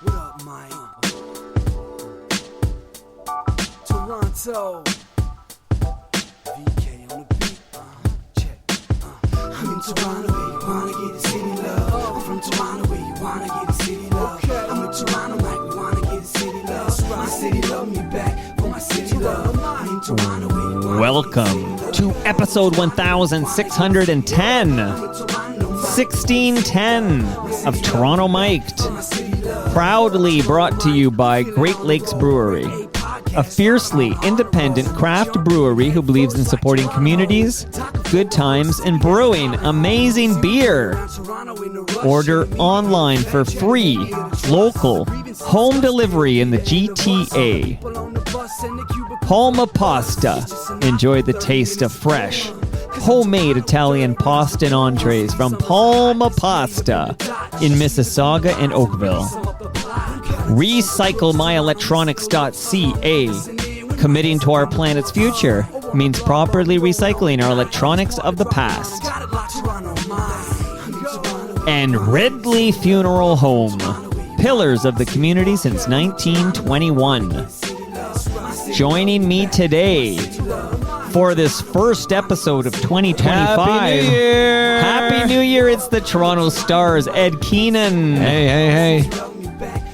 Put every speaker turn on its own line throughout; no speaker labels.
What up, Mike? Toronto. VK on the beat. Check. I'm in Toronto where you wanna get the city love. I'm from Toronto where you wanna get the city love. I'm in Toronto like we wanna get the city love. My city love me back for my city love. I'm in Toronto where you wanna
Welcome to episode 1610. 1610 of Toronto Mic'd. Proudly brought to you by Great Lakes Brewery, a fiercely independent craft brewery who believes in supporting communities, good times, and brewing amazing beer. Order online for free, local, home delivery in the GTA. Palma Pasta. Enjoy the taste of fresh, homemade Italian pasta and entrees from Palma Pasta in Mississauga and Oakville. RecycleMyElectronics.ca. Committing to our planet's future means properly recycling our electronics of the past. And Ridley Funeral Home. Pillars of the community since 1921. Joining me today for this first episode of 2025.
Happy New Year!
Happy New Year! It's the Toronto Stars, Ed Keenan.
Hey.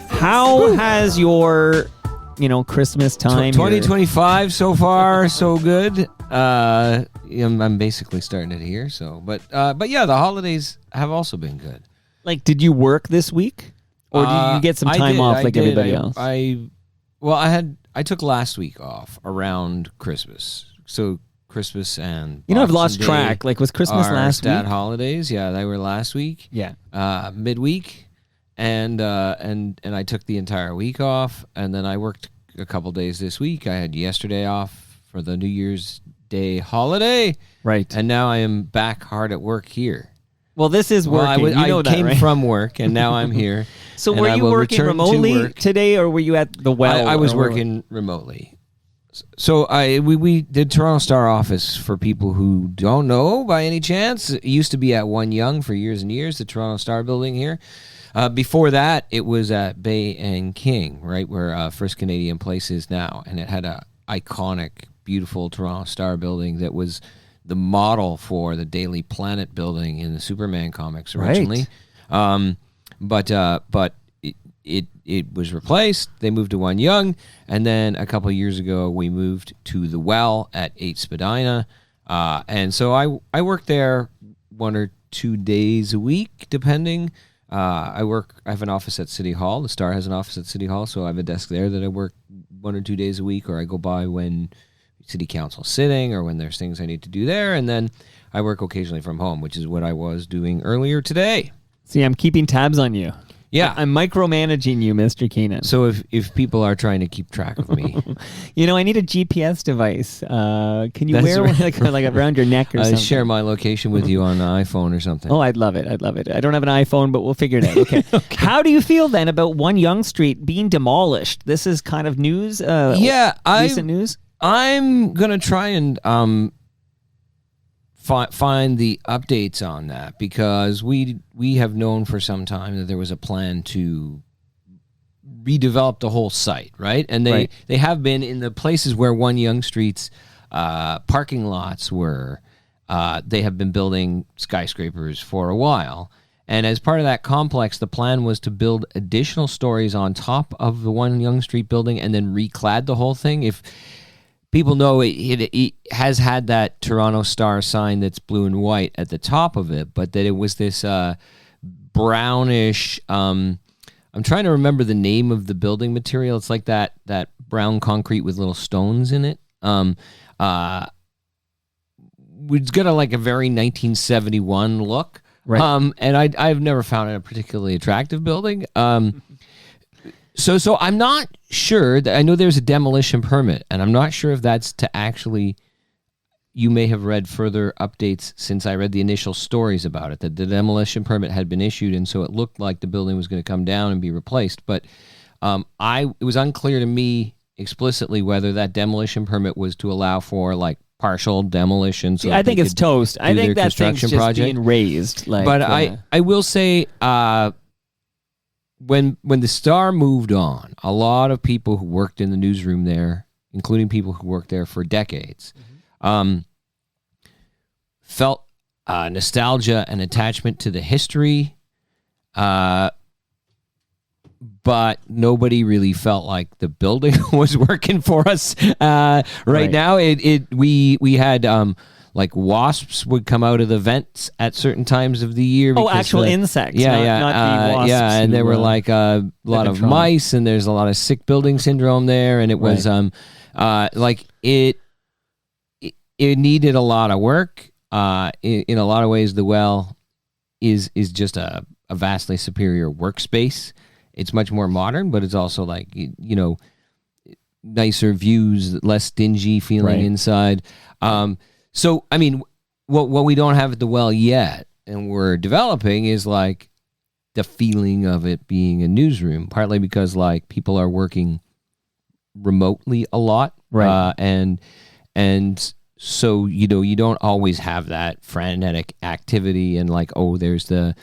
How has your, Christmas time?
2025 so far, so good. I'm basically starting it here. So, but yeah, the holidays have also been good.
Like, did you work this week, or did you get some time off like everybody else?
I took last week off around Christmas. So Christmas and
I've
Boxing
lost
Day
track. Like, was Christmas
are
last
stat
week?
holidays, yeah, they were last week.
Yeah.
Midweek, and I took the entire week off, and then I worked a couple days this week. I had yesterday off for the New Year's Day holiday,
Right.
and now I am back hard at work here.
Well, this is working.
I came
right?
from work, and now I'm here.
So
and
were
I
you
will
working
return to
remotely
work.
today, or were you at the well?
I was
or where-
working remotely. So we did Toronto Star office for people who don't know by any chance. It used to be at One Yonge for years and years, the Toronto Star building here. Before that, it was at Bay and King, right where First Canadian Place is now, and it had a iconic, beautiful Toronto Star building that was the model for the Daily Planet building in the Superman comics originally.
Right.
But it was replaced. They moved to One Yonge, and then a couple of years ago we moved to the Well at 8 Spadina, and so I work there 1 or 2 days a week, depending. I have an office at City Hall. The Star has an office at City Hall, so I have a desk there that I work 1 or 2 days a week, or I go by when City Council's sitting or when there's things I need to do there, and then I work occasionally from home, which is what I was doing earlier today.
See, I'm keeping tabs on you.
Yeah.
I'm micromanaging you, Mr. Keenan.
So if people are trying to keep track of me,
I need a GPS device. Can you
That's
wear one like around your neck or
I
something?
share my location with you on an iPhone or something.
Oh, I'd love it. I don't have an iPhone, but we'll figure it out. Okay.
Okay.
How do you feel then about One Yonge Street being demolished? This is kind of news. Recent news.
I'm gonna try and find the updates on that, because we have known for some time that there was a plan to redevelop the whole site, right? And they have been in the places where One Yonge Street's parking lots were. They have been building skyscrapers for a while. And as part of that complex, the plan was to build additional stories on top of the One Yonge Street building and then reclad the whole thing. If people know, it has had that Toronto Star sign that's blue and white at the top of it, but that it was this brownish, I'm trying to remember the name of the building material. It's like that brown concrete with little stones in it. It's got a very 1971 look.
Right.
And I've never found it a particularly attractive building. So I'm not sure. I know there's a demolition permit, and I'm not sure if that's to actually. You may have read further updates since I read the initial stories about it, that the demolition permit had been issued, and so it looked like the building was going to come down and be replaced. But it was unclear to me explicitly whether that demolition permit was to allow for partial demolition. So
I think it's toast. I think that thing's just being raised.
But I will say, when the Star moved on, a lot of people who worked in the newsroom there, including people who worked there for decades, felt nostalgia and attachment to the history, but nobody really felt like the building was working for us. Right now, we had like wasps would come out of the vents at certain times of the year.
Oh, actual insects. Not the wasps.
Yeah, and there were like a lot of mice, and there's a lot of sick building syndrome there, and it was like it needed a lot of work. In a lot of ways, the well is just a vastly superior workspace. It's much more modern, but it's also like, you know, nicer views, less dingy feeling inside. So, I mean, what we don't have at the well yet, and we're developing, is like the feeling of it being a newsroom, partly because like people are working remotely a lot. And so, you know, you don't always have that frenetic activity and like, oh, there's the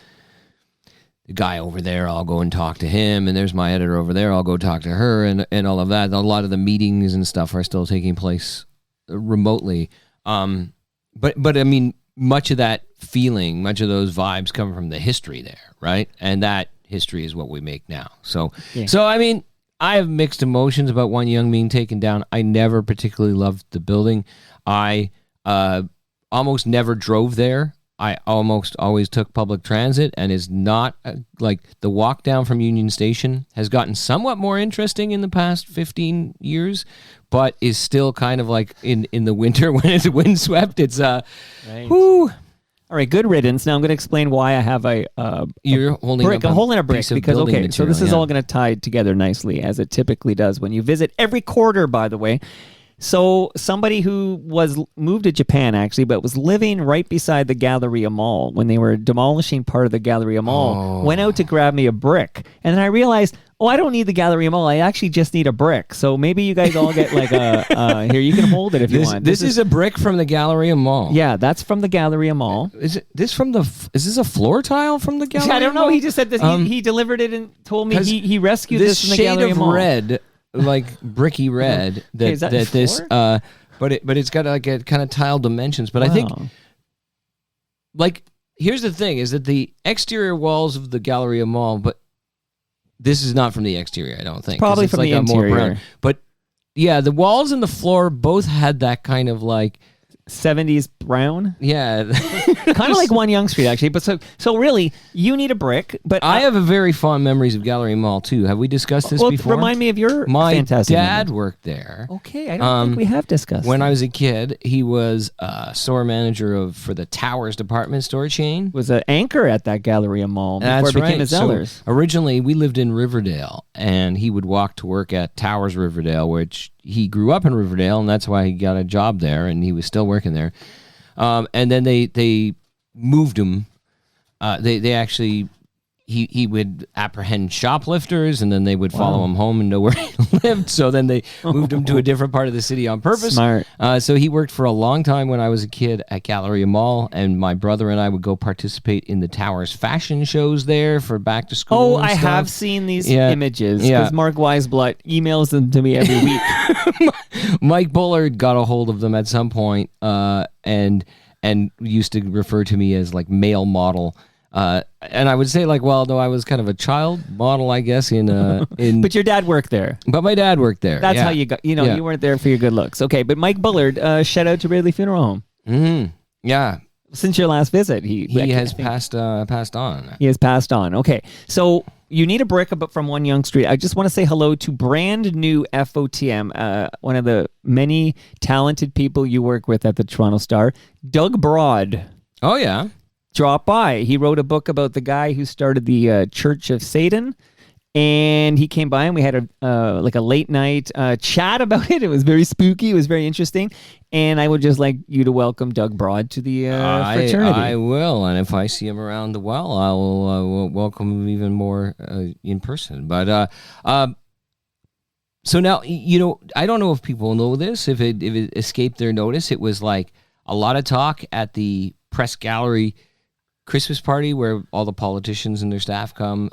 guy over there, I'll go and talk to him, and there's my editor over there, I'll go talk to her, and all of that. A lot of the meetings and stuff are still taking place remotely. But I mean, much of that feeling, much of those vibes come from the history there, right? And that history is what we make now. So I mean, I have mixed emotions about One Young being taken down. I never particularly loved the building. I almost never drove there. I almost always took public transit, and is not like the walk down from Union Station has gotten somewhat more interesting in the past 15 years, but is still kind of like in the winter when it's windswept. It's whoo.
All right, good riddance. Now I'm going to explain why I have
You're holding
brick. I'm holding a brick because
material,
so this is all going to tie together nicely, as it typically does when you visit every quarter. By the way. So somebody who moved to Japan, actually, but was living right beside the Galleria Mall when they were demolishing part of the Galleria Mall, went out to grab me a brick. And then I realized, I don't need the Galleria Mall. I actually just need a brick. So maybe you guys all get like here, you can hold it if you want.
This is a brick from the Galleria Mall.
Yeah, that's from the Galleria Mall.
Is this a floor tile from the Galleria Mall?
I don't know. He just said this. He delivered it and told me he rescued this from the Galleria Mall.
This shade of red, like bricky red, but it's got like a kind of tile dimensions. But I think, like, here's the thing: is that the exterior walls of the Galleria Mall, but this is not from the exterior. I don't think
probably
it's
from
like
the interior.
More brown. But yeah, the walls and the floor both had that kind of like
70s brown.
Yeah.
Kind of like One Young Street, actually. But so really, you need a brick. But
I have a very fond memories of Galleria Mall, too. Have we discussed this before?
Remind me of your
My
fantastic
dad
memory.
worked there.
Okay, I don't think we have discussed
When
that.
I was a kid, he was store manager for the Towers department store chain.
Was an anchor at that Galleria Mall before it became a Zellers.
So originally, we lived in Riverdale, and he would walk to work at Towers Riverdale, which he grew up in Riverdale, and that's why he got a job there, and he was still working there. And then they moved him. They actually he would apprehend shoplifters, and then they would follow him home and know where he lived. So then they moved him to a different part of the city on purpose.
Smart.
So he worked for a long time when I was a kid at Galleria Mall, and my brother and I would go participate in the Towers fashion shows there for back to school.
Oh,
and
I
stuff.
have seen these images because Mark Weisblatt emails them to me every week.
Mike Bullard got a hold of them at some point, and used to refer to me as like male model. And I would say like, well, no, I was kind of a child model, I guess, in
But your dad worked there.
But my dad worked there.
That's how you got, you weren't there for your good looks. Okay, but Mike Bullard, shout out to Ridley Funeral Home.
Mm-hmm. Yeah.
Since your last visit, he
has passed on.
He has passed on. Okay, so you need a brick up from One Young Street. I just want to say hello to brand new FOTM, one of the many talented people you work with at the Toronto Star, Doug Broad.
Oh, yeah.
Drop by. He wrote a book about the guy who started the Church of Satan, and he came by and we had a late night chat about it. It was very spooky. It was very interesting, and I would just like you to welcome Doug Broad to the fraternity.
I will, and if I see him around the well, I will welcome him even more in person. But so now, I don't know if people know this, if it escaped their notice. It was like a lot of talk at the press gallery Christmas party where all the politicians and their staff come.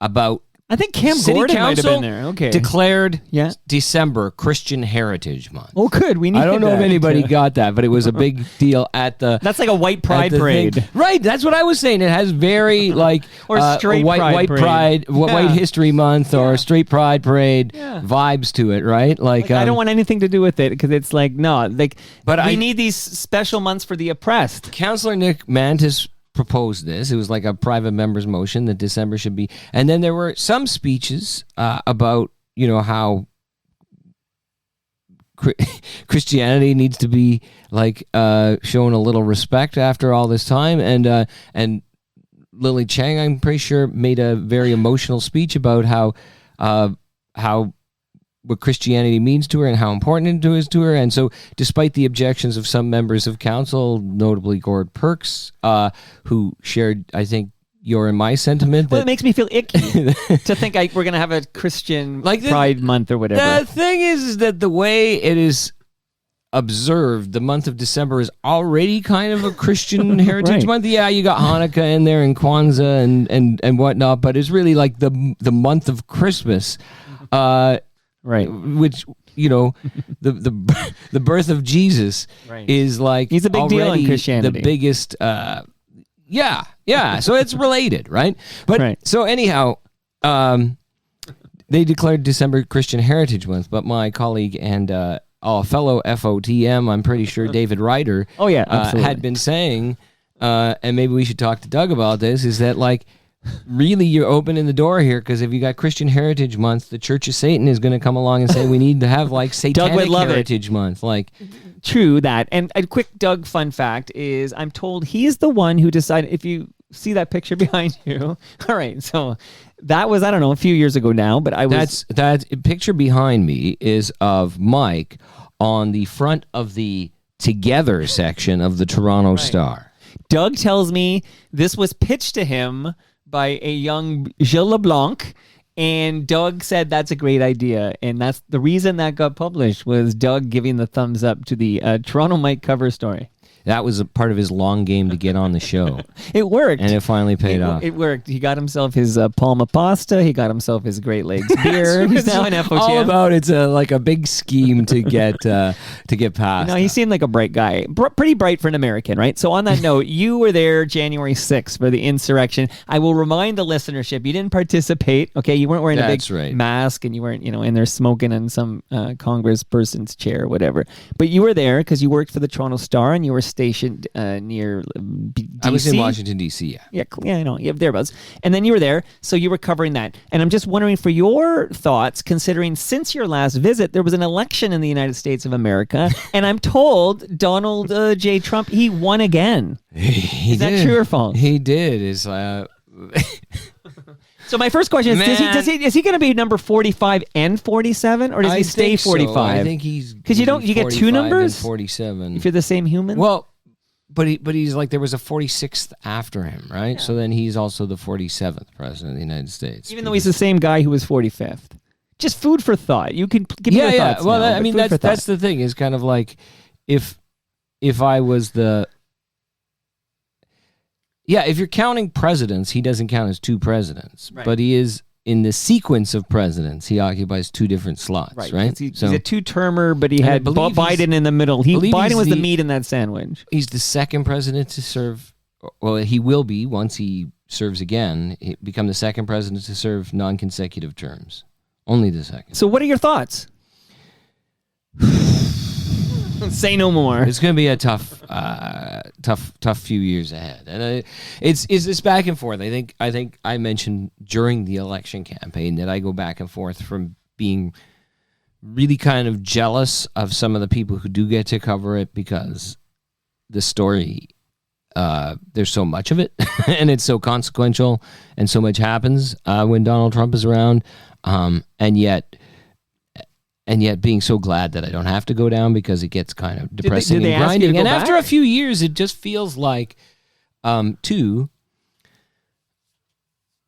About
I think Cam
City
Gordon might have
Council
been there. Okay.
declared
Yeah.
December Christian Heritage Month.
Oh, good. We need.
I don't know if
that.
anybody got that, but it was a big deal at the.
That's like a white
at
pride
the
parade.
thing. Right? That's what I was saying. It has very like
Or straight
white
pride parade.
pride, White
Yeah.
History Month, or straight pride parade
Yeah.
vibes to it, right? Like,
I don't want anything to do with it because it's like no, like.
But
we
I-
need these special months for the oppressed.
Councillor Nick Mantis proposed this. It was like a private member's motion that December should be. And then there were some speeches about, how Christianity needs to be like shown a little respect after all this time. And Lily Chang, I'm pretty sure, made a very emotional speech about how what Christianity means to her and how important it is to her. And so despite the objections of some members of council, notably Gord Perks, who shared, I think, your and my sentiment.
Well,
that
it makes me feel icky to think we're going to have a Christian Pride Month or whatever.
The thing is that the way it is observed, the month of December is already kind of a Christian heritage
Right.
month. Yeah, you got Hanukkah in there and Kwanzaa and whatnot, but it's really like the month of Christmas.
Right.
Which the birth of Jesus
Right.
is like
He's a big deal in
already
Christianity.
The biggest, yeah. So it's related, right? But
Right.
so anyhow, they declared December Christian Heritage Month. But my colleague and fellow FOTM, I'm pretty sure David Ryder,
Oh, yeah, absolutely.
had been saying, and maybe we should talk to Doug about this, is that like. Really, you're opening the door here because if you got Christian Heritage Month, the Church of Satan is going to come along and say we need to have like Satanic
would love it.
Heritage Month. Like,
True that. And a quick Doug fun fact is I'm told he is the one who decided, if you see that picture behind you. All right. So that was, I don't know, a few years ago now, but I was.
that picture behind me is of Mike on the front of the Together section of the Toronto Star.
Doug tells me this was pitched to him by a young Gilles LeBlanc, and Doug said that's a great idea, and that's the reason that got published was Doug giving the thumbs up to the Toronto Mike cover story.
That was a part of his long game to get on the show,
It worked.
and it finally paid off.
It worked. He got himself his Palma pasta. He got himself his Great Lakes beer. He's now in FOTM.
All about it's like a big scheme to get past.
No, he seemed like a bright guy. Pretty bright for an American, right? So on that note, you were there January 6th for the insurrection. I will remind the listenership, you didn't participate, okay? You weren't wearing a big
That's right.
mask and you weren't, in there smoking in some congressperson's chair or whatever. But you were there because you worked for the Toronto Star and you were stationed near DC.
I was in Washington, D.C.,
Yeah, I know. Yeah, thereabouts. And then you were there, so you were covering that. And I'm just wondering for your thoughts, considering since your last visit, there was an election in the United States of America, and I'm told Donald J. Trump, he won again.
Is
that true or false?
He did.
So my first question is,
Man.
is he going to be number 45 and 47, or does he stay
think so.
45?
I think he's
'Cause you get two
45
numbers?
and 47.
If you're the same human?
Well, but he's like there was a 46th after him, right? So then he's also the 47th president of the United States.
even though he's the same guy who was 45th. Just food for thought. You can give me your thoughts.
Well,
now,
I
but
mean
food for
that's
thought.
the thing. Is kind of like if I was the if you're counting presidents, he doesn't count as two presidents,
Right.
but he is in the sequence of presidents. He occupies two different slots, right?
'cause he's a two-termer, but he had
I believe
Biden in the middle.
believe
Biden
he's
was the
the-
meat in that sandwich.
He's the second president to serve. Well, he will be once he serves again. He become the second president to serve non-consecutive terms. Only the second.
So what are your thoughts? Say no more.
It's going to be a tough few years ahead, and it's this back and forth. I think I mentioned during the election campaign that I go back and forth from being really kind of jealous of some of the people who do get to cover it because the story, there's so much of it, and it's so consequential, and so much happens when Donald Trump is around, and yet being so glad that I don't have to go down because it gets kind of depressing
did they
and
ask you to
grinding.
go
And
back?
after a few years, it just feels like,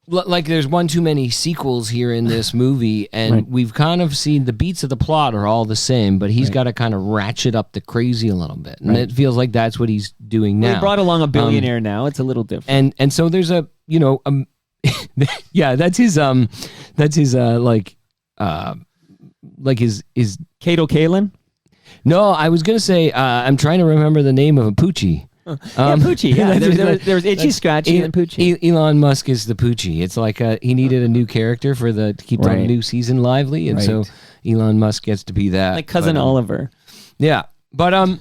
like there's one too many sequels here in this movie, and we've kind of seen the beats of the plot are all the same, but he's got to kind of ratchet up the crazy a little bit, and it feels like that's what he's doing now.
He brought along a billionaire now. It's a little different.
And so there's a yeah, that's his like his
Kato Kalin?
No, I was gonna say I'm trying to remember the name of a Poochie.
Poochie. Yeah, there was Itchy, Scratchy, and Poochie.
Elon Musk is the Poochie. It's like he needed a new character to keep the new season lively, and so Elon Musk gets to be that.
Like Cousin Oliver.
Yeah, but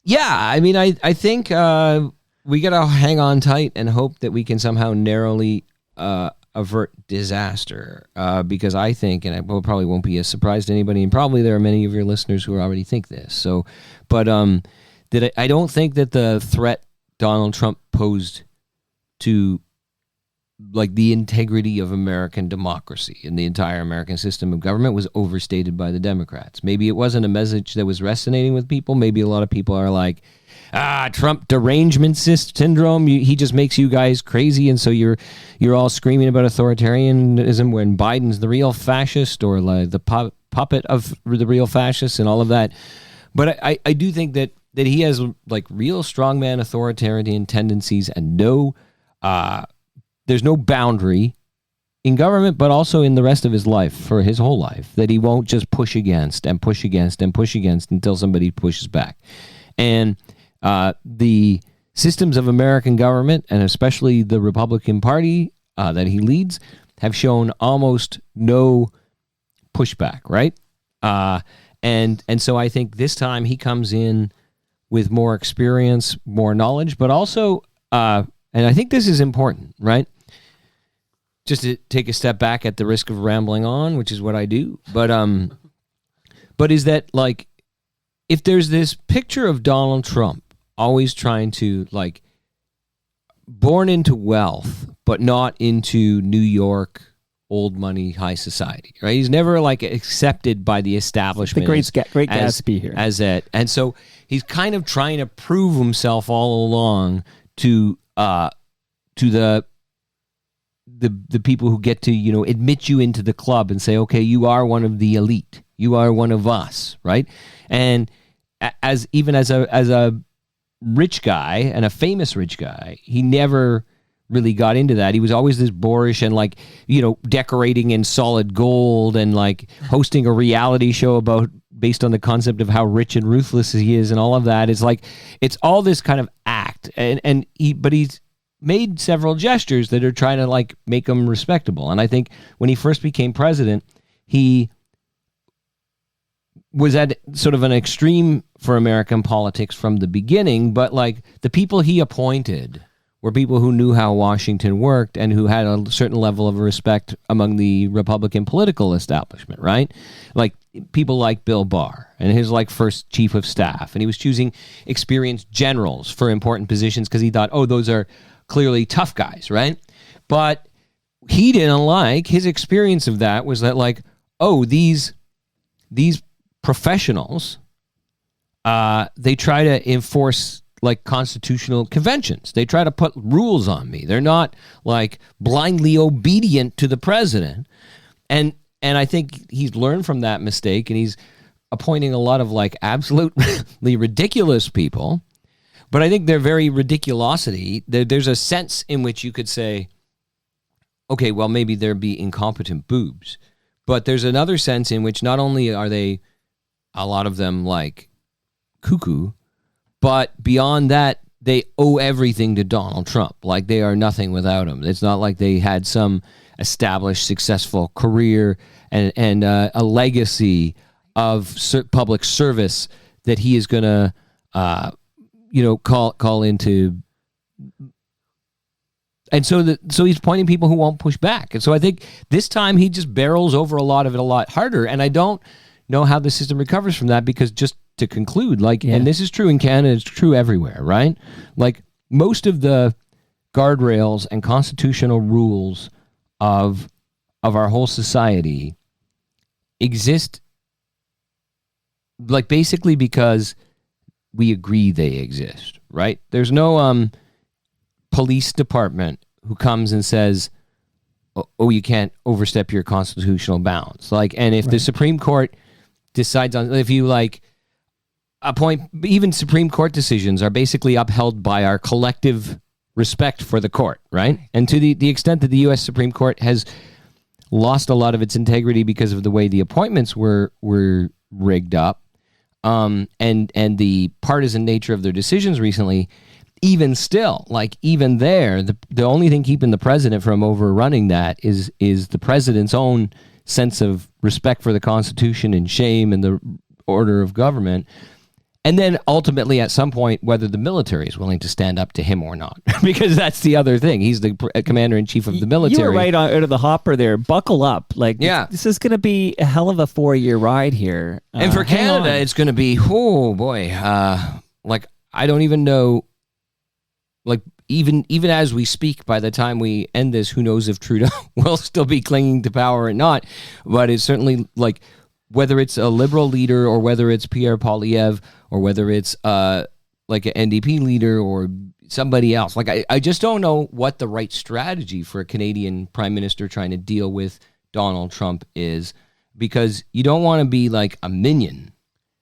yeah. I mean, I think we gotta hang on tight and hope that we can somehow narrowly avert disaster, because I think, and it probably won't be a surprise to anybody, and probably there are many of your listeners who already think this. So, but that I don't think that the threat Donald Trump posed to like the integrity of American democracy and the entire American system of government was overstated by the Democrats. Maybe it wasn't a message that was resonating with people. Maybe a lot of people are like, Trump derangement syndrome. He just makes you guys crazy, and so you're all screaming about authoritarianism when Biden's the real fascist, or like the puppet of the real fascist, and all of that. But I do think that he has like real strongman authoritarian tendencies, and there's no boundary in government, but also in the rest of his life, for his whole life, that he won't just push against and push against and push against until somebody pushes back. And the systems of American government, and especially the Republican Party that he leads, have shown almost no pushback, right? And so I think this time he comes in with more experience, more knowledge, but also, and I think this is important, right? Just to take a step back at the risk of rambling on, which is what I do, but is that like, if there's this picture of Donald Trump always trying to like born into wealth, but not into New York, old money, high society, right? He's never like accepted by the establishment.
The great Gatsby here.
And so he's kind of trying to prove himself all along to the people who get to, admit you into the club and say, okay, you are one of the elite. You are one of us, right? And as a rich guy, and a famous rich guy, he never really got into that. He was always this boorish and like, decorating in solid gold and like hosting a reality show based on the concept of how rich and ruthless he is and all of that. It's like, it's all this kind of act, but he's made several gestures that are trying to like make him respectable. And I think when he first became president, he was at sort of an extreme for American politics from the beginning, but like the people he appointed were people who knew how Washington worked and who had a certain level of respect among the Republican political establishment, right? Like people like Bill Barr and his like first chief of staff, and he was choosing experienced generals for important positions because he thought, those are clearly tough guys, right? But he didn't like, his experience of that was that like, these professionals, they try to enforce like constitutional conventions. They try to put rules on me. They're not like blindly obedient to the president. And I think he's learned from that mistake, and he's appointing a lot of like absolutely ridiculous people. But I think their very ridiculosity, there's a sense in which you could say, okay, well, maybe there'd be incompetent boobs. But there's another sense in which not only are they, a lot of them, like cuckoo, but beyond that, they owe everything to Donald Trump. Like they are nothing without him. It's not like they had some established, successful career and a legacy of public service that he is going to, call into. And so he's pointing people who won't push back. And so I think this time he just barrels over a lot of it a lot harder. And I don't know how the system recovers from that, because just to conclude, and this is true in Canada, it's true everywhere, right? Like most of the guardrails and constitutional rules of our whole society exist like basically because we agree they exist, right? There's no police department who comes and says, "Oh, you can't overstep your constitutional bounds." Like, and if the Supreme Court decides on, if you like appoint, even Supreme Court decisions are basically upheld by our collective respect for the court, right? And to the extent that the U.S. Supreme Court has lost a lot of its integrity because of the way the appointments were rigged up, and the partisan nature of their decisions recently, even still, like even there, the only thing keeping the president from overrunning that is the president's own sense of respect for the Constitution and shame and the order of government. And then ultimately, at some point, whether the military is willing to stand up to him or not, because that's the other thing. He's the commander-in-chief of the military.
You were right out of the hopper there. Buckle up. Like,
yeah.
This is going to be a hell of a 4-year ride here.
And for Canada, it's going to be, oh boy, like I don't even know. Like even as we speak, by the time we end this, who knows if Trudeau will still be clinging to power or not? But it's certainly like, whether it's a liberal leader or whether it's Pierre Poilievre or whether it's like an NDP leader or somebody else. Like I just don't know what the right strategy for a Canadian prime minister trying to deal with Donald Trump is, because you don't want to be like a minion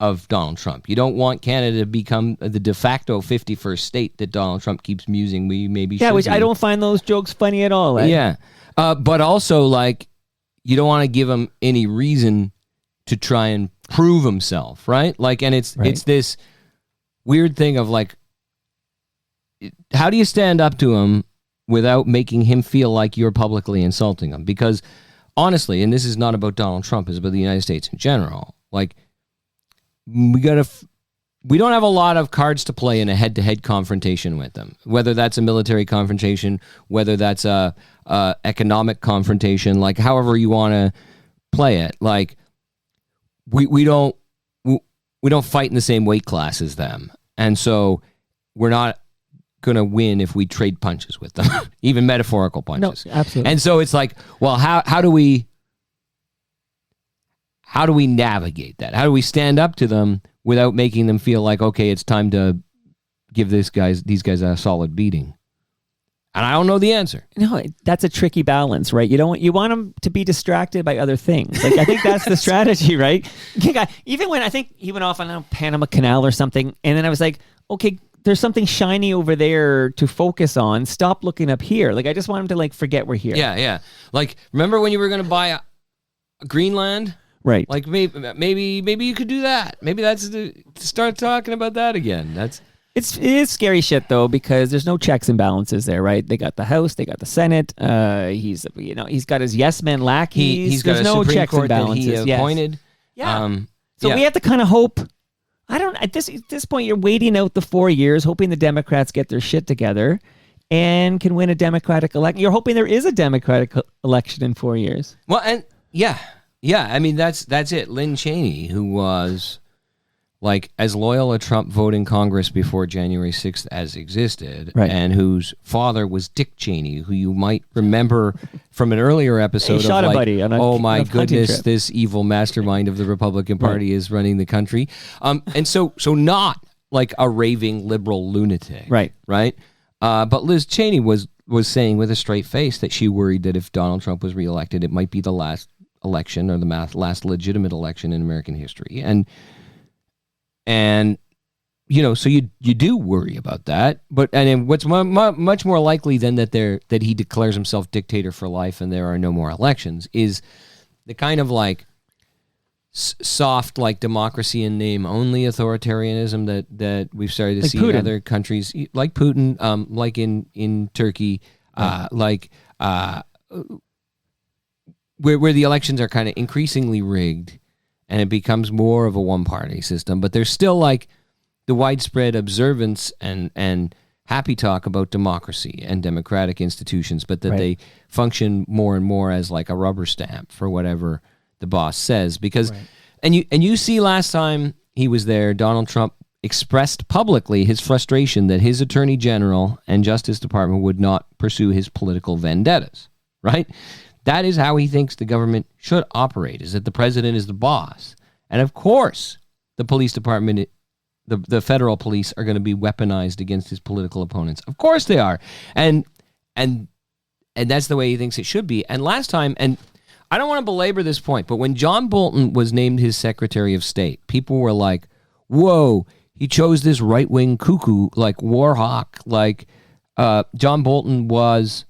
of Donald Trump. You don't want Canada to become the de facto 51st state that Donald Trump keeps musing we maybe should
which
be.
I don't find those jokes funny at all. Eh?
Yeah. But also, like, you don't want to give him any reason to try and prove himself, right? Like, and it's this weird thing of like, how do you stand up to him without making him feel like you're publicly insulting him? Because honestly, and this is not about Donald Trump, it's about the United States in general. Like, we don't have a lot of cards to play in a head-to-head confrontation with them. Whether that's a military confrontation, whether that's a economic confrontation, like however you want to play it, like. We don't fight in the same weight class as them, and so we're not going to win if we trade punches with them, even metaphorical punches.
No, absolutely.
And so it's like, well, how do we navigate that? How do we stand up to them without making them feel like, okay, it's time to give these guys a solid beating? And I don't know the answer.
No, that's a tricky balance, right? You want them to be distracted by other things. Like, I think that's the strategy, right? Even when I think he went off on Panama Canal or something, and then I was like, okay, there's something shiny over there to focus on. Stop looking up here. Like, I just want him to like forget we're here.
Yeah. Like, remember when you were going to buy a Greenland?
Right.
Like maybe you could do that. Maybe that's to start talking about that again.
It is scary shit though, because there's no checks and balances there, right? They got the House, they got the Senate. He's got his yes men lackeys.
He's got
there's
a
no
Supreme
checks
Court
and balances.
that he appointed.
Yeah. So we have to kind of hope. I don't. At this point, you're waiting out the 4 years, hoping the Democrats get their shit together and can win a Democratic election. You're hoping there is a Democratic election in 4 years.
Well, and yeah. I mean, that's it. Lynn Cheney, who was like as loyal a Trump vote in Congress before January 6th as existed,
right,
and whose father was Dick Cheney, who you might remember from an earlier episode
he shot
of
a buddy on a,
oh my
on a
goodness,
trip.
this evil mastermind of the Republican Party is running the country. And so not like a raving liberal lunatic.
Right.
But Liz Cheney was saying with a straight face that she worried that if Donald Trump was reelected, it might be the last election or the last legitimate election in American history. And you know, so you do worry about that, and what's much more likely than that he declares himself dictator for life and there are no more elections is the kind of like soft, like democracy in name only authoritarianism that we've started to
like
see
Putin.
in other countries, like Putin, like in Turkey, where the elections are kind of increasingly rigged. And it becomes more of a one-party system. But there's still like the widespread observance and happy talk about democracy and democratic institutions, but that they function more and more as like a rubber stamp for whatever the boss says. Because and you see last time he was there, Donald Trump expressed publicly his frustration that his attorney general and Justice Department would not pursue his political vendettas, right? That is how he thinks the government should operate, is that the president is the boss. And of course, the police department, the federal police are going to be weaponized against his political opponents. Of course they are. And and that's the way he thinks it should be. And last time, and I don't want to belabor this point, but when John Bolton was named his Secretary of State, people were like, whoa, he chose this right-wing cuckoo, like war hawk. Like, John Bolton was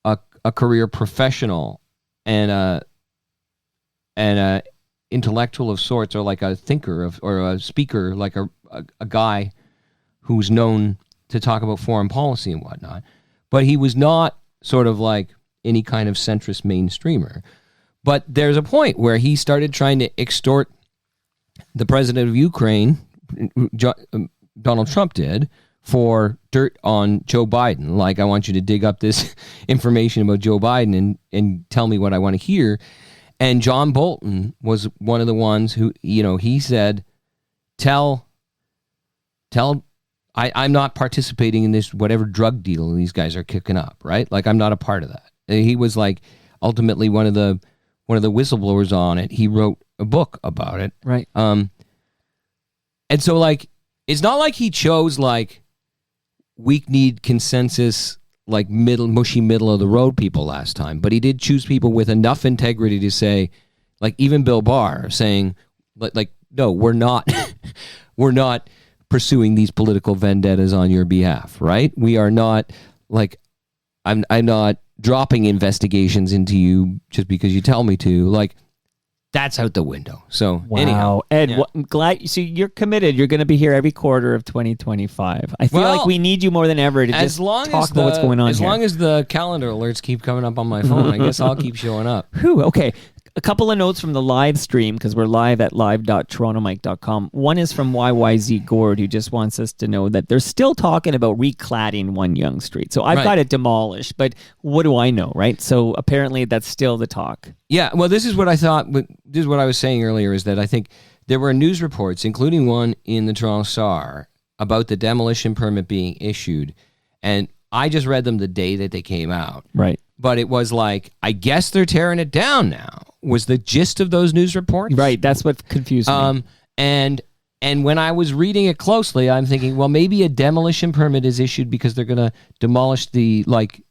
a career professional and a intellectual of sorts, or like a thinker or a speaker, like a guy who's known to talk about foreign policy and whatnot. But he was not sort of like any kind of centrist mainstreamer. But there's a point where he started trying to extort the president of Ukraine, Donald Trump did, for dirt on Joe Biden. Like, I want you to dig up this information about Joe Biden and tell me what I want to hear. And John Bolton was one of the ones who, he said, I'm not participating in this whatever drug deal these guys are kicking up, right? Like, I'm not a part of that. And he was like ultimately one of the whistleblowers on it. He wrote a book about it.
Right.
And so, like, it's not like he chose like weak-kneed consensus, like mushy middle of the road people last time, but he did choose people with enough integrity to say, like, even Bill Barr saying, like, no, we're not pursuing these political vendettas on your behalf, right? We are not, like, I'm not dropping investigations into you just because you tell me to. Like, that's out the window. So anyhow,
Ed,
yeah.
I'm glad. So you're committed. You're going to be here every quarter of 2025. I feel like we need you more than ever to just talk about what's going on.
As long as the calendar alerts keep coming up on my phone, I guess I'll keep showing up.
Whew, okay. A couple of notes from the live stream, because we're live at live.torontomike.com. One is from YYZ Gord, who just wants us to know that they're still talking about recladding One Yonge Street. So I've got it demolished, but what do I know, right? So apparently that's still the talk.
Yeah, well, this is what I thought. This is what I was saying earlier, is that I think there were news reports, including one in the Toronto Star, about the demolition permit being issued. And I just read them the day that they came out.
Right.
But it was like, I guess they're tearing it down now, was the gist of those news reports.
Right, that's what confused me.
And when I was reading it closely, I'm thinking, well, maybe a demolition permit is issued because they're going to demolish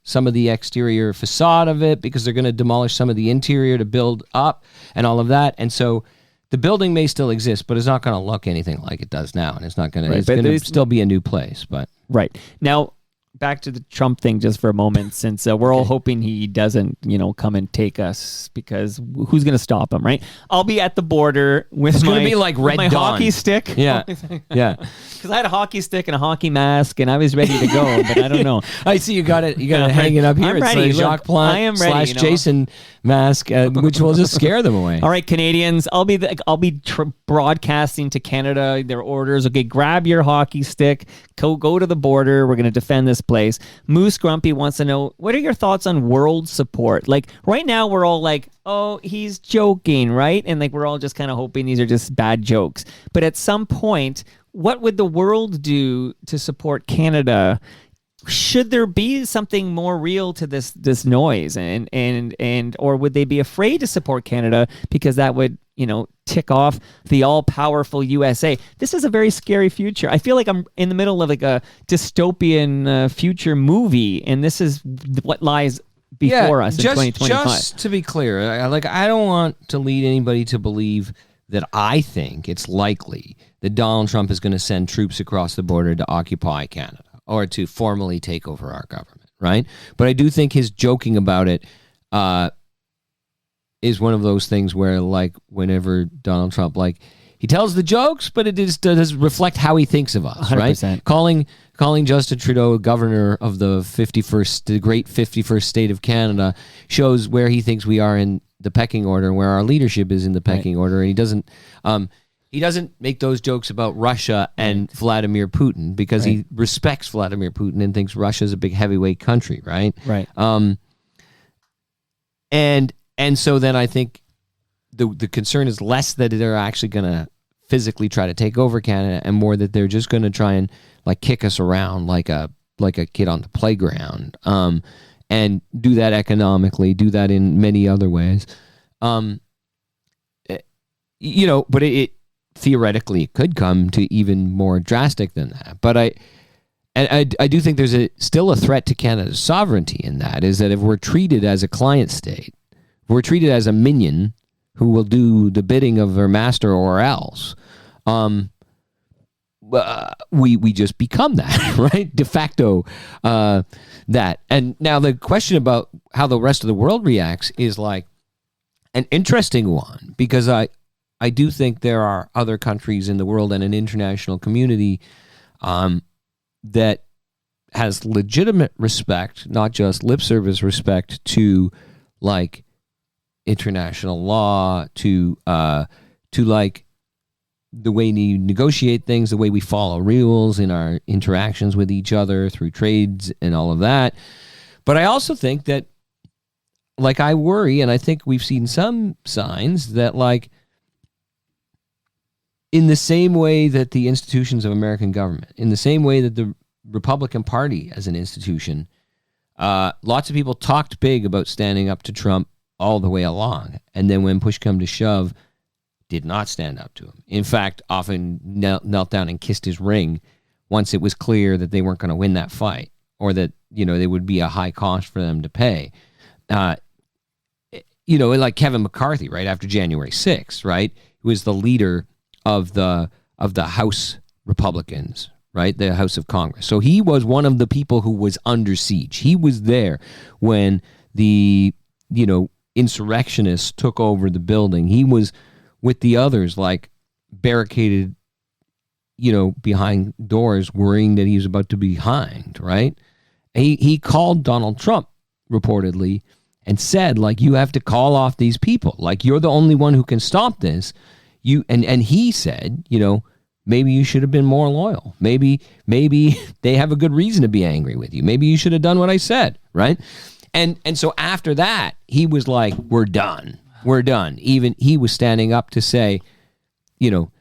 some of the exterior facade of it, because they're going to demolish some of the interior to build up and all of that. And so the building may still exist, but it's not going to look anything like it does now, and it's not going to. It's going to still be a new place, but
right now. Back to the Trump thing just for a moment, since we're all hoping he doesn't, come and take us, because who's going to stop him, right? I'll be at the border with
going to be like Red
my
Dawn.
hockey stick.
Yeah, yeah.
Because I had a hockey stick and a hockey mask, and I was ready to go, but I don't know.
I see you got it. You got it hanging up here.
I'm
it's
ready.
Like Jacques Plant
I am ready,
/ Jason mask, which will just scare them away.
All right, Canadians, I'll be broadcasting to Canada their orders. Okay, grab your hockey stick, go to the border. We're going to defend this place. Moose Grumpy wants to know, what are your thoughts on world support? Like, right now we're all like, oh, he's joking, right? And like, we're all just kind of hoping these are just bad jokes. But at some point, what would the world do to support Canada? Should there be something more real to this noise, and or would they be afraid to support Canada because that would, tick off the all-powerful USA? This is a very scary future. I feel like I'm in the middle of like a dystopian future movie, and this is what lies before us in 2025.
Just to be clear, I don't want to lead anybody to believe that I think it's likely that Donald Trump is going to send troops across the border to occupy Canada or to formally take over our government, right? But I do think his joking about it is one of those things where, like, whenever Donald Trump, like, he tells the jokes, but it does reflect how he thinks of us, 100%. Right? Calling Justin Trudeau governor of the great 51st state of Canada shows where he thinks we are in the pecking order, and where our leadership is in the pecking order, and he doesn't make those jokes about Russia and Vladimir Putin because he respects Vladimir Putin and thinks Russia's a big heavyweight country, right?
Right.
And so then I think the concern is less that they're actually going to physically try to take over Canada, and more that they're just going to try and like kick us around like a kid on the playground, and do that economically, do that in many other ways. But it theoretically it could come to even more drastic than that. But I do think there's still a threat to Canada's sovereignty in that, is that if we're treated as a client state, if we're treated as a minion who will do the bidding of their master or else, we just become that, right? De facto, that. And now the question about how the rest of the world reacts is like an interesting one, because I do think there are other countries in the world and an international community that has legitimate respect, not just lip service respect, to like international law, to like the way we negotiate things, the way we follow rules in our interactions with each other through trades and all of that. But I also think that, like, I worry, and I think we've seen some signs that, like, in the same way that the institutions of American government, in the same way that the Republican Party as an institution, lots of people talked big about standing up to Trump all the way along. And then when push come to shove, did not stand up to him. In fact, often knelt down and kissed his ring once it was clear that they weren't going to win that fight, or that, you know, there would be a high cost for them to pay. You know, like Kevin McCarthy, right after January 6th, right, who was the leader of the House Republicans, right, the House of Congress. So he was one of the people who was under siege. He was there when the, you know, insurrectionists took over the building. He was with the others, like, barricaded, you know, behind doors, worrying that he was about to be hanged, right? He called Donald Trump, reportedly, and said, like, you have to call off these people. Like, you're the only one who can stop this. And he said, you know, maybe you should have been more loyal. Maybe they have a good reason to be angry with you. Maybe you should have done what I said, right? And so after that, he was like, we're done. We're done. Even he was standing up to say, you know,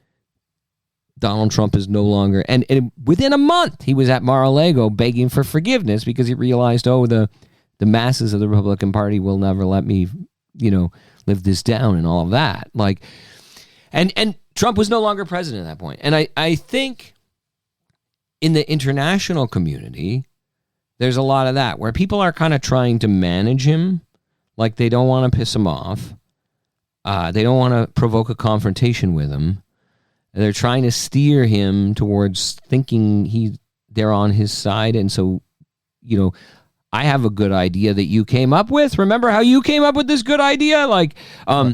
Donald Trump is no longer. And within a month, he was at Mar-a-Lago begging for forgiveness because he realized, oh, the masses of the Republican Party will never let me, you know, live this down and all of that. Like, and Trump was no longer president at that point. And I think in the international community, there's a lot of that where people are kind of trying to manage him. Like, they don't want to piss him off. They don't want to provoke a confrontation with him. They're trying to steer him towards thinking they're on his side. And so, you know, I have a good idea that you came up with. Remember how you came up with this good idea? Like,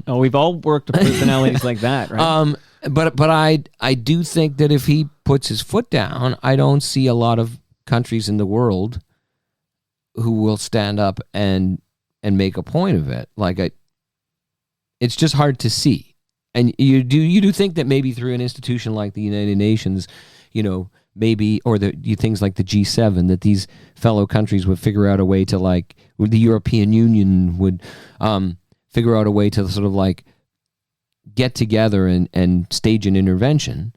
we've all worked with personalities like that, right?
But I do think that if he puts his foot down, I don't see a lot of countries in the world who will stand up and make a point of it. Like, it's just hard to see. And you do think that maybe through an institution like the United Nations, you know, maybe, or things like the G7, that these fellow countries would figure out a way to, like, the European Union would figure out a way to sort of, like, get together and stage an intervention.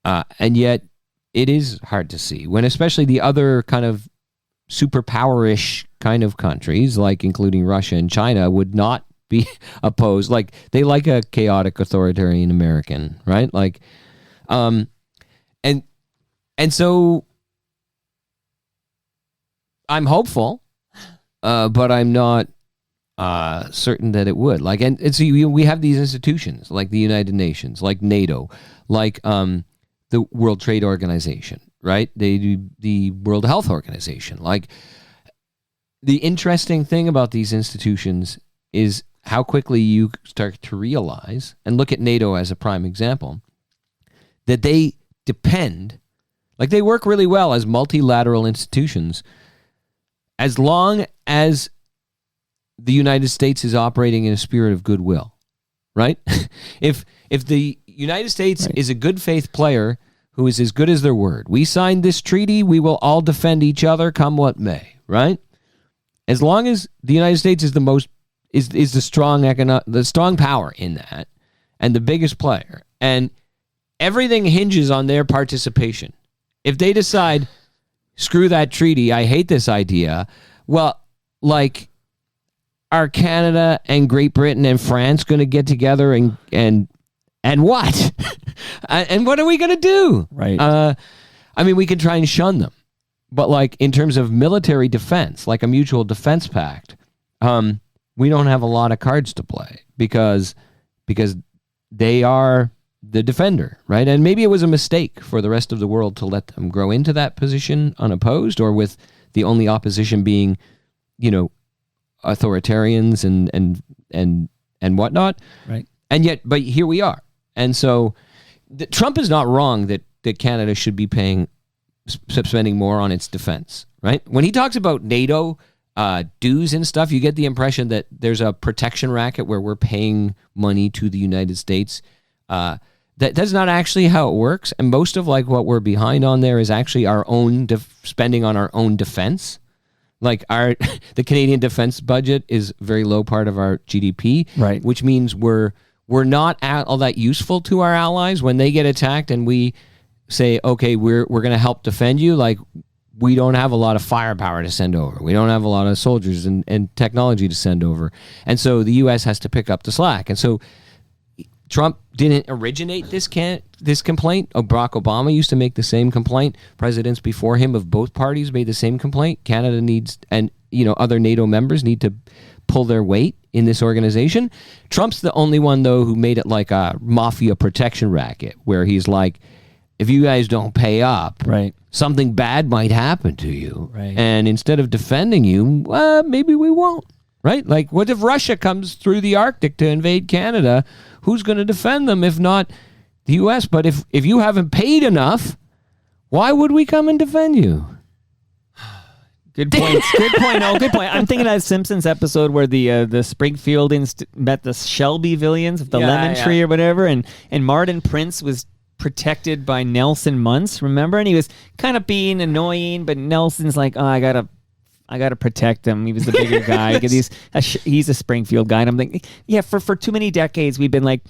And yet it is hard to see when, especially the other kind of superpower-ish kind of countries, like including Russia and China, would not be opposed. Like, they like a chaotic authoritarian American, right? Like, and so I'm hopeful, but I'm not certain that it would. Like, and so we have these institutions like the United Nations, like NATO, like the World Trade Organization, right? They do the World Health Organization. Like, the interesting thing about these institutions is how quickly you start to realize, and look at NATO as a prime example, that they depend, like, they work really well as multilateral institutions as long as the United States is operating in a spirit of goodwill, right? If the United States is a good faith player who is as good as their word, we signed this treaty, we will all defend each other come what may, right? As long as the United States is the strong power in that, and the biggest player, and everything hinges on their participation. If they decide, screw that treaty, I hate this idea, well, like, are Canada and Great Britain and France going to get together and what? And what are we going to do?
Right.
I mean, we can try and shun them. but like in terms of military defense, like a mutual defense pact, we don't have a lot of cards to play because they are the defender, right? And maybe it was a mistake for the rest of the world to let them grow into that position unopposed, or with the only opposition being, authoritarians and whatnot.
Right.
And yet, but here we are. And so Trump is not wrong that Canada should be spending more on its defense, right? When he talks about NATO dues and stuff, you get the impression that there's a protection racket where we're paying money to the United States. That's not actually how it works. And most of like what we're behind on there is actually our own spending on our own defense. Like the Canadian defense budget is a very low part of our GDP,
right?
Which means we're not all that useful to our allies when they get attacked, and we say, okay, we're going to help defend you. Like, we don't have a lot of firepower to send over. We don't have a lot of soldiers and technology to send over, and so the U.S. has to pick up the slack. And so Trump didn't originate this complaint. Barack Obama used to make the same complaint. Presidents before him of both parties made the same complaint. Canada needs, and other NATO members need to pull their weight in this organization. Trump's the only one, though, who made it like a mafia protection racket, where he's like, if you guys don't pay up,
right,
something bad might happen to you.
Right.
And instead of defending you, maybe we won't. Right? Like, what if Russia comes through the Arctic to invade Canada? Who's going to defend them if not the U.S.? But if you haven't paid enough, why would we come and defend you?
Good point. Good point. Oh, good point. I'm thinking of that Simpsons episode where the Springfield met the Shelbyvillians of the lemon tree or whatever, and Martin Prince was protected by Nelson Muntz, remember? And he was kind of being annoying, but Nelson's like, oh, I gotta protect him. He was the bigger guy. He's a Springfield guy. And I'm like, yeah, for too many decades, we've been like,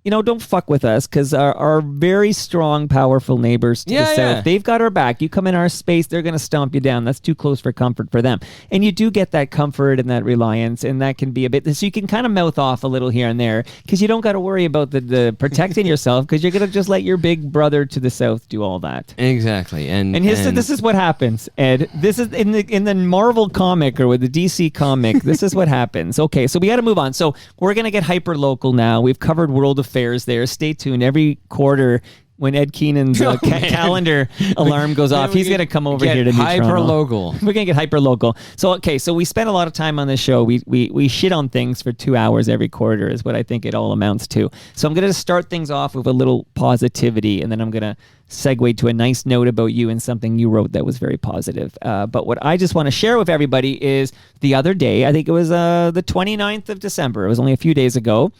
don't fuck with us, because our very strong, powerful neighbors to the south, they've got our back. You come in our space, they're going to stomp you down. That's too close for comfort for them. And you do get that comfort and that reliance, and that can be a bit, so you can kind of mouth off a little here and there, because you don't got to worry about the protecting yourself, because you're going to just let your big brother to the south do all that.
Exactly. And
this is what happens, Ed. This is in the Marvel comic or with the DC comic, this is what happens. Okay, so we got to move on. So we're going to get hyper local now. We've covered world affairs there. Stay tuned. Every quarter when Ed Keenan's calendar alarm goes off, he's going to come over here to
hyper local.
We're going to get hyper local. So we spend a lot of time on this show. We shit on things for 2 hours every quarter is what I think it all amounts to. So I'm going to start things off with a little positivity, and then I'm going to segue to a nice note about you and something you wrote that was very positive. But what I just want to share with everybody is the other day, I think it was the 29th of December. It was only a few days ago.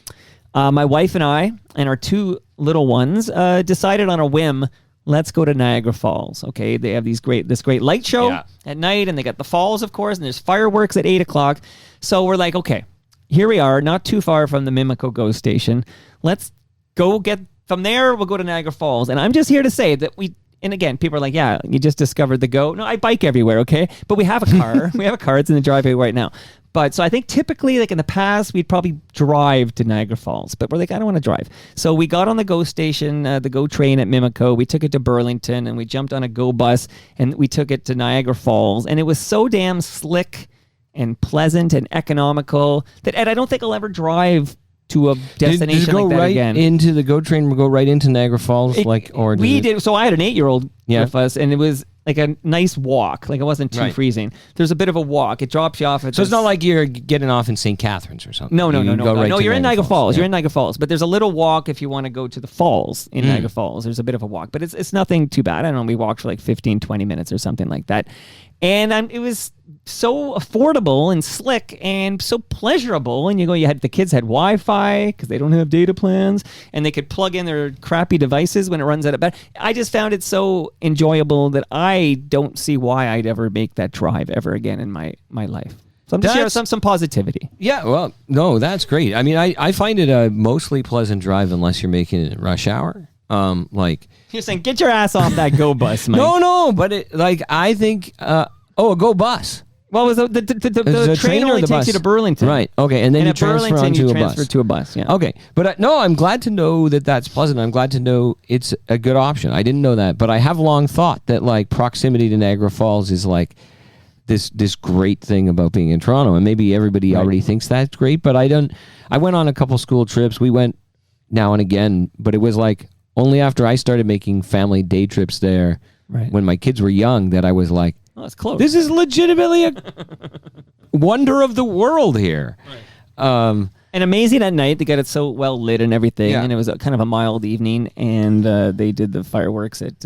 My wife and I and our two little ones decided on a whim, let's go to Niagara Falls. Okay, they have this great light show at night, and they got the falls, of course, and there's fireworks at 8 o'clock. So we're like, okay, here we are, not too far from the Mimico GO station. Let's go get from there. We'll go to Niagara Falls, and I'm just here to say that and again, people are like, yeah, you just discovered the GO. No, I bike everywhere, okay? But we have a car. We have a car. It's in the driveway right now. But so I think typically, like in the past, we'd probably drive to Niagara Falls. But we're like, I don't want to drive. So we got on the GO station, the GO train at Mimico. We took it to Burlington, and we jumped on a GO bus, and we took it to Niagara Falls. And it was so damn slick and pleasant and economical that, Ed, I don't think I'll ever drive to a destination like that
right
again.
Into the GO train, go right into Niagara Falls, did.
So I had an 8-year-old with us, and it was like a nice walk. Like, it wasn't too freezing. There's a bit of a walk. It drops you off at
So it's not like you're getting off in St. Catharines or something.
No. You're in Niagara Falls.
Yeah.
You're in Niagara Falls. But there's a little walk if you want to go to the falls in Niagara Falls. There's a bit of a walk. But it's nothing too bad. I don't know. We walked for like 15, 20 minutes or something like that. And it was so affordable and slick and so pleasurable. And the kids had Wi-Fi because they don't have data plans, and they could plug in their crappy devices when it runs out of battery. I just found it so enjoyable that I don't see why I'd ever make that drive ever again in my life. So I'm just sharing some positivity.
Yeah, well, no, that's great. I mean, I find it a mostly pleasant drive unless you're making it in rush hour.
You're saying, get your ass off that GO bus, Mike.
No, but I think, a GO bus.
Well, it was the train only takes you to Burlington.
Right. Okay. And then you
at
transfer
Burlington,
onto
you
a
transfer
bus.
to a bus. Yeah.
Okay. But no, I'm glad to know that that's pleasant. I'm glad to know it's a good option. I didn't know that, but I have long thought that like proximity to Niagara Falls is like this great thing about being in Toronto, and maybe everybody already thinks that's great, but I don't. I went on a couple school trips. We went now and again, but it was like only after I started making family day trips there when my kids were young that I was like,
oh, that's close.
This is legitimately a wonder of the world here.
And amazing at night. They got it so well lit and everything, and it was kind of a mild evening, and they did the fireworks at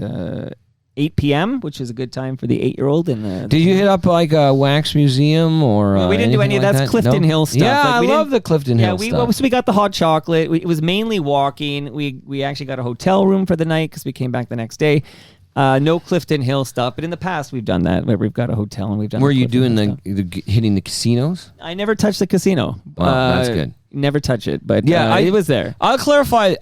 8 p.m., which is a good time for the 8-year-old. And
did you hit up like a wax museum or?
Well, we didn't do any of
like
that. Clifton Hill stuff.
Yeah,
like,
I love the Clifton Hill stuff.
So we got the hot chocolate. It was mainly walking. We actually got a hotel room for the night because we came back the next day. No Clifton Hill stuff, but in the past we've done that where we've got a hotel and we've done.
Were you doing hitting the casinos?
I never touched the casino.
Wow, that's good.
Never touch it, but
it
was there.
I'll clarify.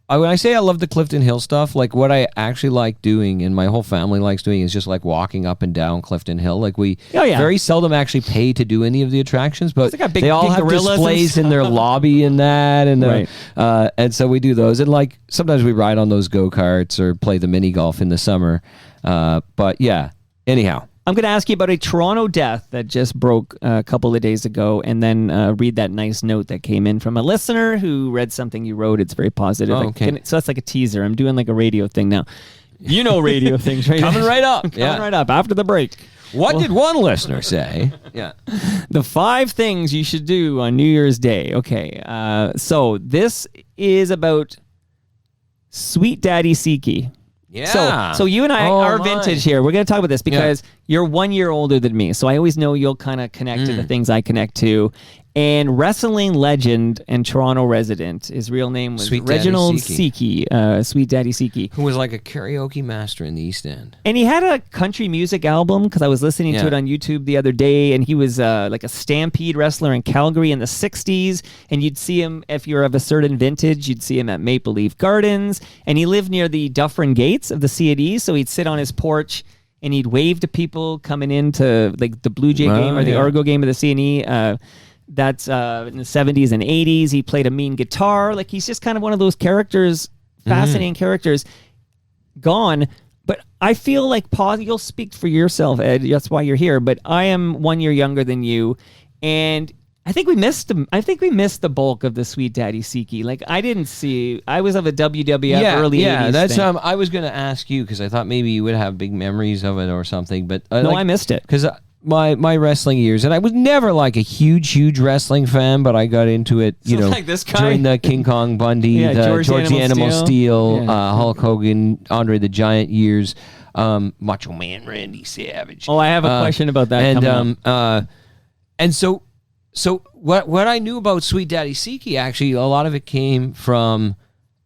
When I say I love the Clifton Hill stuff, like what I actually like doing and my whole family likes doing is just like walking up and down Clifton Hill. Like we very seldom actually pay to do any of the attractions, but they all have displays in their lobby and that, and and so we do those. And like sometimes we ride on those go-karts or play the mini golf in the summer. But yeah, anyhow.
I'm going to ask you about a Toronto death that just broke a couple of days ago, and then read that nice note that came in from a listener who read something you wrote. It's very positive.
Oh, okay.
So that's like a teaser. I'm doing like a radio thing now. You know radio things, right?
Coming right up.
Coming right up after the break.
What did one listener say? Yeah.
The 5 things you should do on New Year's Day. Okay. So this is about Sweet Daddy Siki.
Yeah.
So you and I are vintage here. We're going to talk about this because you're 1 year older than me. So I always know you'll kind of connect to the things I connect to. And wrestling legend and Toronto resident, his real name was Reginald Siki, Sweet Daddy Siki.
Who was like a karaoke master in the East End.
And he had a country music album because I was listening to it on YouTube the other day. And he was like a Stampede wrestler in Calgary in the 60s. And you'd see him, if you're of a certain vintage, you'd see him at Maple Leaf Gardens. And he lived near the Dufferin Gates of the C&E. So he'd sit on his porch and he'd wave to people coming into like the Blue Jay game or the Argo game of the C&E. That's in the 70s and 80s. He played a mean guitar. Like, he's just kind of one of those characters, fascinating characters. Gone. But I feel like, you'll speak for yourself, Ed. That's why you're here. But I am 1 year younger than you. And I think we missed him. I think we missed the bulk of the Sweet Daddy Siki. Like, I was of a WWF early 80s.
Yeah, that's
thing.
I was going to ask you because I thought maybe you would have big memories of it or something. But
no, I missed it.
Because my wrestling years, and I was never like a huge wrestling fan, but I got into it,
like this guy?
during the King Kong Bundy, the George the Animal Steel, Hulk Hogan, Andre the Giant years, Macho Man Randy Savage.
Oh, I have a question about that.
And so what I knew about Sweet Daddy Siki, actually, a lot of it came from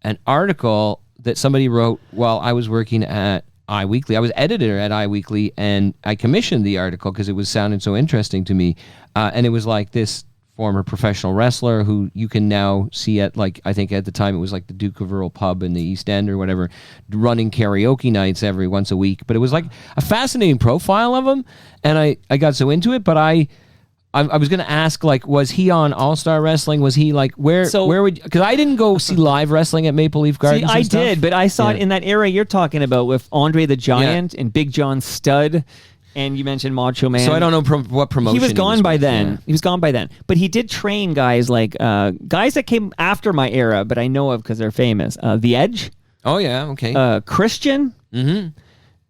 an article that somebody wrote while I was working at iWeekly. I was editor at iWeekly, and I commissioned the article because it was sounding so interesting to me. And it was like this former professional wrestler who you can now see at, like, I think at the time it was like the Duke of Earl pub in the East End or whatever, running karaoke nights every once a week. But it was like a fascinating profile of him, and I got so into it. But I was going to ask, like, was he on All-Star Wrestling? Was he like where would, because I didn't go see live wrestling at Maple Leaf Gardens.
I did, but I saw it in that era you're talking about with Andre the Giant and Big John Studd, and you mentioned Macho Man.
So I don't know what promotion
he was gone by then.
Yeah.
He was gone by then, but he did train guys like guys that came after my era, but I know of because they're famous. The Edge.
Oh yeah, okay.
Christian. Mm-hmm.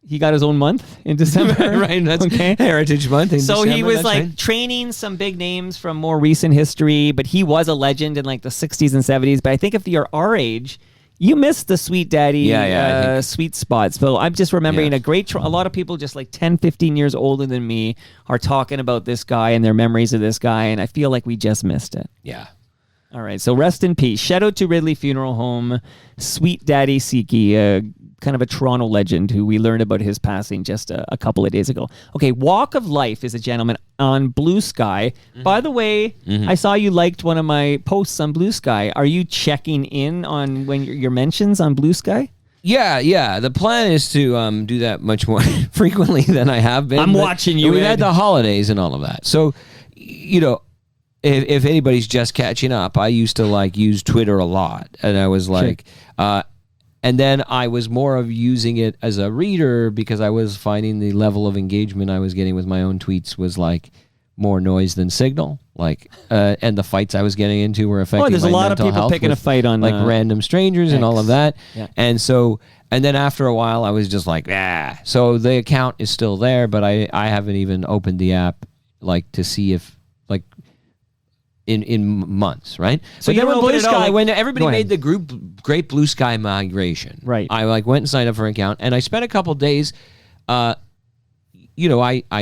He got his own month in December.
Right, that's Heritage Month in December.
So he was like training some big names from more recent history, but he was a legend in like the 60s and 70s. But I think if you're our age, you missed the Sweet Daddy sweet spots. So I'm just remembering a lot of people just like 10, 15 years older than me are talking about this guy and their memories of this guy, and I feel like we just missed it.
Yeah.
All right, so rest in peace. Shout out to Ridley Funeral Home, Sweet Daddy Siki, kind of a Toronto legend who we learned about his passing just a couple of days ago. Okay, Walk of Life is a gentleman on Blue Sky. Mm-hmm. By the way, I saw you liked one of my posts on Blue Sky. Are you checking in on when your mentions on Blue Sky?
Yeah. The plan is to do that much more frequently than I have been.
I'm watching you,
We've
Ed.
had the holidays and all of that. So, if anybody's just catching up, I used to use Twitter a lot, and I was and then I was more of using it as a reader because I was finding the level of engagement I was getting with my own tweets was more noise than signal. And the fights I was getting into were affecting.
Oh, there's
my
a lot of
mental
people
health
picking a
with,
fight on
random strangers and all of that.
Yeah.
And then after a while, I was just So the account is still there, but I haven't even opened the app to see if in months, right?
So
but then
you
when
open
Blue
it all,
Sky, when everybody
go
made
ahead.
the Great Blue Sky migration,
Right.
I went and signed up for an account, and I spent a couple days. I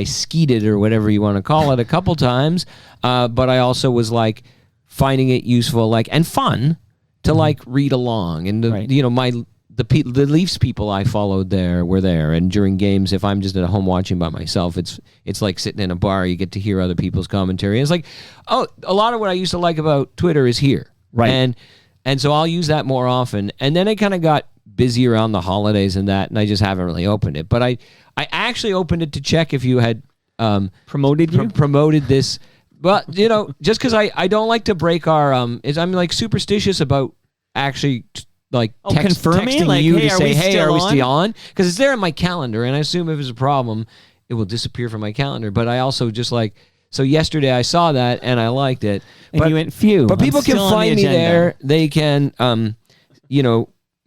skeeted or whatever you want to call it a couple times, but I also was finding it useful and fun to read along, and the Leafs people I followed there were there, and during games, if I'm just at home watching by myself, it's like sitting in a bar. You get to hear other people's commentary. And it's a lot of what I used to like about Twitter is here,
right?
And so I'll use that more often. And then it kind of got busy around the holidays and that, and I just haven't really opened it. But I actually opened it to check if you had
promoted
this. Well, just because I don't like to break our I'm superstitious about actually
confirming?
texting you
hey,
to say, hey, are we
on?
still on? Because it's there in my calendar, and I assume if it's a problem, it will disappear from my calendar. But I also just so yesterday I saw that and I liked it.
And you went, phew.
But people can
still on the
find me
agenda.
there. They can,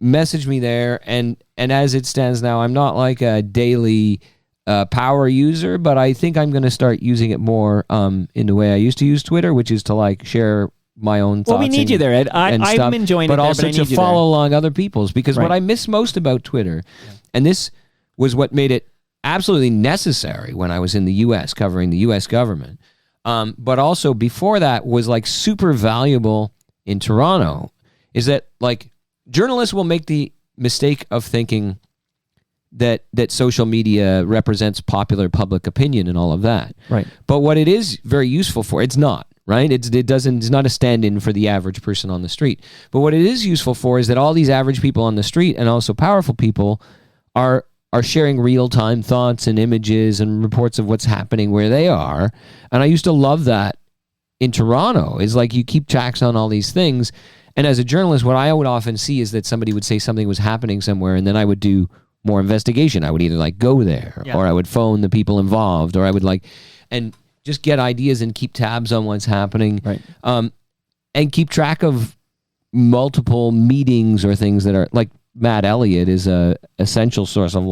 message me there. And as it stands now, I'm not a daily power user, but I think I'm going to start using it more in the way I used to use Twitter, which is to share my own thoughts.
Well, we need you there, Ed. I'm enjoying it,
but
there,
also
but I
to
need you
follow
there.
along other people's, because what I miss most about Twitter, and this was what made it absolutely necessary when I was in the U.S. covering the U.S. government, but also before that was super valuable in Toronto, is that journalists will make the mistake of thinking that social media represents popular public opinion and all of that.
Right.
But what it is very useful for, it's not. Right? It's not a stand-in for the average person on the street. But what it is useful for is that all these average people on the street and also powerful people are sharing real-time thoughts and images and reports of what's happening where they are. And I used to love that in Toronto. Is you keep tracks on all these things. And as a journalist, what I would often see is that somebody would say something was happening somewhere, and then I would do more investigation. I would either go there, or I would phone the people involved, or I would and just get ideas and keep tabs on what's happening,
right?
And keep track of multiple meetings or things that are Matt Elliott is a essential source of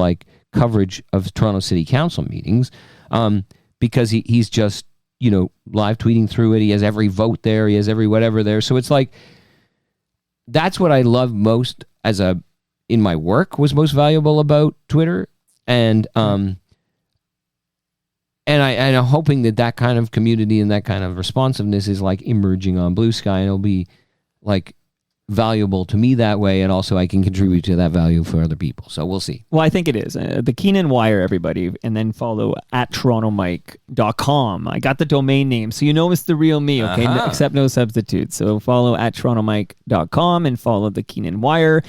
coverage of Toronto City Council meetings, because he's just live tweeting through it. He has every vote there. He has every whatever there. So it's that's what I love most in my work was most valuable about Twitter, and I'm hoping that kind of community and that kind of responsiveness is emerging on Blue Sky, and it'll be valuable to me that way, and also I can contribute to that value for other people. So we'll see.
Well, I think it is. The Keenan Wire, everybody, and then follow at torontomike.com. I got the domain name, so it's the real me, okay? Except no substitutes. So follow at torontomike.com and follow the Keenan Wire.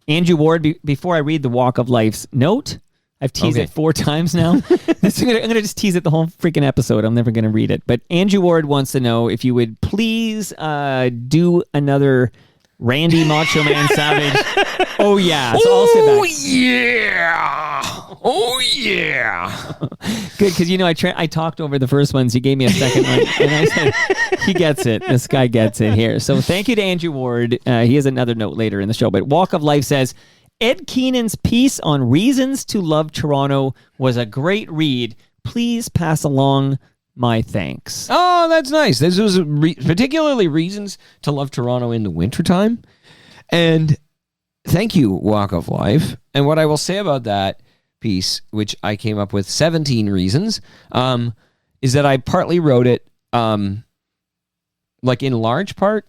Andrew Ward, before I read the Walk of Life's note, I've teased it 4 times now. I'm going to just tease it the whole freaking episode. I'm never going to read it. But Andrew Ward wants to know if you would please do another Randy Macho Man Savage. Oh, yeah. So I'll sit back.
Oh, yeah.
Good, because, I talked over the first ones. He gave me a second one. And I said, he gets it. This guy gets it here. So thank you to Andrew Ward. He has another note later in the show. But Walk of Life says, Ed Keenan's piece on reasons to love Toronto was a great read. Please pass along my thanks.
Oh, that's nice. This was particularly reasons to love Toronto in the wintertime. And thank you, Walk of Life. And what I will say about that piece, which I came up with 17 reasons, is that I partly wrote it, in large part.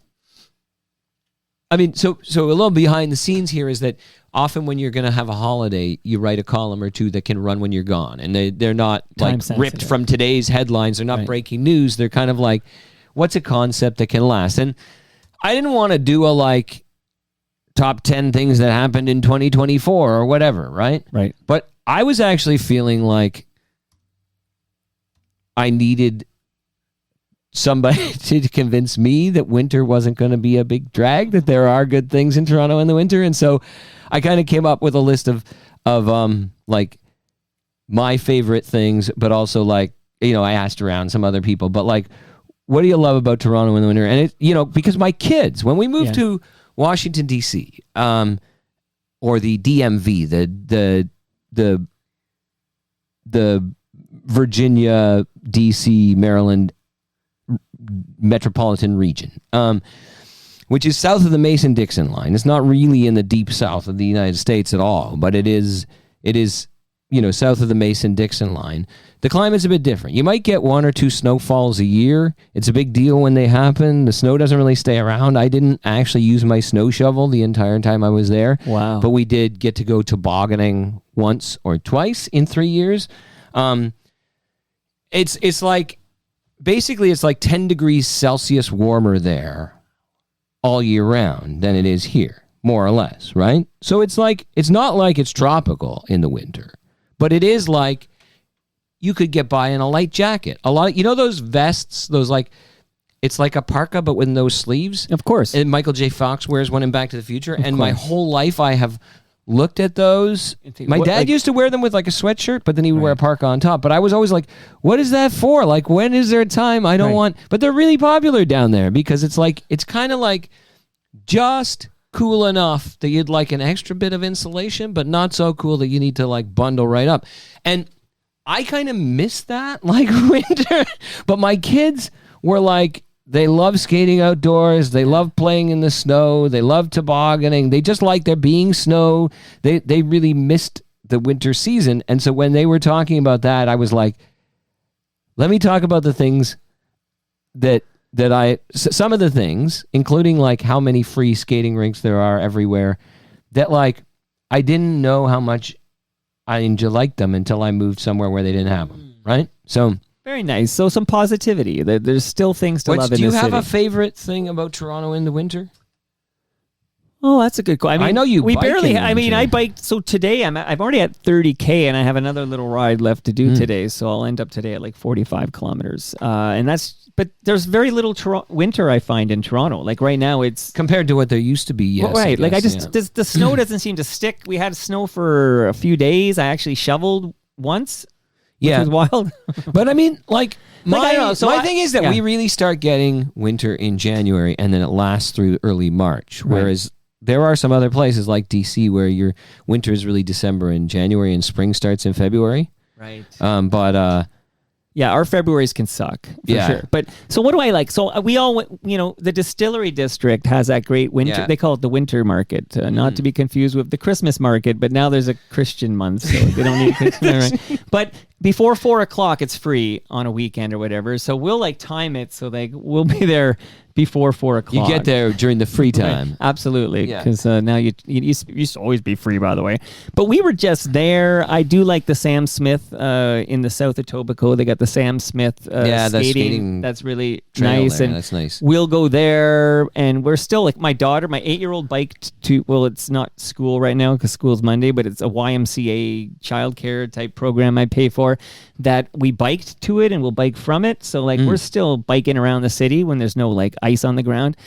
I mean, so a little behind the scenes here is that often when you're going to have a holiday, you write a column or two that can run when you're gone. And they're not ripped from today's headlines. They're not breaking news. They're kind of what's a concept that can last? And I didn't want to do a top 10 things that happened in 2024 or whatever, right?
Right.
But I was actually feeling like I needed somebody to convince me that winter wasn't going to be a big drag, that there are good things in Toronto in the winter. And so I kind of came up with a list of like my favorite things, but also like, you know, I asked around some other people, but like, what do you love about Toronto in the winter? And it, you know, because my kids, when we moved to Washington, D.C., or the DMV, the Virginia, D.C., Maryland metropolitan region, which is south of the Mason-Dixon line. It's not really in the deep south of the United States at all, but it is, you know, south of the Mason-Dixon line. The climate's a bit different. You might get 1 or 2 snowfalls a year. It's a big deal when they happen. The snow doesn't really stay around. I didn't actually use my snow shovel the entire time I was there.
Wow.
But we did get to go tobogganing once or twice in 3 years. It's like, basically it's like 10 degrees Celsius warmer there all year round than it is here, more or less, right? So it's like, it's not like it's tropical in the winter, but it is like you could get by in a light jacket. A lot of, you know, those vests, those like, it's like a parka, but with no sleeves.
Of course.
And Michael J. Fox wears one in Back to the Future. And my whole life I have looked at those. My dad used to wear them with like a sweatshirt, but then he would wear a parka on top. But I was always like, what is that for? Like, when is there a time I don't want, but they're really popular down there because it's like, it's kind of like just cool enough that you'd like an extra bit of insulation, but not so cool that you need to like bundle right up. And I kind of miss that, like winter. But my kids were like, they love skating outdoors. They love playing in the snow. They love tobogganing. They just like there being snow. They really missed the winter season. And so when they were talking about that, I was like, let me talk about the things some of the things, including like how many free skating rinks there are everywhere, that like I didn't know how much I liked them until I moved somewhere where they didn't have them, right? So
very nice. So some positivity. There's still things to love in the city.
Do you have a favorite thing about Toronto in the winter?
Oh, that's a good question.
I know you.
We
bike
barely.
in the
I mean,
winter.
I biked. So today, I'm already at 30K, and I have another little ride left to do today. So I'll end up today at like 45 kilometers. And that's. But there's very little winter I find in Toronto. Like right now, it's
compared to what there used to be. Yes,
well, right. Like I
guess,
just the snow doesn't seem to stick. We had snow for a few days. I actually shoveled once. Which was wild.
But I mean, like
I don't know, so
my thing is that we really start getting winter in January, and then it lasts through early March.
Right.
Whereas there are some other places like DC where your winter is really December and January, and spring starts in February.
Right.
Yeah,
our Februarys can suck for sure. But so what do I like? So we all, you know, the Distillery District has that great winter.
Yeah.
They call it the winter market, not to be confused with the Christmas market. But now there's a Christian month, so they don't need Christmas. Right? But before 4:00, it's free on a weekend or whatever. So we'll like time it so like we'll be there before 4:00.
you get there during the free time.
Right. Absolutely, because now you used to always be free, by the way. But we were just there. I do like the Sam Smith in the south of Etobicoke. They got the Sam Smith skating. That's really nice, and
that's nice.
We'll go there, and we're still like my daughter, my 8-year-old biked to. Well, it's not school right now because school's Monday, but it's a YMCA childcare type program I pay for. That we biked to it and we'll bike from it. So like we're still biking around the city when there's no like ice on the ground.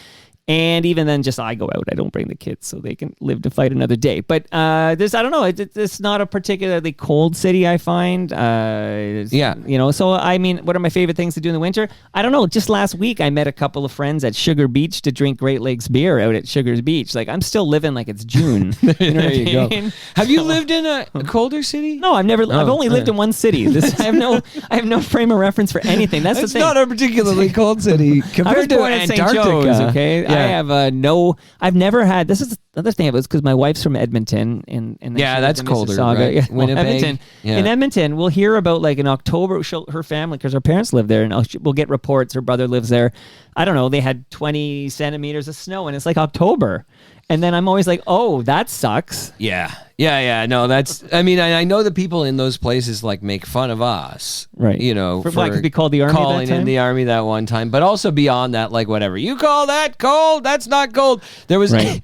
And even then, just I go out. I don't bring the kids so they can live to fight another day. But I don't know. It's not a particularly cold city, I find. You know, so I mean, what are my favorite things to do in the winter? I don't know. Just last week, I met a couple of friends at Sugar Beach to drink Great Lakes beer out at Sugar's Beach. Like, I'm still living like it's June. You know
there you go. Have you lived in a colder city?
No, I've never. I've only lived in one city. I have no frame of reference for anything. That's the thing.
It's not a particularly cold city compared to Antarctica.
Okay. I have I've never had. This is the other thing. It was because my wife's from Edmonton, and
that's colder. Right?
Yeah,
Winnipeg.
Edmonton. Yeah. In Edmonton, we'll hear about like in October. Her family, because her parents live there, and we'll get reports. Her brother lives there. I don't know. They had 20 centimeters of snow, and it's like October. And then I'm always like, oh, that sucks.
Yeah. No, that's. I mean, I know that people in those places like make fun of us,
Right?
You know,
for what, could be called the army.
Calling
that time?
in the army that one time, but also beyond that, like whatever you call that cold, that's not cold. There was
Right.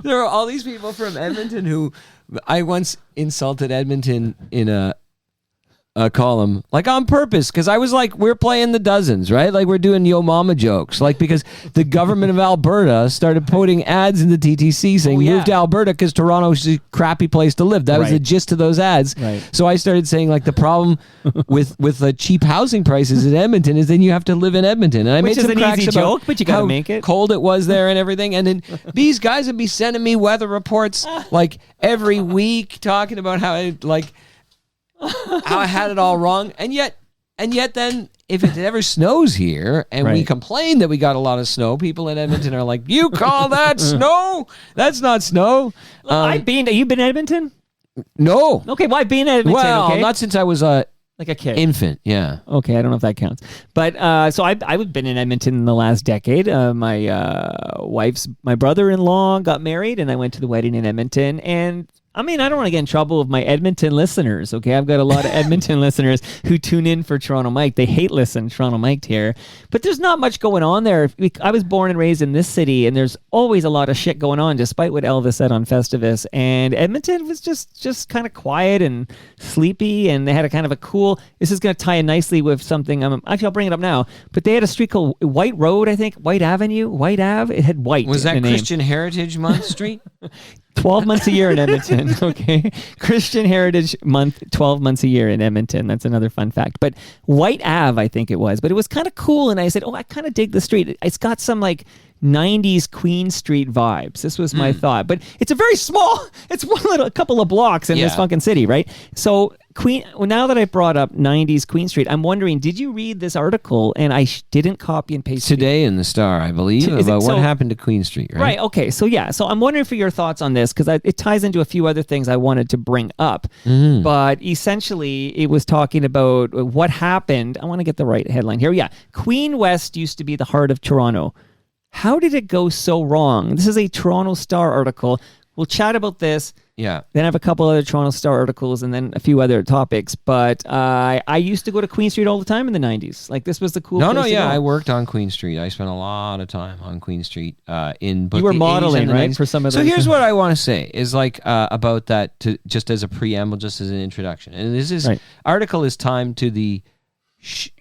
there were all these people from Edmonton who I once insulted Edmonton in a column, like on purpose, because I was like, we're playing the dozens, right? Like we're doing yo mama jokes, like because the government of Alberta started putting ads in the TTC saying move to Alberta because Toronto's a crappy place to live. That was the gist of those ads.
Right.
So I started saying like the problem with the cheap housing prices in Edmonton is then you have to live in Edmonton, and I
Which
made
is
some
an
cracks
easy
about
joke, but you gotta
how
make it.
cold it was there and everything, and then these guys would be sending me weather reports like every week talking about how I had it all wrong, and yet then if it ever snows here and we complain that we got a lot of snow, people in Edmonton are like, you call that snow? That's not snow.
You've been to Edmonton?
No.
Okay, well, I've been to Edmonton.
Well,
okay?
not since I was a
like a kid.
infant. Yeah.
Okay, I don't know if that counts. But so I've been in Edmonton in the last decade. My brother-in-law got married, and I went to the wedding in Edmonton. And I mean, I don't want to get in trouble with my Edmonton listeners, okay? I've got a lot of Edmonton listeners who tune in for Toronto Mike. They hate listening to Toronto Mike here. But there's not much going on there. I was born and raised in this city, and there's always a lot of shit going on, despite what Elvis said on Festivus. And Edmonton was just kind of quiet and sleepy, and they had a kind of a cool... This is going to tie in nicely with something... actually, I'll bring it up now. But they had a street called White Road, I think. White Avenue? White Ave? It had white
Was that
in the name.
Christian Heritage Month Street?
12 months a year in Edmonton, okay? Christian Heritage Month, 12 months a year in Edmonton. That's another fun fact. But White Ave, I think it was. But it was kind of cool, and I said, I kind of dig the street. It's got some, like, 90s Queen Street vibes. This was my thought. But it's a very small, it's a couple of blocks in this fucking city, right? So now that I brought up 90s Queen Street, I'm wondering, did you read this article? And I didn't copy and paste
Today in the Star, I believe, about what happened to Queen Street, right?
Right, okay. So I'm wondering for your thoughts on this, because it ties into a few other things I wanted to bring up. But essentially, it was talking about what happened. I want to get the right headline here. Yeah. Queen West used to be the heart of Toronto. How did it go so wrong? This is a Toronto Star article. We'll chat about this.
Yeah.
Then I have a couple other Toronto Star articles and then a few other topics. But I used to go to Queen Street all the time in the 90s. Like, this was the cool place to go.
I worked on Queen Street. I spent a lot of time on Queen Street in both
You were
the
modeling,
80s and the
right,
90s.
for some of those.
So here's what I want to say is like about that, just as a preamble, just as an introduction. And this article is timed to the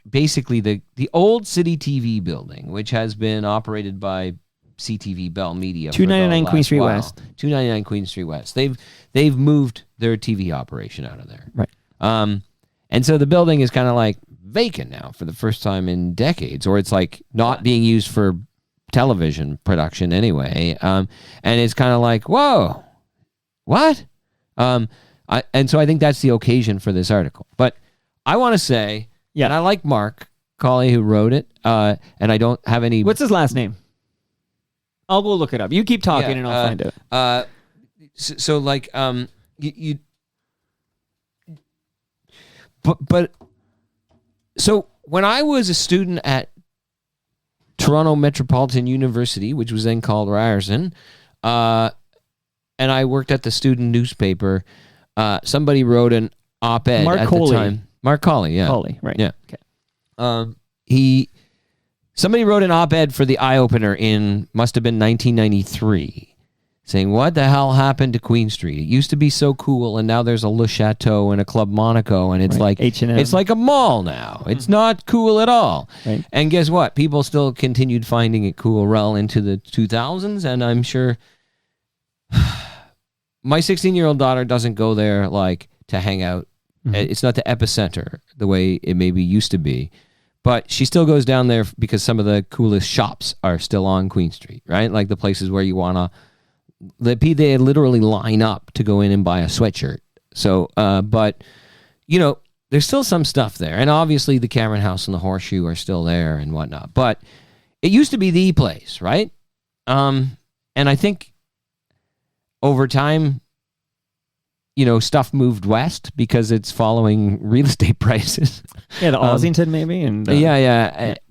basically the old City TV building, which has been operated by CTV Bell Media.
299 Queen Street West.
299 Queen Street West. They've moved their TV operation out of there.
Right.
And so the building is kind of like vacant now for the first time in decades, or it's like not being used for television production anyway. And it's kind of like, whoa, what? And so I think that's the occasion for this article. But I want to say, and I like Mark Colley who wrote it, and I don't have any...
What's his last name? I'll go look it up. You keep talking and I'll find it.
So like, but so when I was a student at Toronto Metropolitan University, which was then called Ryerson, and I worked at the student newspaper, somebody wrote an op-ed at the time. Mark Colley, yeah.
Colley, right.
Yeah.
Okay.
Somebody wrote an op-ed for the Eye Opener must have been 1993, saying, what the hell happened to Queen Street? It used to be so cool, and now there's a Le Chateau and a Club Monaco, and it's like
H&M.
It's like a mall now. It's not cool at all.
Right.
And guess what? People still continued finding it cool well into the 2000s, and I'm sure my 16-year-old daughter doesn't go there like to hang out. It's not the epicenter the way it maybe used to be. But she still goes down there because some of the coolest shops are still on Queen Street, right? Like the places where you want to... They literally line up to go in and buy a sweatshirt. So, but, there's still some stuff there. And obviously the Cameron House and the Horseshoe are still there and whatnot. But it used to be the place, right? And I think over time... stuff moved west because it's following real estate prices.
Yeah, the Ossington maybe, and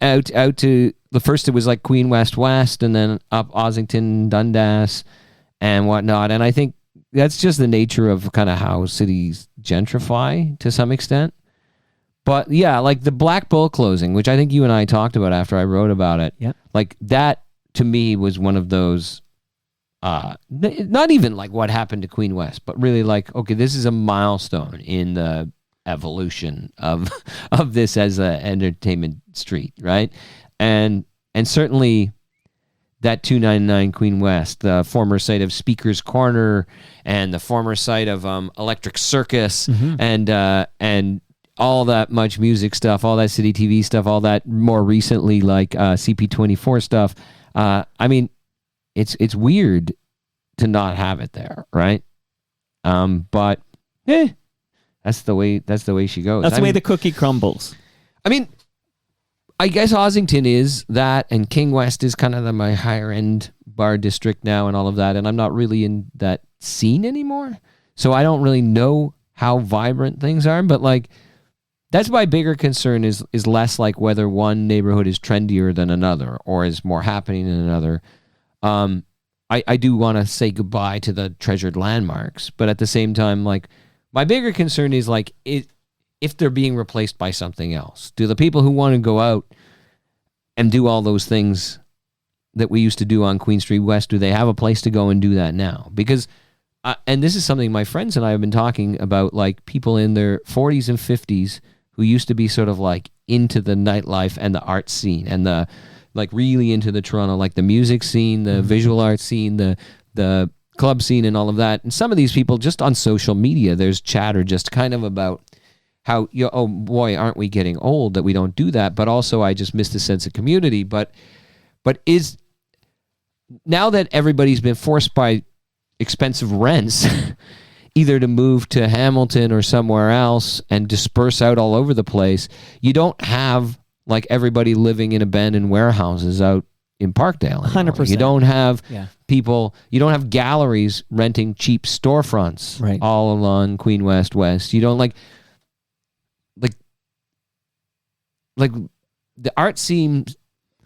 out to the first. It was like Queen West, and then up Ossington, Dundas, and whatnot. And I think that's just the nature of kind of how cities gentrify to some extent. But yeah, like the Black Bull closing, which I think you and I talked about after I wrote about it.
Yeah,
like that to me was one of those. Not even like what happened to Queen West, but really like, okay, this is a milestone in the evolution of this as an entertainment street, right? And certainly that 299 Queen West, the former site of Speaker's Corner and the former site of Electric Circus, and all that Much Music stuff, all that City TV stuff, all that more recently like CP24 stuff. I mean, it's weird to not have it there, right? But that's the way she goes.
That's the way the cookie crumbles.
I mean, I guess Ossington is that, and King West is kind of my higher end bar district now, and all of that. And I'm not really in that scene anymore, so I don't really know how vibrant things are. But like, that's my bigger concern is less like whether one neighborhood is trendier than another or is more happening than another. I do want to say goodbye to the treasured landmarks, but at the same time, like, my bigger concern is like if they're being replaced by something else. Do the people who want to go out and do all those things that we used to do on Queen Street West, do they have a place to go and do that now? Because, and this is something my friends and I have been talking about, like people in their 40s and 50s who used to be sort of like into the nightlife and the art scene and the like really into the Toronto, like the music scene, the visual art scene, the club scene and all of that. And some of these people just on social media, there's chatter just kind of about how, oh boy, aren't we getting old that we don't do that? But also I just miss the sense of community. But is, now that everybody's been forced by expensive rents either to move to Hamilton or somewhere else and disperse out all over the place, you don't have like everybody living in abandoned warehouses out in Parkdale anymore.
100%.
You don't have people, you don't have galleries renting cheap storefronts all along Queen West. You don't like the art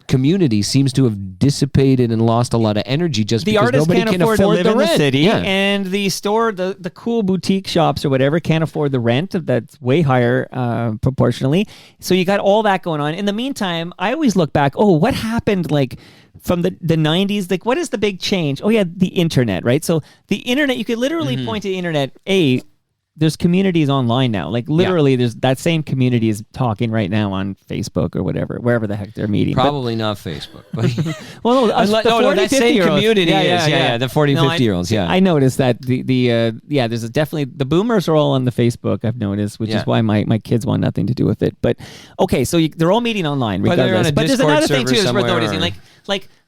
community seems to have dissipated and lost a lot of energy just
the
because
artists
nobody
can't
can
afford to live
the
in
rent.
the city,
Yeah.
and the store, the cool boutique shops or whatever can't afford the rent that's way higher proportionally. So you got all that going on. In the meantime, I always look back, what happened like from the 90s? Like, what is the big change? Oh yeah, the internet, right? So the internet, you could literally point to the internet. There's communities online now. Like literally, there's that same community is talking right now on Facebook or whatever, wherever the heck they're meeting.
Probably not Facebook. But
well, no,
that same community is. Yeah, the 40, 50-year-olds,
I noticed that there's definitely, the boomers are all on the Facebook, I've noticed, which is why my kids want nothing to do with it. But, okay, so they're all meeting online regardless. But there's another thing, too, that's worth noticing.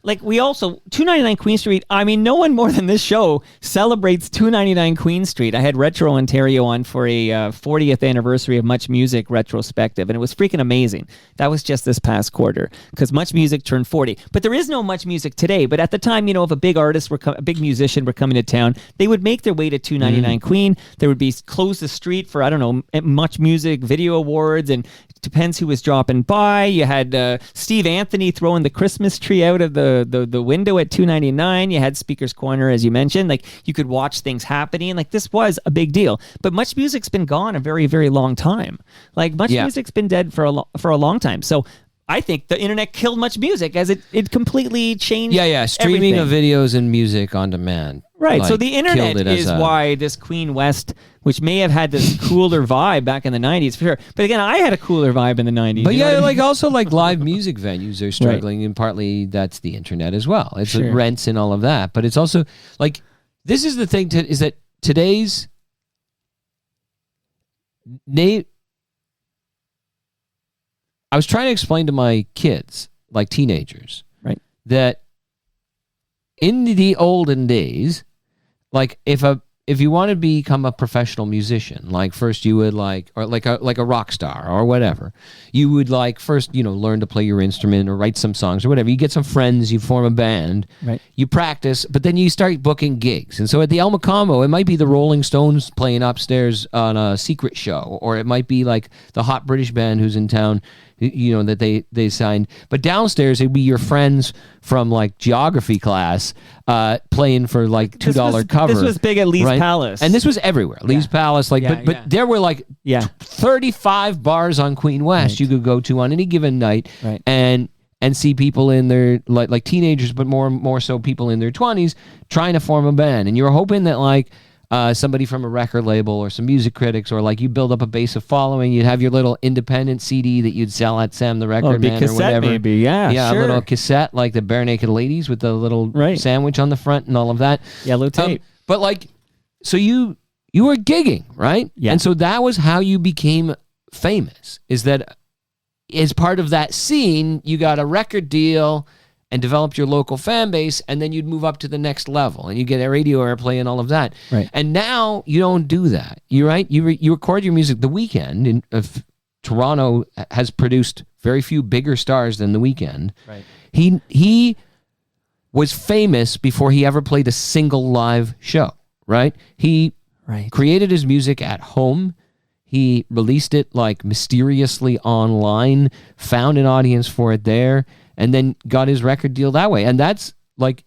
Like we also, 299 Queen Street, I mean, no one more than this show celebrates 299 Queen Street. I had Retro Ontario on for a 40th anniversary of Much Music retrospective, and it was freaking amazing. That was just this past quarter, because Much Music turned 40. But there is no Much Music today. But at the time, if a big artist, a big musician were coming to town, they would make their way to 299 Queen. There would be close the street for, I don't know, Much Music Video Awards, and it depends who was dropping by. You had Steve Anthony throwing the Christmas tree out of the window at 299. You had Speaker's Corner, as you mentioned. Like, you could watch things happening. Like, this was a big deal. But Much Music's been gone a very, very long time. Like, Much Music's been dead for a long time. So I think the internet killed Much Music, as it completely changed.
Streaming
everything.
of videos and music on demand.
Right,
like,
so the internet is why this Queen West, which may have had this cooler vibe back in the 90s, for sure. But again, I had a cooler vibe in the 90s.
But also like live music venues are struggling, and partly that's the internet as well. It's rents and all of that. But it's also, like, this is the thing, is that today's I was trying to explain to my kids, like teenagers, that in the olden days, like if a if you want to become a professional musician, like first you would or like a rock star or whatever, you would first, learn to play your instrument or write some songs or whatever. You get some friends, you form a band,
Right.
you practice, but then you start booking gigs. And so at the El Macombo, it might be the Rolling Stones playing upstairs on a secret show, or it might be like the Hot British Band who's in town, that they signed. But downstairs, it'd be your friends from geography class playing for $2 cover.
This was big at Lee's Palace.
And this this was everywhere. Lee's Palace, but there were 35 bars on Queen West you could go to on any given night, and see people in their like teenagers, but more so people in their 20s trying to form a band, and you were hoping that somebody from a record label or some music critics, or you build up a base of following. You'd have your little independent CD that you'd sell at Sam the Record Man or whatever.
Maybe, yeah,
sure. A little cassette like the Bare Naked Ladies with the little sandwich on the front and all of that.
Yellow tape.
But so you were gigging, right?
Yeah.
And so that was how you became famous, is that as part of that scene, you got a record deal and developed your local fan base, and then you'd move up to the next level, and you get a radio airplay and all of that.
Right.
And now you don't do that. You're right. You record your music. The Weeknd of Toronto has produced very few bigger stars than The Weeknd.
Right.
He was famous before he ever played a single live show. Right. He created his music at home. He released it mysteriously online, found an audience for it there, and then got his record deal that way. And that's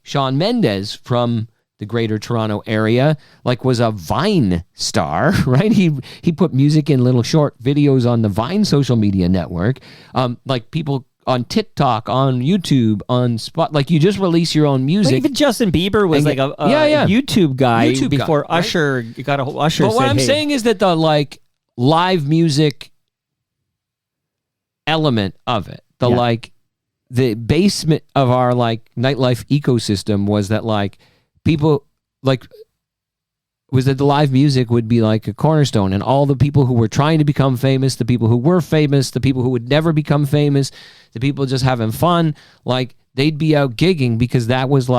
Shawn Mendes from the Greater Toronto area, was a Vine star, right? He put music in little short videos on the Vine social media network. People on TikTok, on YouTube, on Spot. You just release your own music.
But even Justin Bieber was a YouTube guy before
guy,
Usher got a whole Usher.
But what I'm saying is that the live music element of it, the basement of our nightlife ecosystem was that people was that the live music would be a cornerstone, and all the people who were trying to become famous, the people who were famous, the people who would never become famous, the people just having fun, they'd be out gigging because that was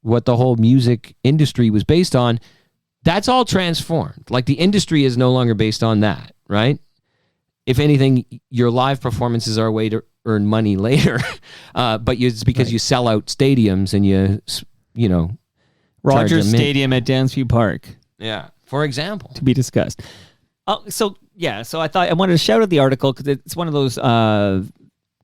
what the whole music industry was based on. That's all transformed. The industry is no longer based on that, right? If anything, your live performances are a way to earn money later, but it's because you sell out stadiums and you
Rogers Stadium at Downsview Park.
Yeah, for example.
To be discussed. So I thought I wanted to shout out the article because it's one of those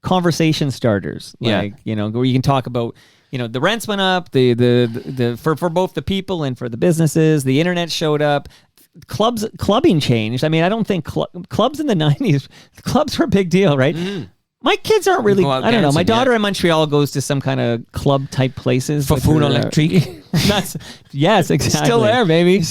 conversation starters. Where you can talk about, the rents went up, the for both the people and for the businesses, the internet showed up. Clubbing changed. I mean, I don't think clubs in the 90s, clubs were a big deal, right? Mm-hmm. My kids aren't really, I don't know. My daughter in Montreal goes to some kind of club type places.
Fafun Electrique.
Yes, exactly.
Still there, baby.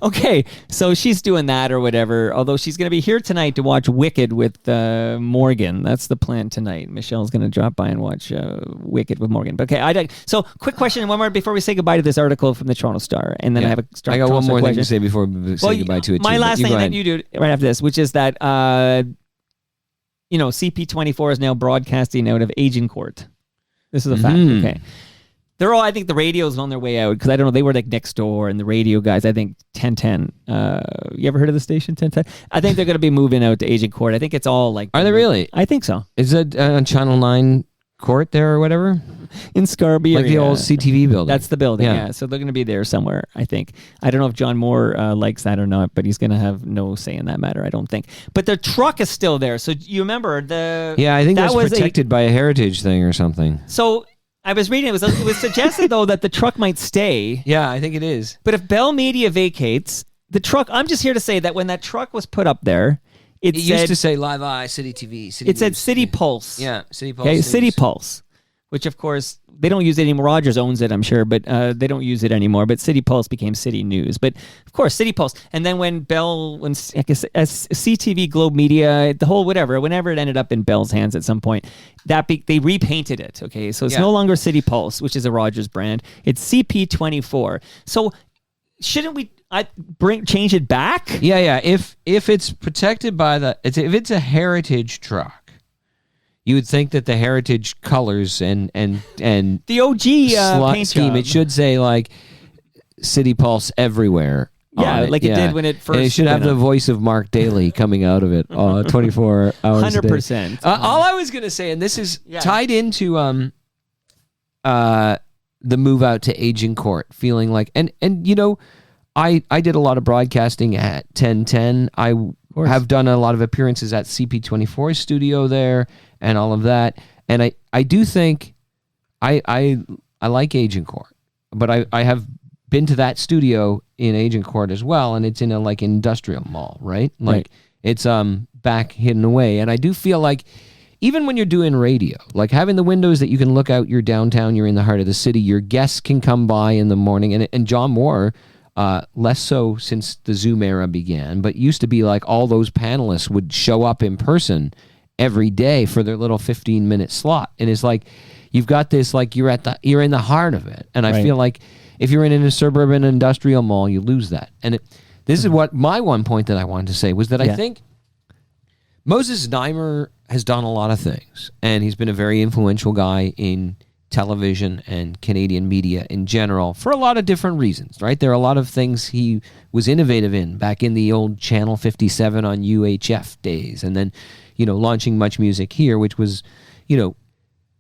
Okay, so she's doing that or whatever. Although she's going to be here tonight to watch Wicked with Morgan. That's the plan tonight. Michelle's going to drop by and watch Wicked with Morgan. But okay, so quick question, one more before we say goodbye to this article from the Toronto Star, and then I have a
I got one more thing to say before we say goodbye to it.
My last thing, and then you do it right after this, which is that CP24 is now broadcasting out of Agincourt. This is a fact. Okay. They're all, I think the radio's on their way out because I don't know, they were next door, and the radio guys, I think 1010. You ever heard of the station 1010? I think they're going to be moving out to Agincourt. I think it's all
Are they really?
I think so.
Is it on Channel 9 Court there or whatever?
In Scarborough.
The old CTV building.
That's the building, yeah. So they're going to be there somewhere, I think. I don't know if John Moore likes that or not, but he's going to have no say in that matter, I don't think. But the truck is still there. So you remember the...
Yeah, I think that was protected by a heritage thing or something.
So I was reading, it was suggested, though, that the truck might stay.
Yeah, I think it is.
But if Bell Media vacates, the truck... I'm just here to say that when that truck was put up there, it
used to say Live Eye, City TV, City
It said City Pulse.
Yeah, City Pulse.
Okay, City Pulse. Which, of course, they don't use it anymore. Rogers owns it, I'm sure, but they don't use it anymore. But City Pulse became City News. But, of course, City Pulse. And then when I guess, CTV, Globe Media, the whole whenever it ended up in Bell's hands at some point, they repainted it, okay? So it's no longer City Pulse, which is a Rogers brand. It's CP24. So shouldn't we change it back?
Yeah. If it's protected by if it's a heritage truck, you would think that the heritage colors and
the OG paint
scheme,
job.
it should say City Pulse everywhere.
Yeah,
on it.
like it did when it first.
And it should have
went
the
up.
voice of Mark Daly coming out of it 24 hours a day.
100%.
All I was going to say, and this is tied into the move out to Agincourt, feeling like, and you know, I did a lot of broadcasting at 1010. I have done a lot of appearances at CP24's studio there and all of that. And I do think I like Agincourt, but I have been to that studio in Agincourt as well, and it's in a like industrial mall, right? Like it's back hidden away. And I do feel like even when you're doing radio, like having the windows that you can look out, you're downtown, you're in the heart of the city, your guests can come by in the morning, and John Moore, less so since the Zoom era began, but used to be like all those panelists would show up in person every day for their little 15-minute slot. And it's like you've got this, like you're in the heart of it. And I feel like if you're in a suburban industrial mall, you lose that. And this is what my one point that I wanted to say was that I think Moses Znaimer has done a lot of things, and he's been a very influential guy in television and Canadian media in general for a lot of different reasons, right? There are a lot of things he was innovative in back in the old Channel 57 on UHF days, and then, you know, launching Much Music Here, which was, you know,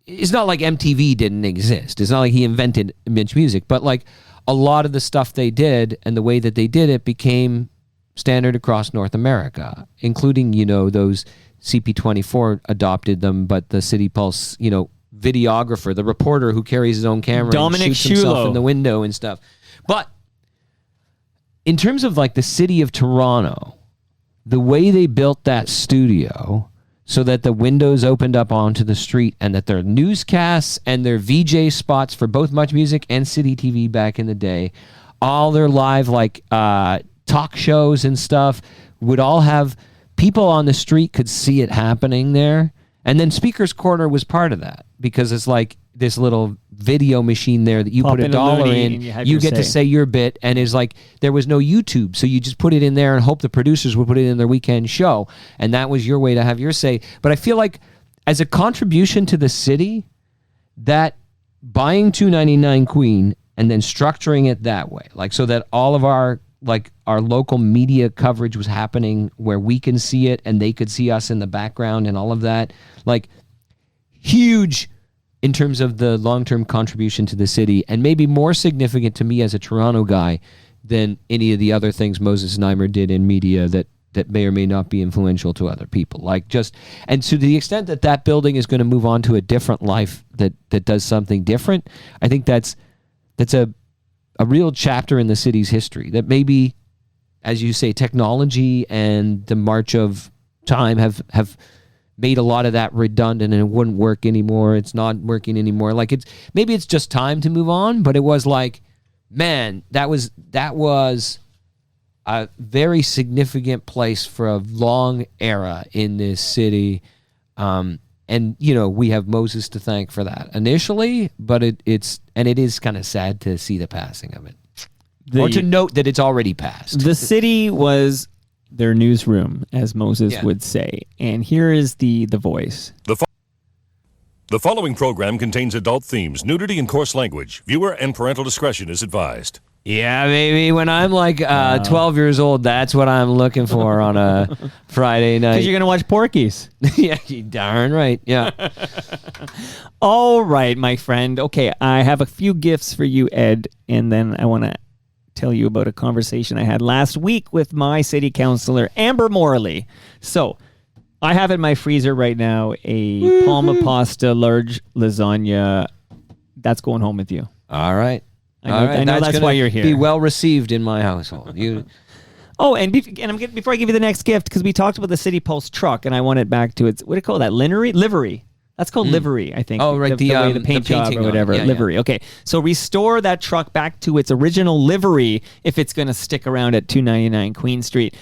it's not like MTV didn't exist. It's not like he invented Much Music, but like a lot of the stuff they did and the way that they did it became standard across North America, including, you know, those CP24 adopted them, but the City Pulse, you know, videographer, the reporter who carries his own camera
Dominic
and shoots himself
Shulo
in the window and stuff. But in terms of like the city of Toronto, the way they built that studio so that the windows opened up onto the street and that their newscasts and their VJ spots for both Much Music and City TV back in the day, all their live like talk shows and stuff would all have people on the street could see it happening there. And then Speaker's Corner was part of that because it's like this little video machine there that you put $1 in, you get to say your bit, and it's like there was no YouTube, so you just put it in there and hope the producers would put it in their weekend show, and that was your way to have your say. But I feel like as a contribution to the city, that buying 299 Queen and then structuring it that way, like so that all of our local media coverage was happening where we can see it and they could see us in the background and all of that, like huge in terms of the long-term contribution to the city, and maybe more significant to me as a Toronto guy than any of the other things Moses Znaimer did in media that may or may not be influential to other people. Like just, and to the extent that that building is going to move on to a different life that does something different, I think that's a real chapter in the city's history that maybe, as you say, technology and the march of time have made a lot of that redundant and it wouldn't work anymore. It's not working anymore. Like maybe it's just time to move on, but it was like, man, that was a very significant place for a long era in this city. And, you know, we have Moses to thank for that initially, but it is kind of sad to see the passing of it. Or to note that it's already passed.
The city was their newsroom, as Moses would say. And here is the voice.
The following program contains adult themes, nudity, and coarse language. Viewer and parental discretion is advised.
Yeah, baby. When I'm like 12 years old, that's what I'm looking for on a Friday night.
Because you're going to watch Porky's.
Yeah, you darn right. Yeah.
All right, my friend. Okay, I have a few gifts for you, Ed, and then I want to tell you about a conversation I had last week with my city councilor, Amber Morley. So I have in my freezer right now a Palma Pasta large lasagna. That's going home with you.
All right.
I know that's why you're here.
Be well received in my household.
Oh, and before I give you the next gift, because we talked about the City Pulse truck, and I want it back to its, what do you call that? Livery? That's called livery, I think.
Oh, right.
The paint job or whatever. Livery. Okay. So restore that truck back to its original livery if it's going to stick around at 299 Queen Street.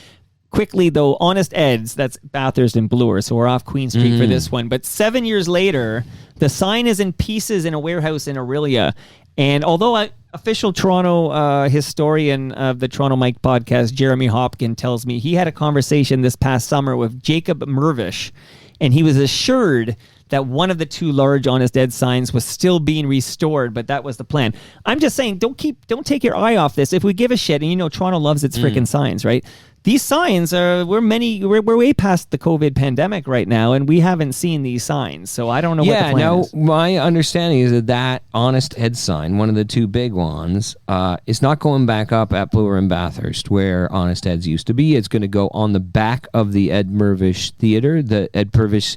Quickly, though, Honest Ed's, that's Bathurst and Bloor, so we're off Queen Street for this one. But 7 years later, the sign is in pieces in a warehouse in Aurelia. And although official Toronto historian of the Toronto Mike podcast, Jeremy Hopkin, tells me he had a conversation this past summer with Jacob Mervish, and he was assured that one of the two large Honest Ed signs was still being restored, but that was the plan. I'm just saying, don't take your eye off this. If we give a shit, and you know Toronto loves its freaking signs, right? These signs are we're way past the COVID pandemic right now, and we haven't seen these signs. So I don't know what the plan is.
My understanding is that Honest Ed sign, one of the two big ones, is not going back up at Bloor and Bathurst where Honest Ed's used to be. It's going to go on the back of the Ed Mirvish Theatre, the Ed Purvish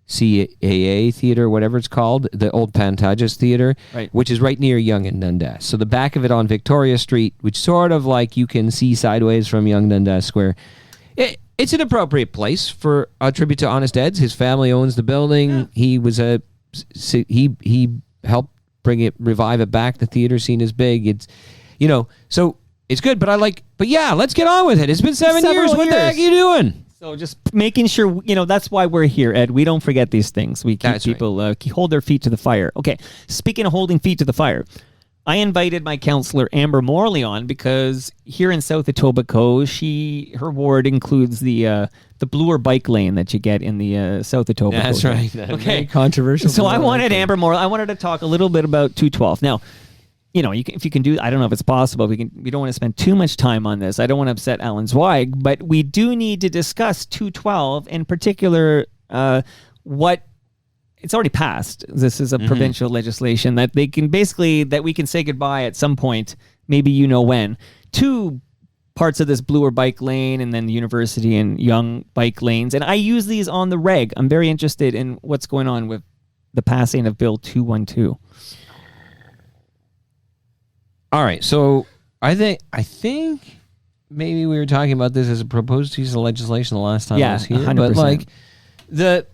CAA Theatre, whatever it's called, the old Pantages Theatre, which is right near Yonge and Dundas. So the back of it on Victoria Street, which sort of like you can see sideways from Yonge Dundas Square. It's an appropriate place for a tribute to Honest Ed's. His family owns the building. Yeah. He was he helped revive it back. The theater scene is big. It's, so it's good. But let's get on with it. It's been 7 years. What the heck are you doing?
So just making sure, that's why we're here, Ed. We don't forget these things. We keep people hold their feet to the fire. Okay, speaking of holding feet to the fire, I invited my counselor, Amber Morley, on because here in South Etobicoke, her ward includes the Bloor bike lane that you get in the South Etobicoke.
That's right.
Okay,
very controversial.
So I wanted Amber Morley. I wanted to talk a little bit about 212. Now, if you can do, I don't know if it's possible. We don't want to spend too much time on this. I don't want to upset Alan Zweig, but we do need to discuss 212 in particular. What it's already passed. This is a provincial legislation that we can say goodbye at some point. Maybe when. Two parts of this Bloor bike lane and then the University and Yonge bike lanes, and I use these on the reg. I'm very interested in what's going on with the passing of Bill 212.
All right, so I think maybe we were talking about this as a proposed piece of legislation the last time I was here. 100%. But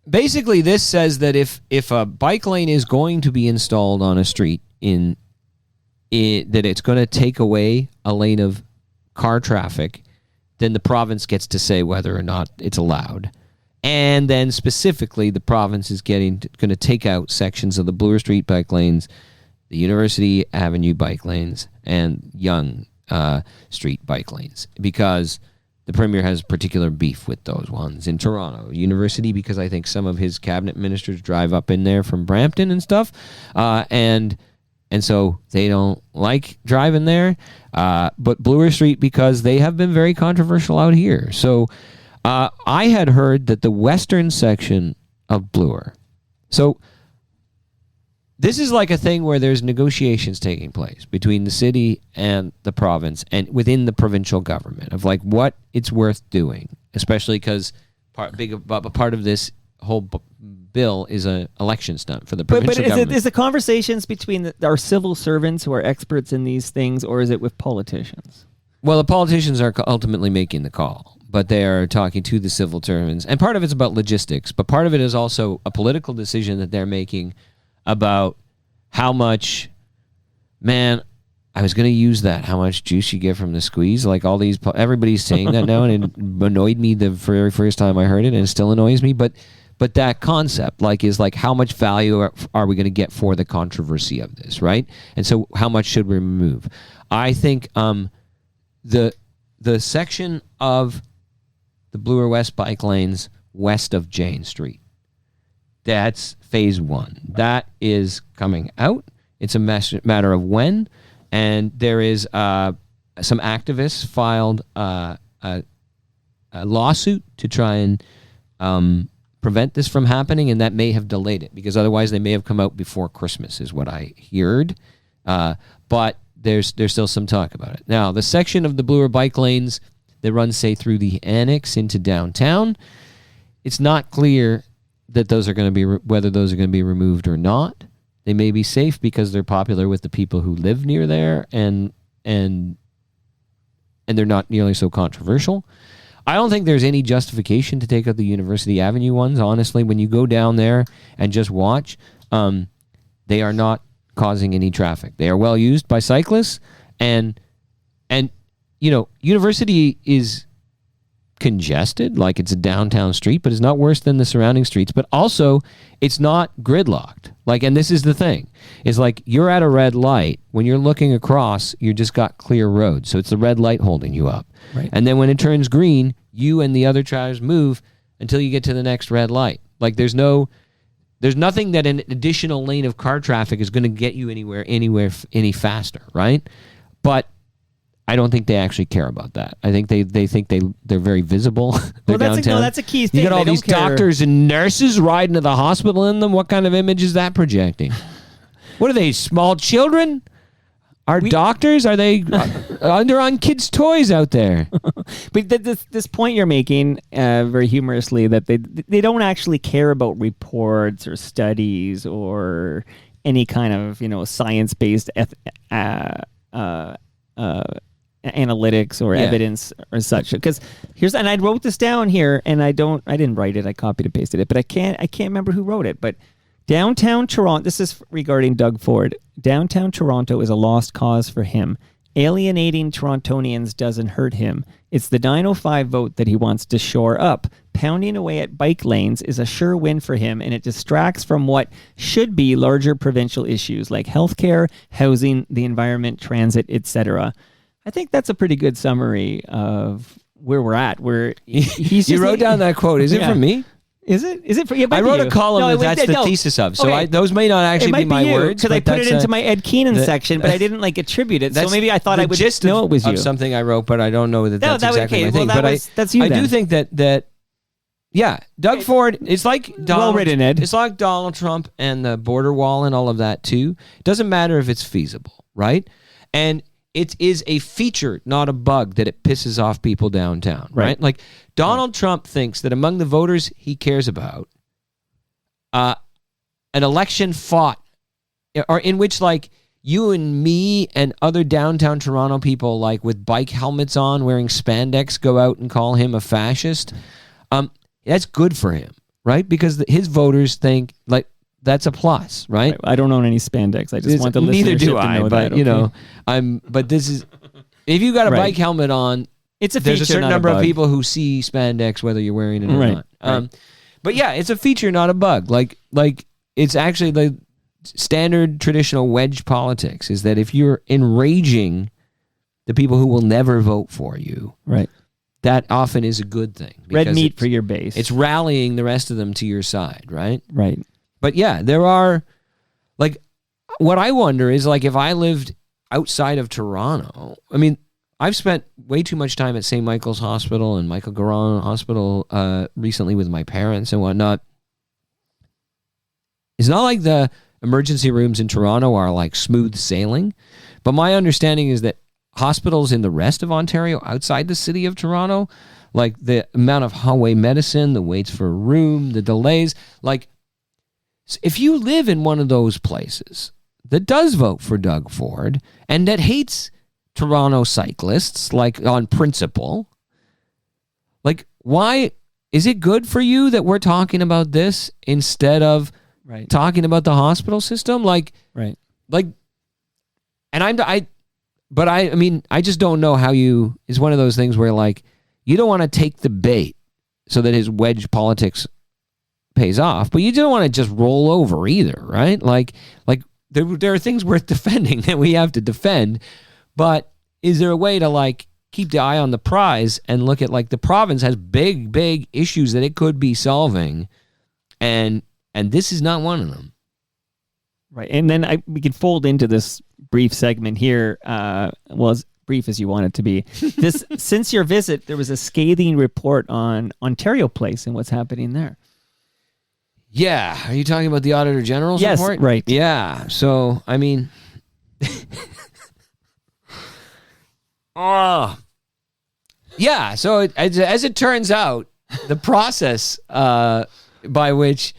basically this says that if a bike lane is going to be installed on a street that it's going to take away a lane of car traffic, then the province gets to say whether or not it's allowed. And then specifically the province is going to take out sections of the Bloor Street bike lanes, the University Avenue bike lanes, and Yonge Street bike lanes, because the Premier has particular beef with those ones. In Toronto, University, because I think some of his cabinet ministers drive up in there from Brampton and stuff, and so they don't like driving there. But Bloor Street, because they have been very controversial out here. So I had heard that the western section of Bloor, so this is like a thing where there's negotiations taking place between the city and the province and within the provincial government of like what it's worth doing, especially because part of this whole bill is an election stunt for the provincial government.
But is the conversations between our civil servants who are experts in these things, or is it with politicians?
Well, the politicians are ultimately making the call, but they are talking to the civil servants. And part of it's about logistics, but part of it is also a political decision that they're making about how much, I was going to use that, how much juice you get from the squeeze. Like everybody's saying that now, and it annoyed me the very first time I heard it, and it still annoys me. But that concept is how much value are we going to get for the controversy of this, right? And so how much should we remove? I think the section of the Bloor West bike lanes west of Jane Street, that's phase one. That is coming out. It's a matter of when. And there is some activists filed a lawsuit to try and prevent this from happening, and that may have delayed it, because otherwise they may have come out before Christmas is what I heard. But there's still some talk about it. Now, the section of the Bloor bike lanes that runs, say, through the annex into downtown, it's not clear that those are going to be whether those are going to be removed or not. They may be safe because they're popular with the people who live near there, and they're not nearly so controversial. I don't think there's any justification to take out the University Avenue ones. Honestly, when you go down there and just watch, they are not causing any traffic. They are well used by cyclists, and University is congested, like it's a downtown street, but it's not worse than the surrounding streets. But also, it's not gridlocked. And this is the thing, is you're at a red light. When you're looking across, you just got clear road. So it's the red light holding you up. Right. And then when it turns green, you and the other drivers move until you get to the next red light. There's no There's nothing that an additional lane of car traffic is going to get you any faster, right? But I don't think they actually care about that. I think they think they're very visible. They're downtown.
That's a key thing.
You got all
They
these
don't care.
doctors and nurses riding to the hospital in them. What kind of image is that projecting? What are they, small children? Doctors? Are they on kids' toys out there?
But this point you're making, very humorously, that they don't actually care about reports or studies or any kind of science-based analytics or evidence or such. Because and I wrote this down here, and I didn't write it. I copied and pasted it, but I can't remember who wrote it. But downtown Toronto, this is regarding Doug Ford. Downtown Toronto is a lost cause for him. Alienating Torontonians doesn't hurt him. It's the 905 vote that he wants to shore up. Pounding away at bike lanes is a sure win for him, and it distracts from what should be larger provincial issues like healthcare, housing, the environment, transit, etc. I think that's a pretty good summary of where we're at. Where he's
You wrote down that quote. Is it from me?
Is it for you?
I wrote a column that's the thesis of. So
Okay.
those may not actually be my words.
because I
but
put it
that's
into my Ed Keenan section, but I didn't attribute it. So
That's
maybe I thought
the
I would
gist
know it was you.
of something I wrote, but I don't know that's exactly my thing.
Well,
But
that's you.
I
then.
do think that Doug Ford, it's like
Well written, Ed.
It's like Donald Trump and the border wall and all of that too. It doesn't matter if it's feasible, right? And it is a feature, not a bug, that it pisses off people downtown, right? Like Donald Trump thinks that among the voters he cares about, an election fought, or in which you and me and other downtown Toronto people with bike helmets on, wearing spandex, go out and call him a fascist. That's good for him, right? Because his voters think that's a plus, right?
I don't own any spandex. I just want the
neither
listenership
do
to
I,
know
but
that.
but this is, if you got a bike helmet on,
It's a
there's
feature,
a certain
not
number
a
of
bug.
people who see spandex whether you're wearing it or
Right,
not. But yeah, it's a feature, not a bug. It's actually the standard traditional wedge politics is that if you're enraging the people who will never vote for you,
Right.
that often is a good thing.
Red
because
meat for your base.
It's rallying the rest of them to your side, right?
right.
But yeah, there are, what I wonder is, if I lived outside of Toronto, I mean, I've spent way too much time at St. Michael's Hospital and Michael Garron Hospital recently with my parents and whatnot. It's not like the emergency rooms in Toronto are smooth sailing, but my understanding is that hospitals in the rest of Ontario outside the city of Toronto, the amount of hallway medicine, the waits for a room, the delays, if you live in one of those places that does vote for Doug Ford and that hates Toronto cyclists, on principle, why is it good for you that we're talking about this instead of talking about the hospital system?
Right.
And I just don't know how it's one of those things where you don't want to take the bait so that his wedge politics pays off, but you don't want to just roll over either, right? There are things worth defending that we have to defend, but is there a way to keep the eye on the prize and look at the province has big issues that it could be solving, and this is not one of them.
Right. And then we can fold into this brief segment here, as brief as you want it to be. Since your visit, there was a scathing report on Ontario Place and what's happening there.
Yeah. Are you talking about the Auditor General's report?
Yes, right.
Yeah. So, I mean... yeah. So, as it turns out, the process by which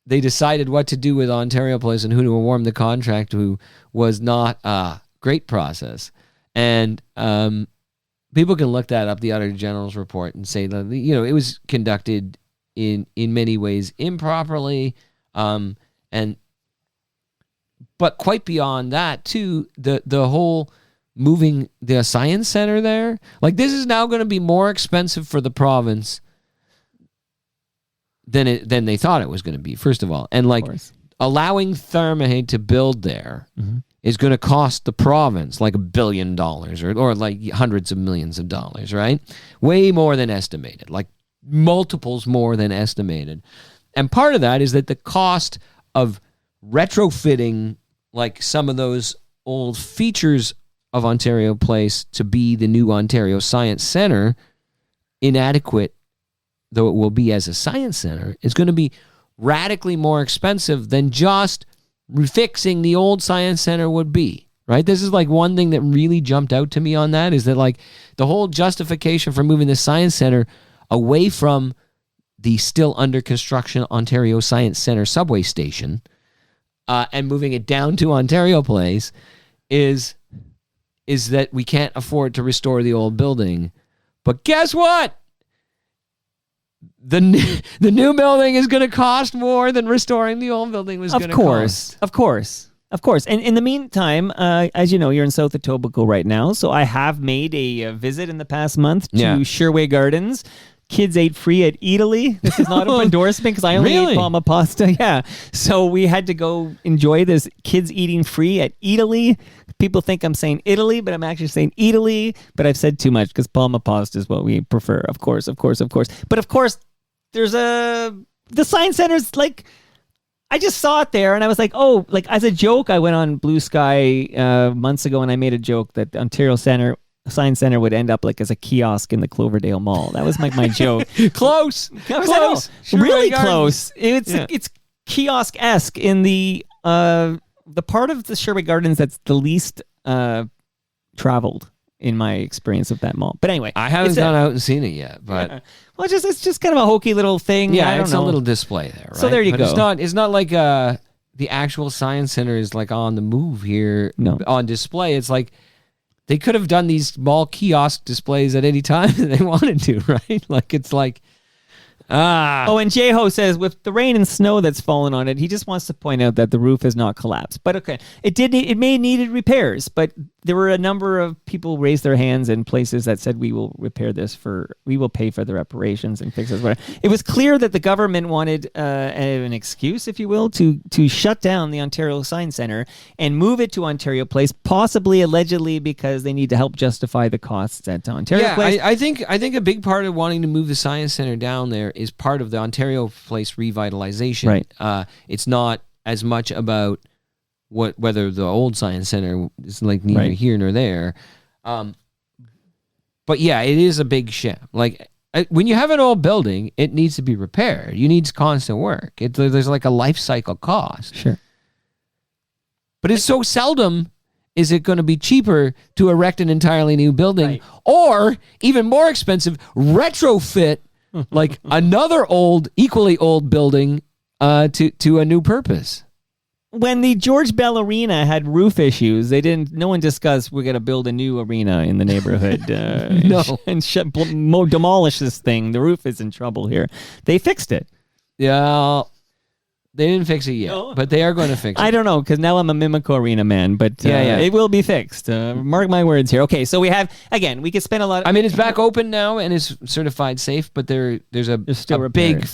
they decided what to do with Ontario Place and who to award the contract to was not a great process. And people can look that up, the Auditor General's report, and say that, it was conducted in many ways improperly, but quite beyond that too, the whole moving the science center there, this is now going to be more expensive for the province than they thought it was going to be, first of all, and allowing Thermahe to build there is going to cost the province $1 billion or hundreds of millions of dollars, right? Way more than estimated, multiples more than estimated. And part of that is that the cost of retrofitting like some of those old features of Ontario Place to be the new Ontario Science Centre, inadequate though it will be as a science center, is going to be radically more expensive than just fixing the old science center would be, right? This is like one thing that really jumped out to me on that, is that like the whole justification for moving the science center away from the still under construction Ontario Science Centre subway station and moving it down to Ontario Place is that we can't afford to restore the old building. But guess what? The new building is going to cost more than restoring the old building was going to cost.
Of course. And in the meantime, as you know, you're in South Etobicoke right now, so I have made a visit in the past month to Sherway Gardens. Kids ate free at Italy. This is not an endorsement because I only ate Palma pasta. Yeah. So we had to go enjoy this kids eating free at Italy. People think I'm saying Italy, but I'm actually saying Italy. But I've said too much because Palma pasta is what we prefer. Of course. But of course, there's the Science Center's like, I just saw it there and I was like, oh, like as a joke, I went on Blue Sky months ago and I made a joke that Ontario Science Center would end up like as a kiosk in the Cloverdale Mall. That was my joke.
Close.
Really close. It's kiosk-esque in the part of the Sherway Gardens that's the least traveled in my experience of that mall. But anyway,
I haven't gone out and seen it yet, but
well, it's just kind of a hokey little thing.
Yeah,
I don't
it's
know.
a little display there, right?
So there you go.
It's not like the actual Science Center is like on the move here on display. It's like they could have done these mall kiosk displays at any time that they wanted to, right? Like it's like
Oh, and J-Ho says, with the rain and snow that's fallen on it, he just wants to point out that the roof has not collapsed. But okay, it may have needed repairs, but there were a number of people raised their hands in places that said, we will repair this we will pay for the reparations and fix this. It was clear that the government wanted an excuse, if you will, to shut down the Ontario Science Centre and move it to Ontario Place, possibly allegedly because they need to help justify the costs at Ontario Place.
I think a big part of wanting to move the Science Centre down there is part of the Ontario Place revitalization.
Right.
It's not as much about whether the old Science Center is like neither here nor there. But yeah, it is a big ship. Like when you have an old building, it needs to be repaired. You need constant work. There's like a life cycle cost.
Sure.
But it's so seldom is it going to be cheaper to erect an entirely new building or even more expensive, retrofit like another equally old building to a new purpose.
When the George Bell Arena had roof issues, no one discussed we're going to build a new arena in the neighborhood. And demolish this thing. The roof is in trouble here. They fixed it.
Yeah. They didn't fix it yet, but they are going to fix it.
I don't know, because now I'm a Mimico Arena man, but it will be fixed. Mark my words here. Okay, so we have, again, we could spend a lot of...
I mean, it's back open now and it's certified safe, but there's still a big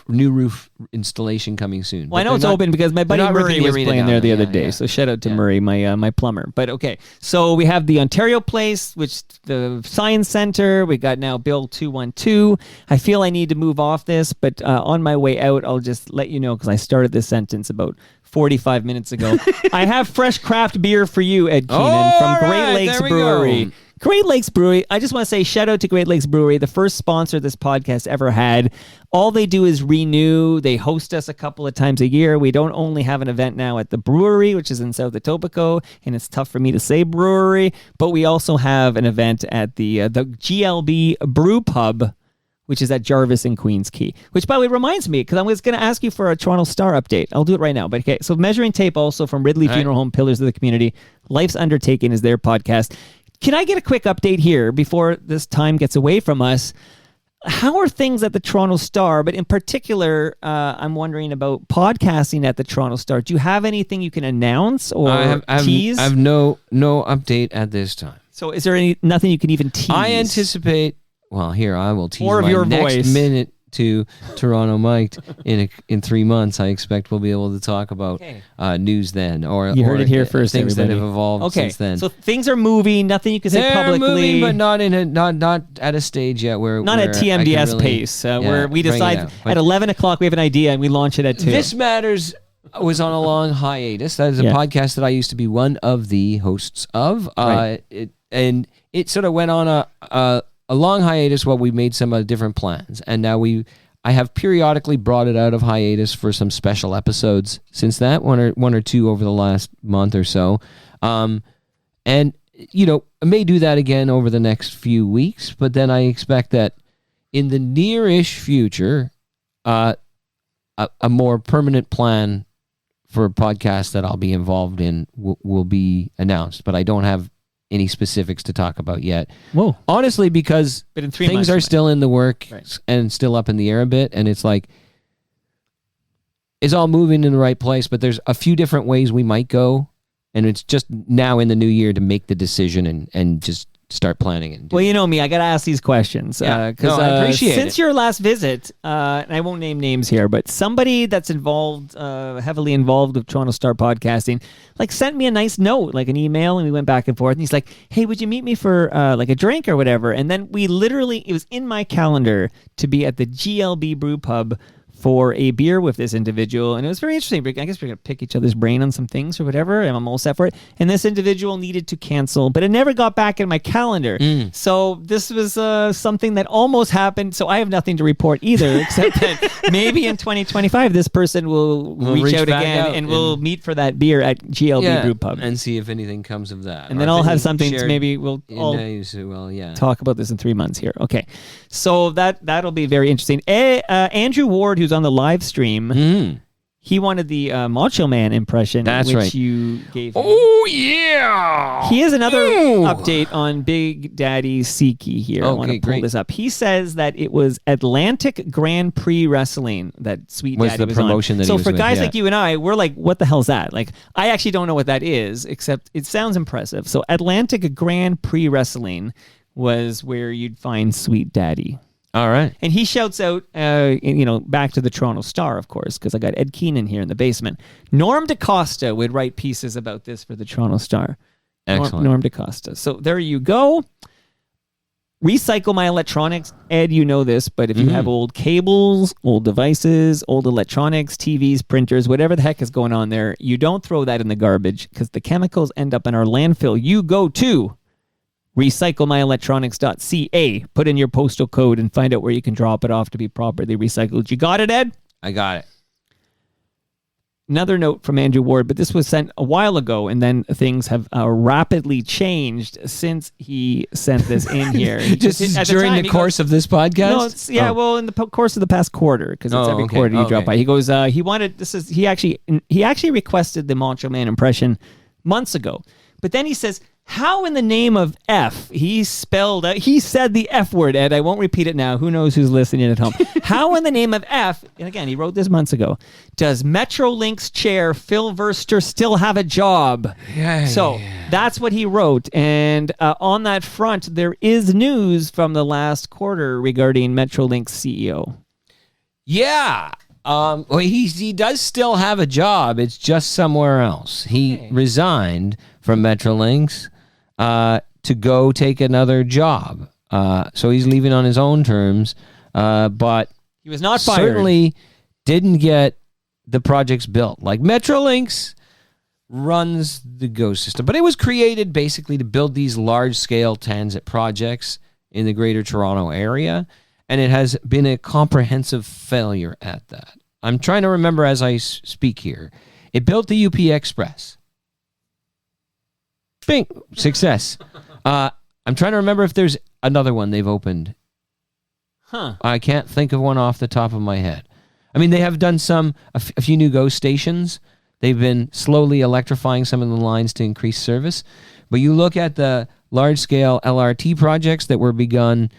new roof installation coming soon.
Well, I know it's open because my buddy Murray was playing there the other day, so shout out to Murray, my plumber. But okay, so we have the Ontario Place, which the Science Center, we got now Bill 212. I feel I need to move off this, but on my way out, I'll just let you know, because I started this sentence about 45 minutes ago. I have fresh craft beer for you, Ed Keenan, from Great Lakes Brewery. Great Lakes Brewery. I just want to say shout out to Great Lakes Brewery, the first sponsor this podcast ever had. All they do is renew. They host us a couple of times a year. We don't only have an event now at the brewery, which is in South Etobicoke, and it's tough for me to say brewery, but we also have an event at the GLB Brew Pub, which is at Jarvis and Queens Quay, which, by the way, reminds me, because I was going to ask you for a Toronto Star update. I'll do it right now. But okay, so Measuring Tape also from Ridley Funeral Home, Pillars of the Community. Life's Undertaken is their podcast. Can I get a quick update here before this time gets away from us? How are things at the Toronto Star? But in particular, I'm wondering about podcasting at the Toronto Star. Do you have anything you can announce or tease?
I have no update at this time.
So is there nothing you can even tease?
I anticipate... Well, here, I will tease
more of
my
your
next
voice.
minute to Toronto Mic'd in 3 months, I expect we'll be able to talk about news then. Or
you heard it here first,
things
everybody.
that have evolved since then.
So things are moving. Nothing you can say
They're
publicly.
moving, but not at a stage yet where
not
where
at
I can
TMDS
really,
pace, where we
bring it
decide
out. But
at 11 o'clock we have an idea and we launch it at 2.
This Matters was on a long hiatus. That is a podcast that I used to be one of the hosts of. It sort of went on a long hiatus while we made some different plans. And now I have periodically brought it out of hiatus for some special episodes since that, one or two over the last month or so. And, you know, I may do that again over the next few weeks, but then I expect that in the near-ish future, a more permanent plan for a podcast that I'll be involved in will be announced, but I don't have any specifics to talk about yet.
Whoa.
Honestly, because
But in 3
things
months,
are
you
still in the work
Right.
and still up in the air a bit, and it's like it's all moving in the right place, but there's a few different ways we might go, and it's just now in the new year to make the decision and just start planning it.
Well, you know me, I got to ask these questions.
Yeah.
Because
No, I appreciate
since
it.
your last visit, and I won't name names here, but somebody that's involved, heavily involved with Toronto Star podcasting, like sent me a nice note, like an email, and we went back and forth. And he's like, "Hey, would you meet me for like a drink or whatever?" And then it was in my calendar to be at the GLB Brew Pub for a beer with this individual, and it was very interesting. I guess we're gonna pick each other's brain on some things or whatever, and I'm all set for it. And this individual needed to cancel, but it never got back in my calendar. So this was something that almost happened. So I have nothing to report either, except that maybe in 2025 this person will reach out
back
again
out
and we'll meet for that beer at GLB Brew Pub.
and see if anything comes of that.
And
Or
then
if
I'll have
anything
something to
shared
maybe we'll all
yeah.
talk about this in 3 months here. Okay. So that'll be very interesting. Andrew Ward, who's on the live stream, he wanted the Macho Man impression,
That's
which
right.
you gave him.
Oh yeah.
He has another update on Big Daddy Siki here. I want to
Okay,
pull
great.
this up. He says that it was Atlantic Grand Prix Wrestling that Sweet
Was
Daddy
the
was
promotion
on.
that he
So
was
for
with,
guys
yeah.
like you and I, we're like, what the hell's that? Like, I actually don't know what that is, except it sounds impressive. So Atlantic Grand Prix Wrestling was where you'd find Sweet Daddy.
All right.
And he shouts out, back to the Toronto Star, of course, because I got Ed Keenan here in the basement. Norm DaCosta would write pieces about this for the Toronto Star.
Excellent.
Norm DaCosta. So there you go. Recycle my electronics. Ed, you know this, but if you have old cables, old devices, old electronics, TVs, printers, whatever the heck is going on there, you don't throw that in the garbage because the chemicals end up in our landfill. You go to recyclemyelectronics.ca. Put in your postal code and find out where you can drop it off to be properly recycled. You got it, Ed?
I got it.
Another note from Andrew Ward, but this was sent a while ago, and then things have rapidly changed since he sent this in here.
Just
At
during
time,
the
he
course of this podcast?
No, it's, well, in the course of the past quarter, because it's
Oh,
every
okay,
quarter you drop
okay.
by. He goes, he actually requested the Macho Man impression months ago, but then he says, how in the name of F, he said the F word, Ed. I won't repeat it now. Who knows who's listening at home? How in the name of F, and again, he wrote this months ago, does Metrolink's chair, Phil Verster, still have a job? So that's what he wrote. And on that front, there is news from the last quarter regarding Metrolink's CEO.
Yeah. Well, he does still have a job. It's just somewhere else. He resigned from Metrolinx to go take another job. So he's leaving on his own terms, but
He was not fired.
certainly didn't get the projects built. Like Metrolinx runs the Go system, but it was created basically to build these large-scale transit projects in the Greater Toronto area, and it has been a comprehensive failure at that. I'm trying to remember as I speak here. It built the UP Express. Bing! Success. I'm trying to remember if there's another one they've opened. I can't think of one off the top of my head. I mean, they have done a few new GO stations. They've been slowly electrifying some of the lines to increase service. But you look at the large-scale LRT projects that were begun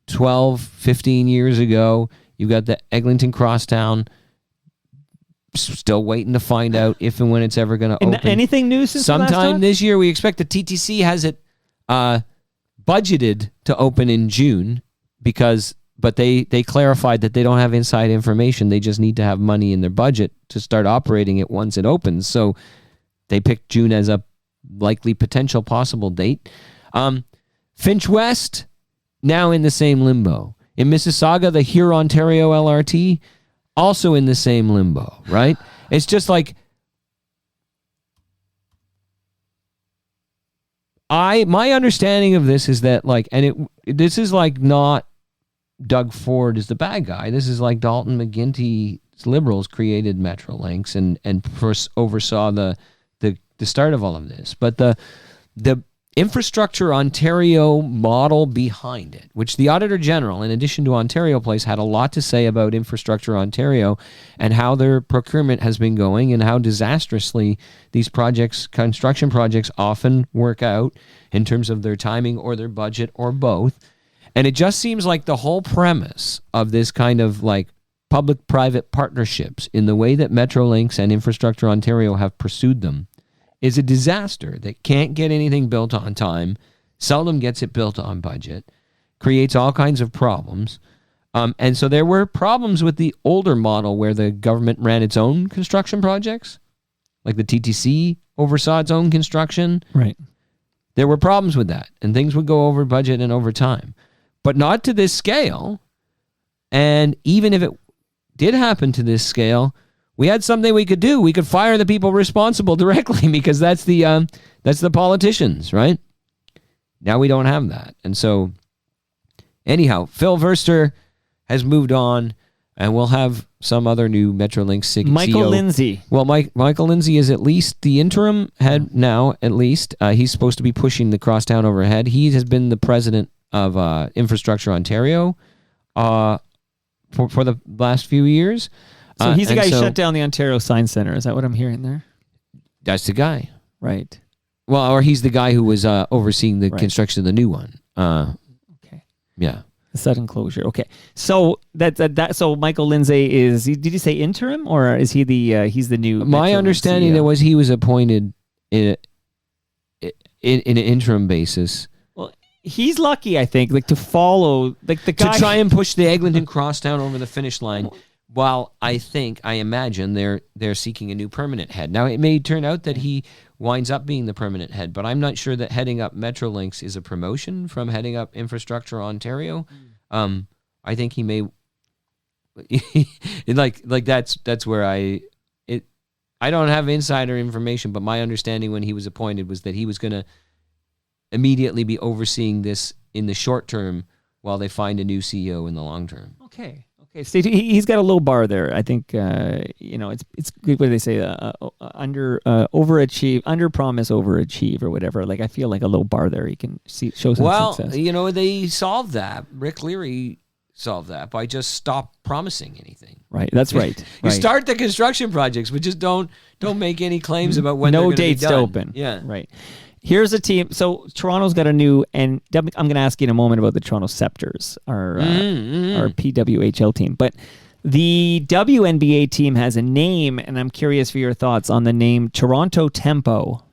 12, 15 years ago. You've got the Eglinton Crosstown. Still waiting to find out if and when it's ever going to open.
Anything new since the last
Sometime
time?
this year, we expect the TTC has it budgeted to open in June because but they clarified that they don't have inside information. They just need to have money in their budget to start operating it once it opens. So they picked June as a likely potential possible date. Finch West, now in the same limbo. In Mississauga, the Huron-Ontario LRT, also in the same limbo, right? It's just like, my understanding of this is that, like, and this is like not Doug Ford is the bad guy. This is like Dalton McGuinty's Liberals created Metrolinx and first oversaw the start of all of this. But the Infrastructure Ontario model behind it, which the Auditor General, in addition to Ontario Place, had a lot to say about Infrastructure Ontario and how their procurement has been going and how disastrously these projects, construction projects, often work out in terms of their timing or their budget or both. And it just seems like the whole premise of this kind of like public-private partnerships in the way that Metrolinx and Infrastructure Ontario have pursued them is a disaster that can't get anything built on time, seldom gets it built on budget, creates all kinds of problems. And so there were problems with the older model where the government ran its own construction projects, like the TTC oversaw its own construction.
Right.
There were problems with that, and things would go over budget and over time, but not to this scale. And even if it did happen to this scale, we had something we could do. We could fire the people responsible directly because that's the politicians, right? Now we don't have that. And so anyhow, Phil Verster has moved on, and we'll have some other new Metrolinx CEO.
Michael Lindsay.
Well, Michael Lindsay is at least the interim head now, at least. He's supposed to be pushing the crosstown overhead. He has been the president of Infrastructure Ontario for the last few years.
So he's the guy who shut down the Ontario Science Centre. Is that what I'm hearing there?
That's the guy.
Right.
Well, or he's the guy who was overseeing the construction of the new one.
Okay.
Yeah.
The sudden closure. Okay. So so Michael Lindsay is, did you say interim, or is he he's the new?
My understanding
CEO?
was he was appointed in an interim basis.
Well, he's lucky, I think, like to follow like the guy
to try and push the Eglinton crosstown over the finish line. While I imagine they're seeking a new permanent head. Now, it may turn out that he winds up being the permanent head, but I'm not sure that heading up Metrolinx is a promotion from heading up Infrastructure Ontario. I think he may that's where I don't have insider information, but my understanding when he was appointed was that he was going to immediately be overseeing this in the short term while they find a new CEO in the long term.
Okay, Steve, he's got a low bar there. I think it's good. What do they say? Overachieve, under promise, overachieve, or whatever. Like I feel like a low bar there. He can show some success.
Well, they solved that. Rick Leary solved that by just stop promising anything.
Right. That's right.
You start the construction projects, but just don't make any claims about when they're going to be done.
No dates to open.
Yeah.
Right. Here's a team. So Toronto's got a new, and I'm going to ask you in a moment about the Toronto Scepters, our PWHL team. But the WNBA team has a name, and I'm curious for your thoughts on the name Toronto Tempo.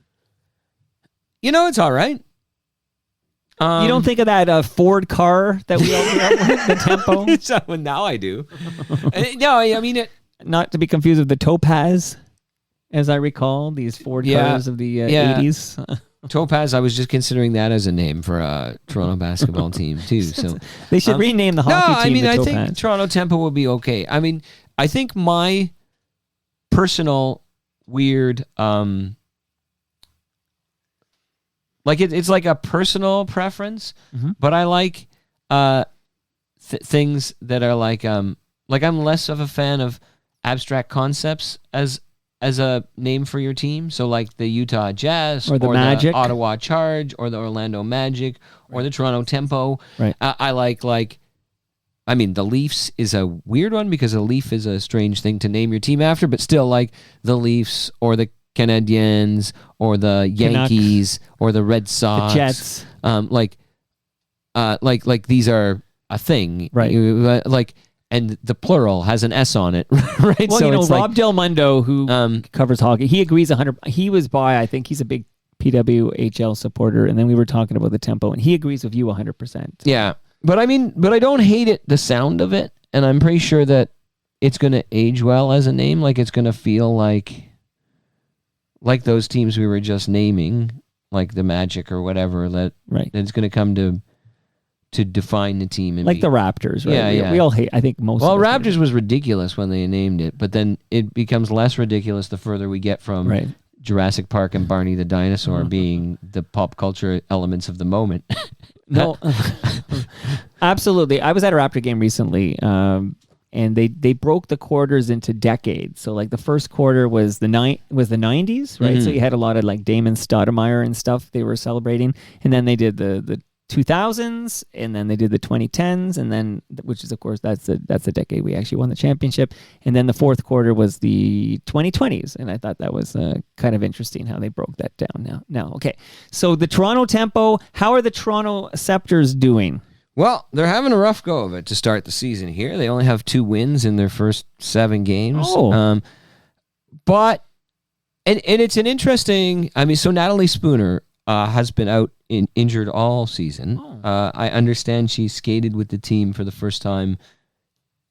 It's all right.
You don't think of that Ford car that we all grew up with, the Tempo?
So, now I do. No, I mean it.
Not to be confused with the Topaz, as I recall, these Ford cars of the 80s.
Topaz, I was just considering that as a name for a Toronto basketball team too. So
they should rename the hockey team.
I think Toronto Tempo will be okay. I mean, I think my personal weird, it's like a personal preference, but I like things that are like I'm less of a fan of abstract concepts as a name for your team. So like the Utah Jazz
or the Magic,
the Ottawa Charge or the Orlando Magic or the Toronto Tempo.
Right.
I like the Leafs is a weird one because a Leaf is a strange thing to name your team after, but still like the Leafs or the Canadiens or the Yankees or the Red Sox.
The Jets.
Like these are a thing.
Right.
And the plural has an S on it, right?
Well,
so
it's Rob Del Mundo, who covers hockey, he agrees 100%. He was I think he's a big PWHL supporter, and then we were talking about the Tempo, and he agrees with you 100%.
Yeah. But I don't hate it, the sound of it, and I'm pretty sure that it's going to age well as a name. Like, it's going to feel like those teams we were just naming, like the Magic or whatever, that it's going to come to define the team. And
like the Raptors, right?
Yeah,
we all hate, I think most of us
Raptors was ridiculous when they named it, but then it becomes less ridiculous the further we get from Jurassic Park and Barney the Dinosaur being the pop culture elements of the moment.
No, absolutely. I was at a Raptor game recently, and they broke the quarters into decades. So like the first quarter was the 90s, right? So you had a lot of like Damon Stoudemire and stuff they were celebrating, and then they did the 2000s, and then they did the 2010s, and then, which is of course that's the decade we actually won the championship, and then the fourth quarter was the 2020s, and I thought that was kind of interesting how they broke that down. Now, okay, so the Toronto Tempo, how are the Toronto Scepters doing?
Well, they're having a rough go of it to start the season here. They only have 2 wins in their first 7 games. But it's an interesting. I mean, so Natalie Spooner has been out injured all season. I understand she skated with the team for the first time,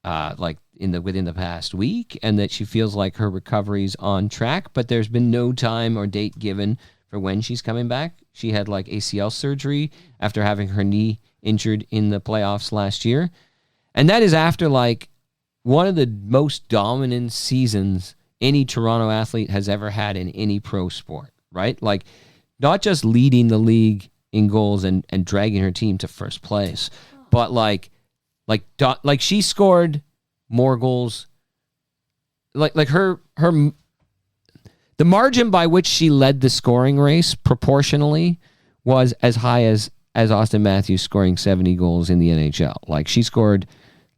within the past week, and that she feels like her recovery's on track. But there's been no time or date given for when she's coming back. She had like ACL surgery after having her knee injured in the playoffs last year, and that is after like one of the most dominant seasons any Toronto athlete has ever had in any pro sport, right? Like, not just leading the league in goals and dragging her team to first place, but like she scored more goals. Like her the margin by which she led the scoring race proportionally was as high as Austin Matthews scoring 70 goals in the NHL. Like, she scored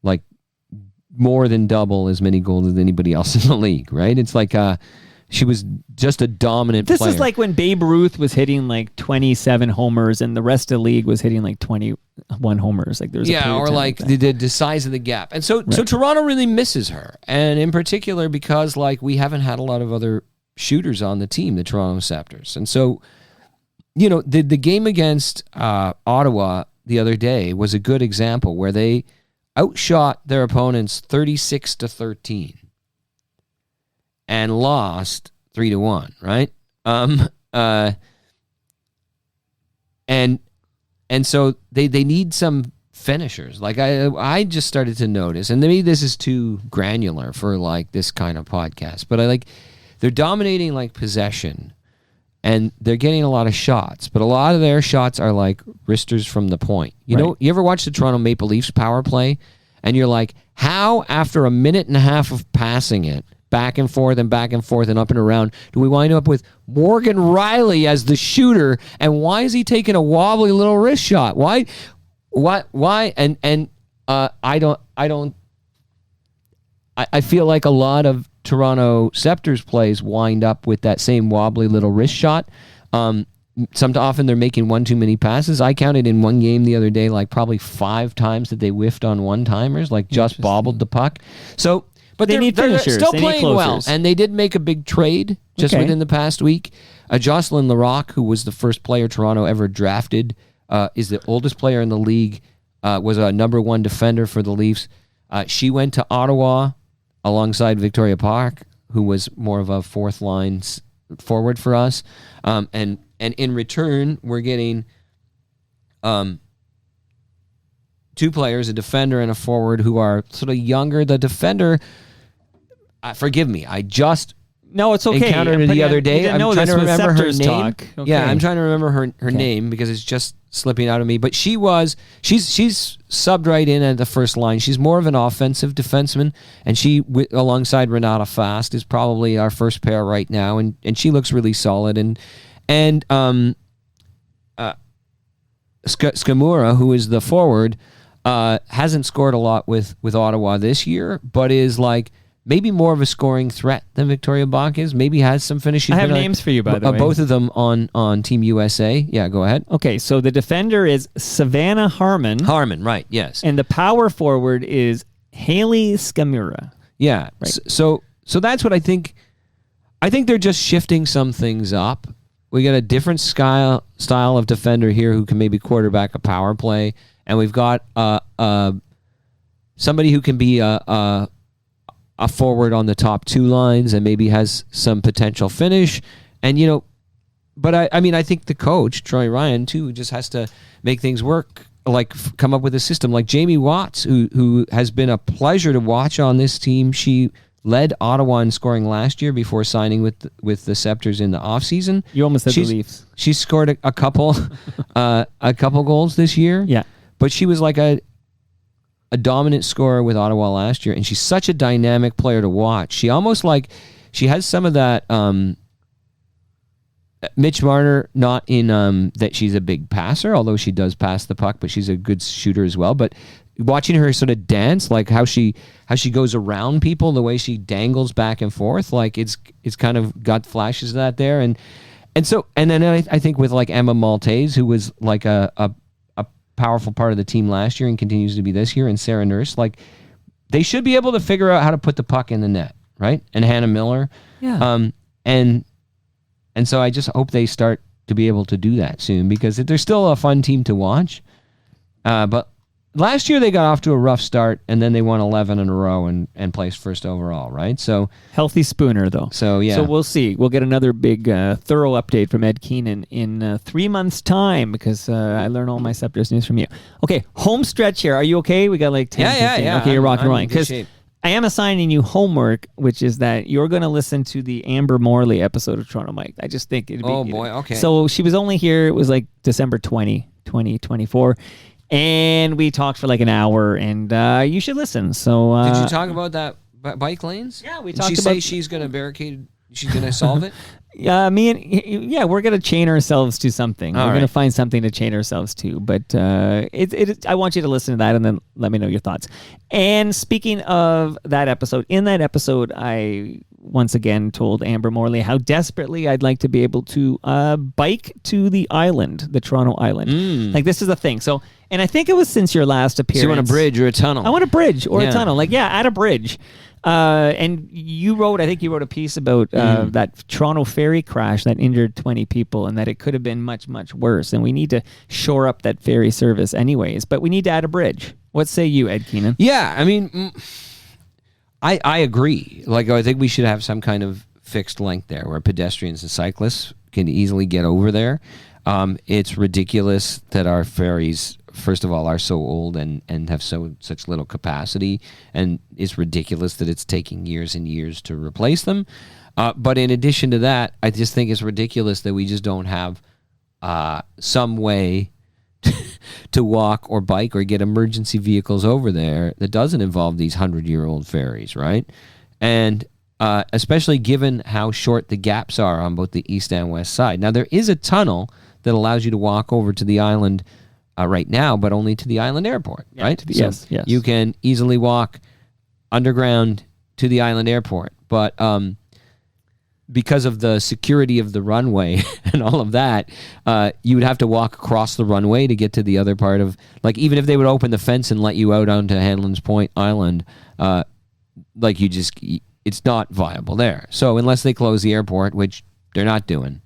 like more than double as many goals as anybody else in the league, right? It's like she was just a dominant player.
This is like when Babe Ruth was hitting like 27 homers and the rest of the league was hitting like 21 homers. Like, there's
or like the size of the gap. And so Toronto really misses her. And in particular because like we haven't had a lot of other shooters on the team, the Toronto Scepters. And so, the game against Ottawa the other day was a good example where they outshot their opponents 36-13 and lost 3-1, right? And so they need some finishers. Like, I just started to notice, and maybe this is too granular for like this kind of podcast, but they're dominating like possession, and they're getting a lot of shots, but a lot of their shots are like wristers from the point. You know, you ever watch the Toronto Maple Leafs power play, and you're like, how after a minute and a half of passing it back and forth and up and around, do we wind up with Morgan Rielly as the shooter, and why is he taking a wobbly little wrist shot? Why? And I feel like a lot of Toronto Scepters plays wind up with that same wobbly little wrist shot. Often they're making one too many passes. I counted in one game the other day like probably 5 times that they whiffed on one-timers, like just bobbled the puck. So, but they're still playing well, and they did make a big trade just within the past week. Jocelyn Larocque, who was the first player Toronto ever drafted, is the oldest player in the league, was a number 1 defender for the Leafs. She went to Ottawa alongside Victoria Park, who was more of a fourth line forward for us. And in return, we're getting 2 players, a defender and a forward, who are sort of younger. The defender, forgive me, I just
it's okay.
encountered her the other day. I'm trying to remember her name.
Okay.
Yeah, I'm trying to remember her name because it's just slipping out of me. But she's subbed right in at the first line. She's more of an offensive defenseman, and she, alongside Renata Fast, is probably our first pair right now, and she looks really solid. And Skamura, who is the forward, hasn't scored a lot with Ottawa this year, but is like maybe more of a scoring threat than Victoria Bach is. Maybe has some finishes.
I have names for you, by the way.
Both of them on Team USA. Yeah, go ahead. Okay,
so the defender is Savannah Harmon.
Harmon, right, yes.
And the power forward is Haley Skamura.
Yeah, right. So that's what I think. I think they're just shifting some things up. a different style of defender here who can maybe quarterback a power play, and we've got somebody who can be a forward on the top two lines and maybe has some potential finish. And, but I think the coach, Troy Ryan, too, just has to make things work, like come up with a system. Like Jamie Watts, who has been a pleasure to watch on this team. She led Ottawa in scoring last year before signing with the Scepters in the offseason.
You almost said the Leafs.
She scored a couple goals this year.
Yeah.
But she was like a dominant scorer with Ottawa last year, and she's such a dynamic player to watch. She almost she has some of that Mitch Marner, not in that she's a big passer, although she does pass the puck, but she's a good shooter as well. But watching her sort of dance, like how she goes around people, the way she dangles back and forth, like it's kind of got flashes of that there. And then I think with like Emma Maltese, who was like a powerful part of the team last year and continues to be this year, and Sarah Nurse, like they should be able to figure out how to put the puck in the net, right? And Hannah Miller.
Yeah.
And so I just hope they start to be able to do that soon, because they're still a fun team to watch. But last year they got off to a rough start, and then they won 11 in a row and placed first overall, right? So
healthy Spooner, though.
So, yeah.
So we'll see. We'll get another big, thorough update from Ed Keenan in 3 months' time, because I learn all my Scepters news from you. Okay, home stretch here. Are you okay? We got like 10, 15.
Yeah.
Okay, you're rocking and
I'm
rolling.
in good
Because
shape.
I am assigning you homework, which is that you're going to listen to the Amber Morley episode of Toronto Mike. I just think it'd be...
Oh, boy, okay.
So she was only here, it was like December 2024. And we talked for like an hour, and you should listen. So
did you talk about that bike lanes?
Yeah, we
Did
talked
she
about...
say she's going to barricade? She's going to solve it?
We're gonna chain ourselves to something. We're gonna find something to chain ourselves to. But I want you to listen to that and then let me know your thoughts. And speaking of that episode, in that episode, I once again told Amber Morley how desperately I'd like to be able to bike to the island, the Toronto Island. Like, this is a thing. So, and I think it was since your last appearance.
So you want a bridge or a tunnel?
I want a bridge or a tunnel. Like, at a bridge. And I think you wrote a piece about that Toronto ferry crash that injured 20 people, and that it could have been much, much worse. And we need to shore up that ferry service anyways, but we need to add a bridge. What say you, Ed Keenan?
Yeah, I mean, I agree. Like, I think we should have some kind of fixed length there where pedestrians and cyclists can easily get over there. It's ridiculous that our ferries, first of all, are so old and have such little capacity, and it's ridiculous that it's taking years and years to replace them. But in addition to that, I just think it's ridiculous that we just don't have some way to walk or bike or get emergency vehicles over there that doesn't involve these 100-year-old ferries, right? And especially given how short the gaps are on both the east and west side. Now, there is a tunnel that allows you to walk over to the island right now, but only to the island airport, right?
Yes.
You can easily walk underground to the island airport, but because of the security of the runway and all of that, you would have to walk across the runway to get to the other part of, like, even if they would open the fence and let you out onto Hanlon's Point Island, it's not viable there. So unless they close the airport, which they're not doing.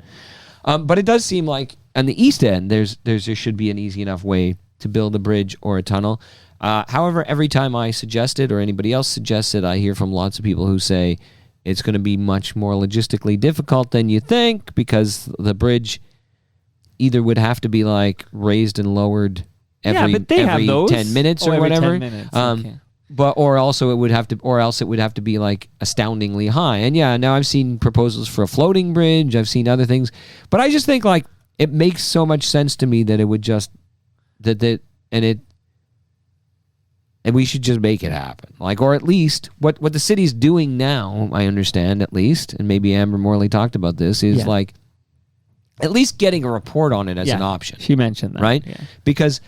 But it does seem like on the east end, there should be an easy enough way to build a bridge or a tunnel. However, every time I suggest it or anybody else suggests it, I hear from lots of people who say it's going to be much more logistically difficult than you think, because the bridge either would have to be like raised and lowered every 10 minutes or whatever.
10 minutes. Okay.
Or else it would have to be like astoundingly high. And now I've seen proposals for a floating bridge. I've seen other things, but I just think like it makes so much sense to me that it would just and we should just make it happen. Like, or at least what the city's doing now, I understand at least, and maybe Amber Morley talked about this, is like at least getting a report on it as an option.
She mentioned that.
Right?
Yeah.
Because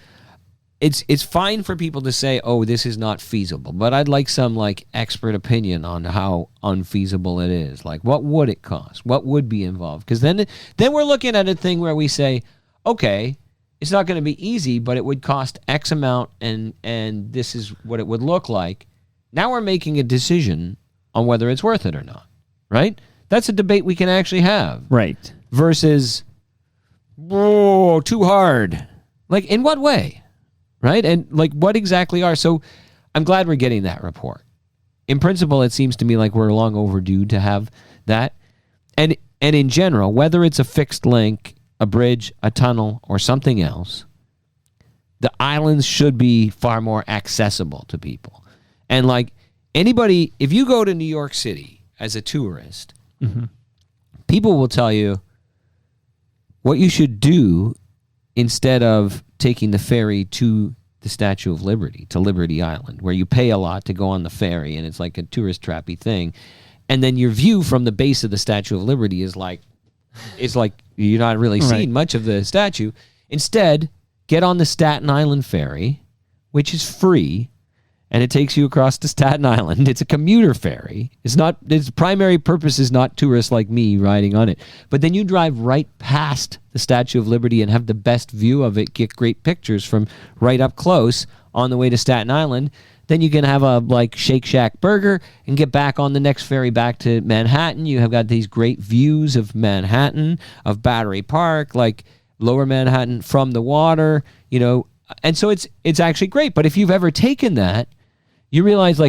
it's fine for people to say, oh, this is not feasible, but I'd like some like expert opinion on how unfeasible it is. Like, what would it cost? What would be involved? Because then we're looking at a thing where we say, okay, it's not going to be easy, but it would cost X amount, and this is what it would look like. Now we're making a decision on whether it's worth it or not, right? That's a debate we can actually have.
Right.
Versus oh, too hard. Like, in what way? Right? And like, what exactly are? So I'm glad we're getting that report. In principle, it seems to me like we're long overdue to have that. And in general, whether it's a fixed link, a bridge, a tunnel, or something else, the islands should be far more accessible to people. And like anybody, if you go to New York City as a tourist, people will tell you what you should do instead of taking the ferry to the Statue of Liberty, to Liberty Island, where you pay a lot to go on the ferry, and it's like a tourist trappy thing. And then your view from the base of the Statue of Liberty is like, you're not really seeing much of the statue. Instead, get on the Staten Island ferry, which is free, and it takes you across to Staten Island. It's a commuter ferry. Its primary purpose is not tourists like me riding on it. But then you drive right past the Statue of Liberty and have the best view of it, get great pictures from right up close on the way to Staten Island. Then you can have a Shake Shack burger and get back on the next ferry back to Manhattan. You have got these great views of Manhattan, of Battery Park, like Lower Manhattan from the water, and so it's actually great. But if you've ever taken that, you realize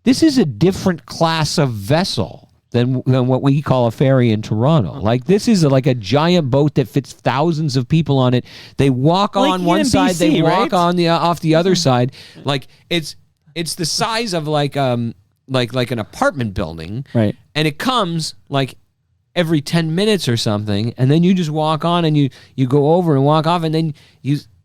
this is a different class of vessel than what we call a ferry in Toronto. Like, this is like a giant boat that fits thousands of people on it. They walk on one side, they walk on off the other side. Like, it's the size of like an apartment building,
right?
And it comes like every 10 minutes or something, and then you just walk on and you go over and walk off, and then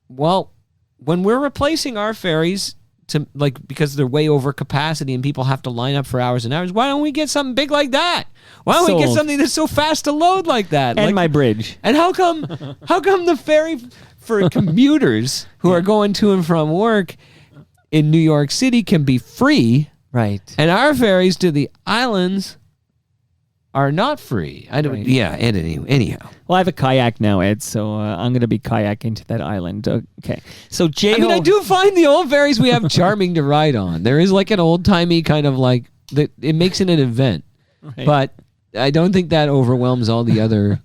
when we're replacing our ferries to because they're way over capacity and people have to line up for hours and hours, why don't we get something big like that? Why don't we get something that's so fast to load like that?
And my bridge.
And how come the ferry for commuters who are going to and from work in New York City can be free,
right?
And our ferries to the islands are not free. I don't.
Right.
Yeah. Anyhow.
Well, I have a kayak now, Ed, so I'm going to be kayaking to that island. Okay. So
I do find the old ferries we have charming to ride on. There is like an old timey kind of like that. It makes it an event, right. But I don't think that overwhelms all the other.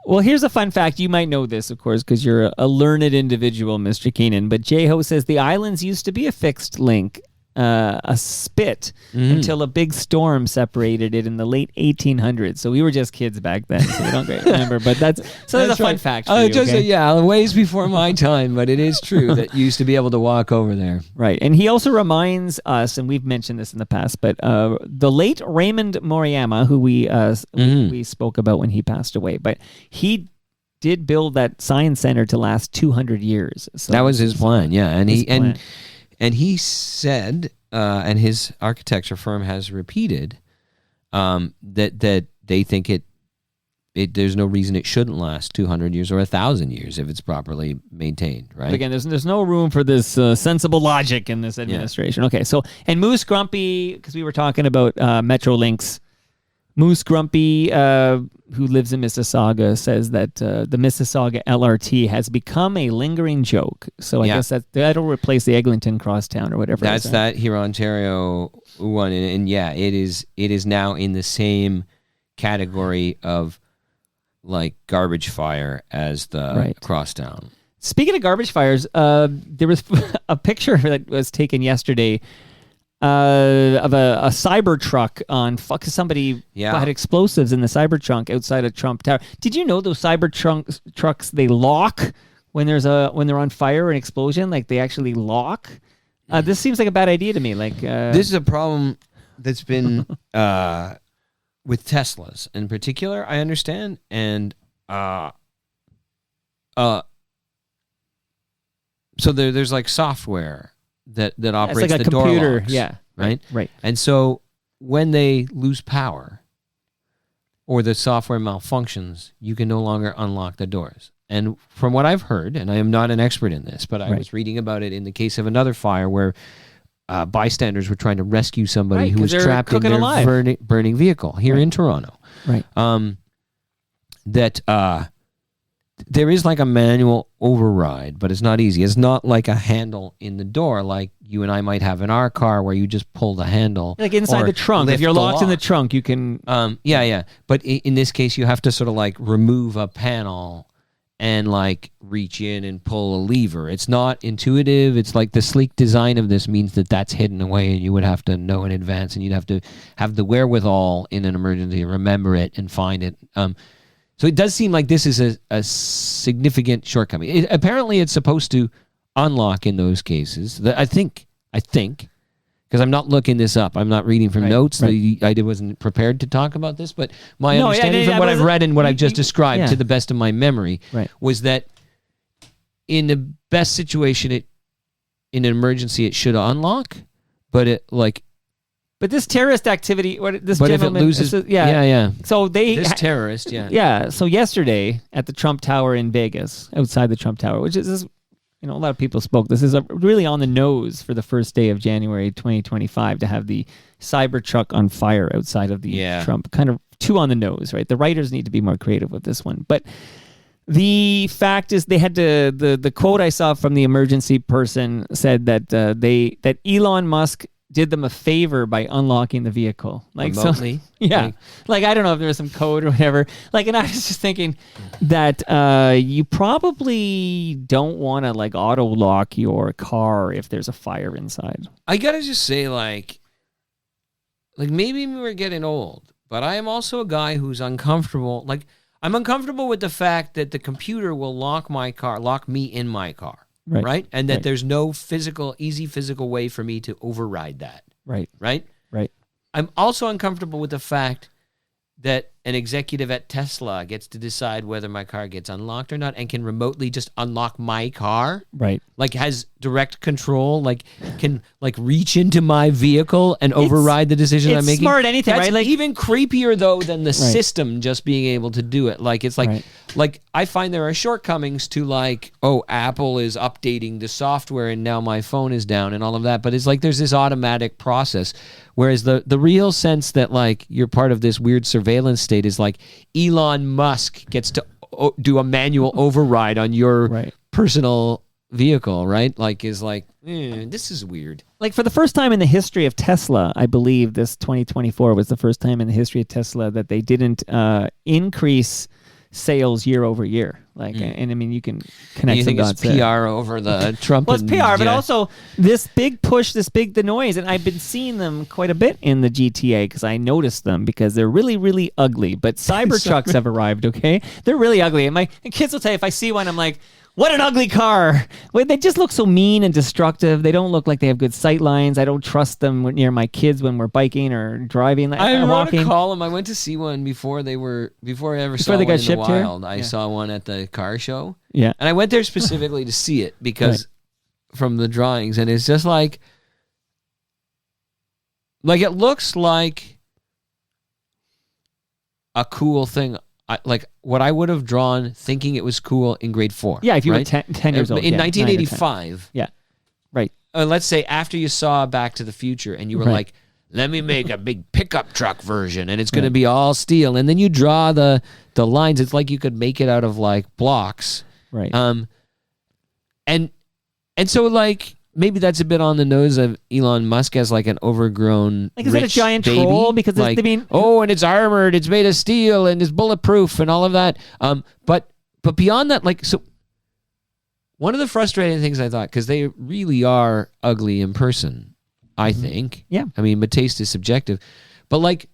Well, here's a fun fact. You might know this, of course, because you're a learned individual, Mr. Keenan. But J-Ho says the islands used to be a fixed link. A spit until a big storm separated it in the late 1800s. So we were just kids back then, so we don't quite remember. But that's a fun fact for you, okay?
Ways before my time, but it is true that you used to be able to walk over there.
Right, and he also reminds us, and we've mentioned this in the past, but the late Raymond Moriyama, who we spoke about when he passed away, but he did build that science center to last 200 years. So
that was his plan, yeah, and he said, and his architecture firm has repeated, that they think it there's no reason it shouldn't last 200 years or 1,000 years if it's properly maintained, right?
But again, there's no room for this sensible logic in this administration. Yeah. Okay, so, and Moose Grumpy, because we were talking about Metrolinx, Moose Grumpy, who lives in Mississauga, says that the Mississauga LRT has become a lingering joke. So I guess that'll replace the Eglinton Crosstown or whatever.
That's that here Ontario one, and it is now in the same category of like garbage fire as the Crosstown.
Speaking of garbage fires, there was a picture that was taken yesterday of a cyber truck on somebody had explosives in the cyber trunk outside of Trump Tower. Did you know those cyber trucks they lock when they're on fire or an explosion? Like they actually lock. This seems like a bad idea to me. Like
this is a problem that's been with Teslas in particular. I understand, and so there's like software that operates
like
the door
computer.
locks,
Yeah.
Right. And so when they lose power or the software malfunctions, you can no longer unlock the doors. And from what I've heard, and I am not an expert in this, but I was reading about it in the case of another fire where bystanders were trying to rescue somebody who was trapped in their burning vehicle here in Toronto.
Right.
There is like a manual override, but it's not easy. It's not like a handle in the door like you and I might have in our car where you just pull the handle.
Like inside the trunk. If you're locked in the trunk, you can...
Yeah. But in this case, you have to sort of like remove a panel and like reach in and pull a lever. It's not intuitive. It's like the sleek design of this means that that's hidden away, and you would have to know in advance, and you'd have to have the wherewithal in an emergency to remember it and find it. So it does seem like this is a significant shortcoming. Apparently, it's supposed to unlock in those cases. I think, because I'm not looking this up. I'm not reading from notes. Right. I wasn't prepared to talk about this, but my understanding from what I've read and what I've just described to the best of my memory was that in the best situation, in an emergency, it should unlock, but
But this terrorist activity, this
but
gentleman,
if it loses,
So
this terrorist,
So yesterday at the Trump Tower in Vegas, outside the Trump Tower, which is, a lot of people spoke. This is really on the nose for the first day of January 2025 to have the Cybertruck on fire outside of the Trump. Kind of too on the nose, right? The writers need to be more creative with this one, but. The fact is, they had to. The quote I saw from the emergency person said that that Elon Musk did them a favor by unlocking the vehicle,
remotely.
So, like I don't know if there was some code or whatever. And I was just thinking that you probably don't want to auto lock your car if there's a fire inside.
I gotta just say, like maybe we're getting old, but I am also a guy who's uncomfortable. I'm uncomfortable with the fact that the computer will lock me in my car, right? And that there's no easy physical way for me to override that. Right. I'm also uncomfortable with the fact that an executive at Tesla gets to decide whether my car gets unlocked or not and can remotely just unlock my car.
Right.
Has direct control, can reach into my vehicle and override the decisions I'm making.
It's smart anything,
That's
right?
even creepier, though, than the system just being able to do it. I find there are shortcomings to Apple is updating the software and now my phone is down and all of that. But it's there's this automatic process. Whereas the real sense that you're part of this weird surveillance state is Elon Musk gets to do a manual override on your personal vehicle, right? This is weird.
For the first time in the history of Tesla, I believe this 2024 was the first time in the history of Tesla that they didn't increase sales year over year. And I mean, you can connect some dots
there. PR over the Trump.
Well, it's PR, but also this big push, the noise. And I've been seeing them quite a bit in the GTA because I noticed them because they're really, really ugly. But Cybertrucks have arrived, okay? They're really ugly. And my kids will tell you, if I see one, I'm like, what an ugly car. They just look so mean and destructive. They don't look like they have good sight lines. I don't trust them near my kids when we're biking or driving.
I
want
to call them. I went to see one before I ever saw one in the wild. I saw one at the car show.
Yeah.
And I went there specifically to see it because from the drawings, and it's just it looks like a cool thing. What I would have drawn thinking it was cool in grade 4.
Yeah, if you were 10 years old.
In 1985.
Yeah, right.
Let's say after you saw Back to the Future and you were like, let me make a big pickup truck version and it's going to be all steel. And then you draw the lines. It's like you could make it out of blocks.
Right.
And so maybe that's a bit on the nose of Elon Musk as an overgrown
is
rich
it a giant
baby.
troll? Because
and it's armored, it's made of steel, and it's bulletproof, and all of that. But beyond that, so one of the frustrating things I thought, because they really are ugly in person, I think.
Yeah.
I mean, but taste is subjective. But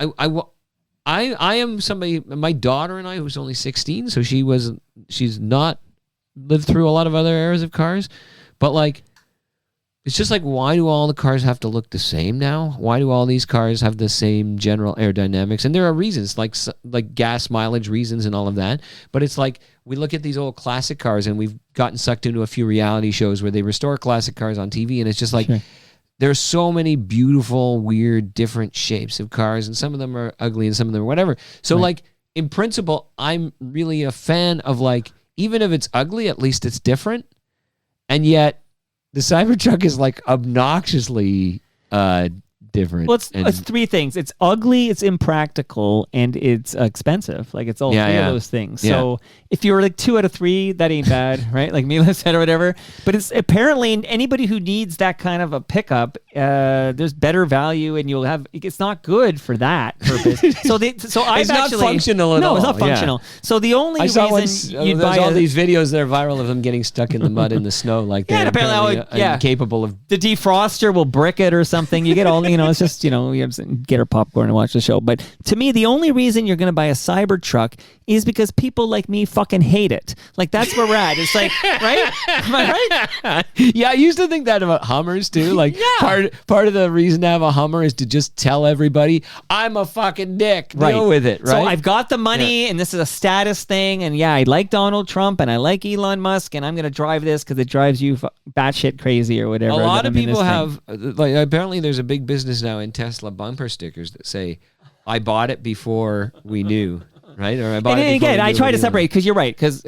I am somebody. My daughter and I, who's only 16, so she's not lived through a lot of other eras of cars, but it's just why do all the cars have to look the same now? Why do all these cars have the same general aerodynamics? And there are reasons like gas mileage reasons and all of that, but it's we look at these old classic cars and we've gotten sucked into a few reality shows where they restore classic cars on TV, and it's just there's so many beautiful, weird, different shapes of cars, and some of them are ugly and some of them are whatever. So in principle, I'm really a fan of even if it's ugly, at least it's different. And yet, the Cybertruck is obnoxiously different.
Well, it's three things. It's ugly, it's impractical, and it's expensive. Like, it's all three of those things.
Yeah.
So if you're like 2 out of 3, that ain't bad, right? Like Mila said or whatever. But it's apparently anybody who needs that kind of a pickup, there's better value, and you'll have. It's not good for that purpose. It's
not functional at all.
No, it's not functional.
Yeah.
So the only reason you'd buy
all these videos that are viral of them getting stuck in the mud in the snow, like they're apparently incapable of.
The defroster will brick it or something. You get all, it's just, you have to get her popcorn and watch the show. But to me, the only reason you're going to buy a Cybertruck is because people like me fucking hate it. Like, that's where we're at. It's like, right? Am I right?
Yeah, I used to think that about Hummers too. Like, part of the reason to have a Hummer is to just tell everybody, I'm a fucking dick. Deal with it, right?
So I've got the money, and this is a status thing, and I like Donald Trump, and I like Elon Musk, and I'm going to drive this because it drives you batshit crazy or whatever.
A lot of people have, like, apparently there's a big business now in Tesla bumper stickers that say, I bought it before we knew, right? Or I bought it before
I try to separate, because you're right, because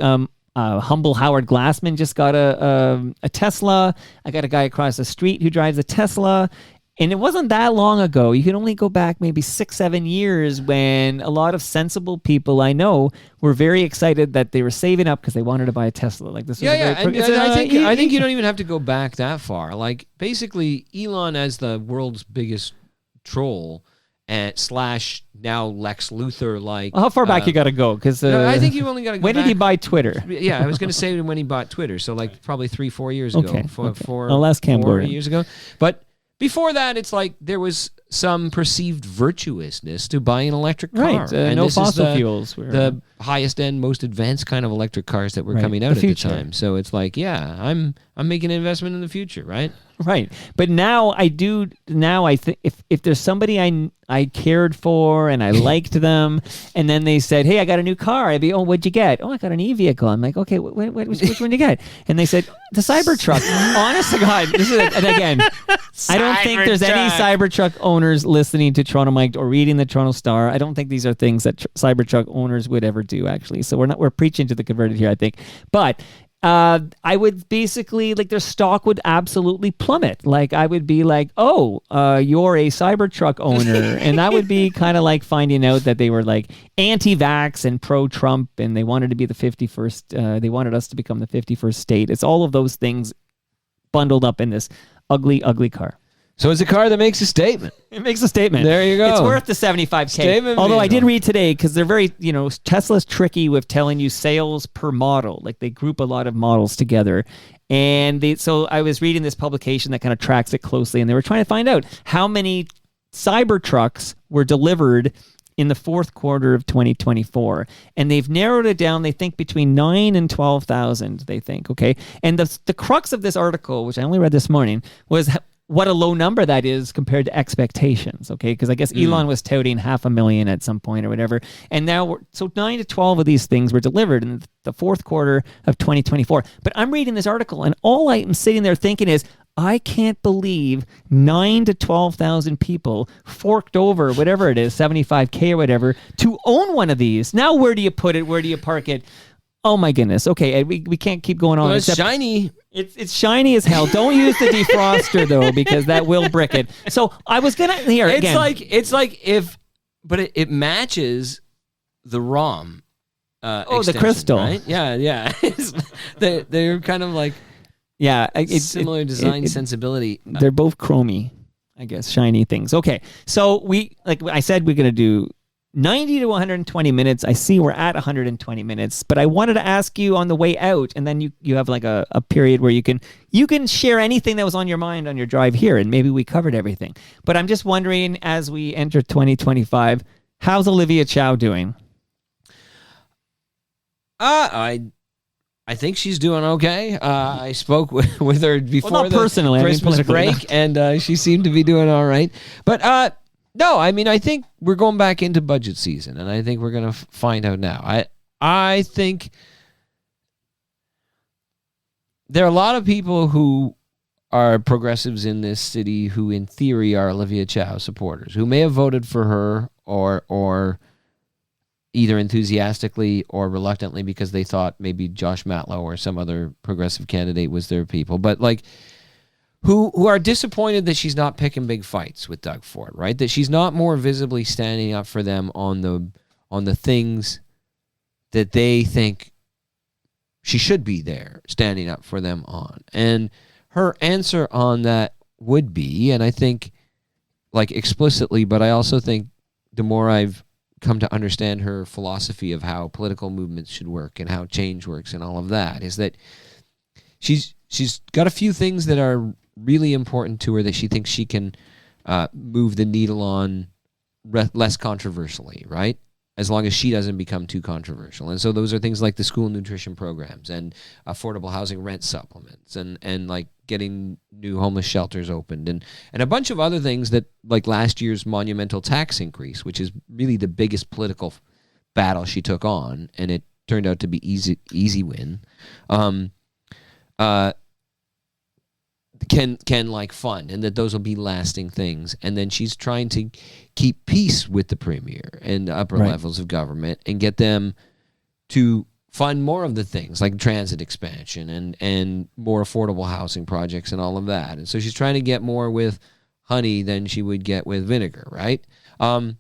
humble Howard Glassman just got a Tesla. I got a guy across the street who drives a Tesla. And it wasn't that long ago. You can only go back maybe 6-7 years when a lot of sensible people I know were very excited that they were saving up because they wanted to buy a Tesla. Like, this was
I think you don't even have to go back that far. Like, basically, Elon, as the world's biggest troll and / now Lex Luthor, like,
how far back you got to go? Because
I think you only got to go
when did he buy Twitter?
Yeah, I was going to say when he bought Twitter. So, like, probably 3-4 years ago.
Okay.
Four years ago. But before that, it's like there was some perceived virtuousness to buying an electric car.
Right,
and
no fossil fuels.
The highest end, most advanced kind of electric cars that were coming out at the time. So it's like, I'm making an investment in the future, right?
Right. But now I think if there's somebody I cared for and I liked them, and then they said, hey, I got a new car, I'd be, oh, what'd you get? Oh, I got an e-vehicle. I'm like, okay, which one did you get? And they said, the Cybertruck. Honest to God, and again, I don't think there's any Cybertruck owners listening to Toronto Mike or reading the Toronto Star. I don't think these are things that Cybertruck owners would ever do, actually. So we're preaching to the converted here, I think. But I would basically, like, their stock would absolutely plummet. Like, I would be like, oh, you're a Cybertruck owner. And that would be kind of like finding out that they were like anti-vax and pro-Trump, and they wanted to be the 51st, they wanted us to become the 51st state. It's all of those things bundled up in this ugly, ugly car.
So it's a car that makes a statement.
It makes a statement.
There you go.
It's worth the $75K.
Statement
Although I
vehicle.
did read today, because they're very, Tesla's tricky with telling you sales per model. Like, they group a lot of models together. And so I was reading this publication that kind of tracks it closely, and they were trying to find out how many Cybertrucks were delivered in the fourth quarter of 2024. And they've narrowed it down, they think, between 9,000 and 12,000, they think, okay? And the crux of this article, which I only read this morning, was what a low number that is compared to expectations, okay? Because I guess Elon was touting 500,000 at some point or whatever. And now, so 9 to 12 of these things were delivered in the fourth quarter of 2024. But I'm reading this article, and all I'm sitting there thinking is, I can't believe 9 to 12,000 people forked over, whatever it is, $75K or whatever, to own one of these. Now, where do you put it? Where do you park it? Oh my goodness. Okay, we can't keep going on.
Well, it's shiny.
It's shiny as hell. Don't use the defroster though, because that will brick it. So I was gonna
It's like if, but it matches the ROM.
The crystal.
Right? Yeah. they're kind of like similar design sensibility.
They're both chromy, I guess, shiny things. Okay, so like I said, we're gonna do 90 to 120 minutes. I see we're at 120 minutes, but I wanted to ask you on the way out, and then you have like a period where you can share anything that was on your mind on your drive here, and maybe we covered everything. But I'm just wondering, as we enter 2025, how's Olivia Chow doing?
I think she's doing okay. I spoke with her before
personally,
Christmas break, and she seemed to be doing all right. But no, I mean, I think we're going back into budget season, and I think we're going to find out now. I think there are a lot of people who are progressives in this city who, in theory, are Olivia Chow supporters, who may have voted for her or either enthusiastically or reluctantly because they thought maybe Josh Matlow or some other progressive candidate was their people. But, like, who are disappointed that she's not picking big fights with Doug Ford, right? That she's not more visibly standing up for them on the things that they think she should be there standing up for them on. And her answer on that would be, and I think like explicitly, but I also think the more I've come to understand her philosophy of how political movements should work and how change works and all of that, is that she's got a few things that are really important to her that she thinks she can move the needle on less controversially, right? As long as she doesn't become too controversial. And so those are things like the school nutrition programs and affordable housing rent supplements and like getting new homeless shelters opened and a bunch of other things that, like last year's monumental tax increase, which is really the biggest political battle she took on, and it turned out to be easy win. Can like fund, and that those will be lasting things. And then she's trying to keep peace with the premier and upper levels of government and get them to fund more of the things like transit expansion and more affordable housing projects and all of that. And so she's trying to get more with honey than she would get with vinegar, right? And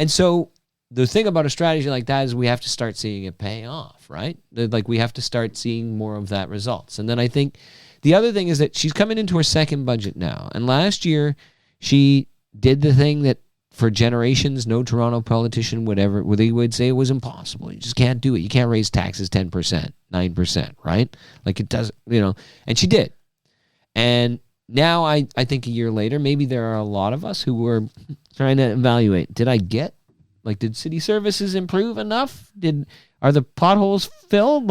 so the thing about a strategy like that is we have to start seeing it pay off, right? Like we have to start seeing more of that results. And then I think the other thing is that she's coming into her second budget now. And last year she did the thing that for generations no Toronto politician they would say it was impossible. You just can't do it. You can't raise taxes 10%, 9%, right? Like it does, and she did. And now I think a year later, maybe there are a lot of us who were trying to evaluate, did city services improve enough? Are the potholes filled?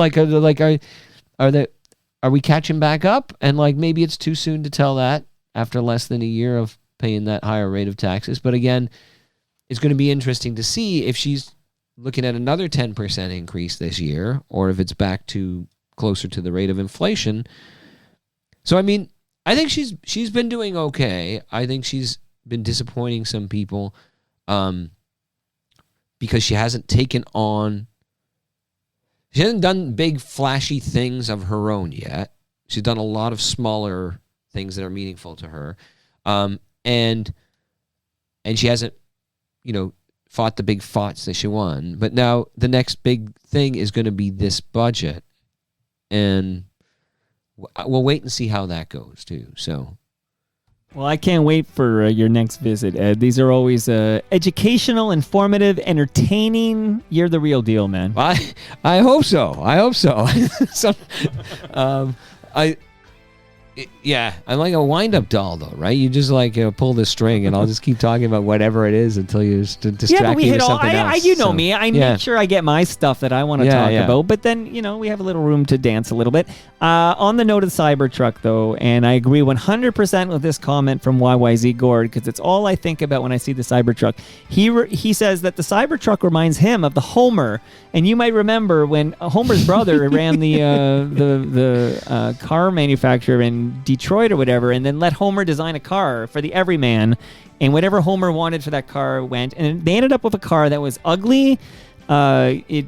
Are we catching back up? And maybe it's too soon to tell that after less than a year of paying that higher rate of taxes. But again, it's going to be interesting to see if she's looking at another 10% increase this year, or if it's back to closer to the rate of inflation. So, I mean, I think she's been doing okay. I think she's been disappointing some people because she hasn't done big flashy things of her own yet. She's done a lot of smaller things that are meaningful to her. And she hasn't, fought the big fights that she won. But now the next big thing is going to be this budget. And we'll wait and see how that goes too. So,
well, I can't wait for your next visit, Ed. These are always educational, informative, entertaining. You're the real deal, man.
I hope so. I'm like a wind-up doll, though, right? You just pull the string, and I'll just keep talking about whatever it is until you distract me with something else.
You know me. I make sure I get my stuff that I want to talk about, but then, we have a little room to dance a little bit. On the note of the Cybertruck, though, and I agree 100% with this comment from YYZ Gord, because it's all I think about when I see the Cybertruck. He says that the Cybertruck reminds him of the Homer, and you might remember when Homer's brother ran the car manufacturer in Detroit or whatever, and then let Homer design a car for the everyman, and whatever Homer wanted for that car went, and they ended up with a car that was ugly. It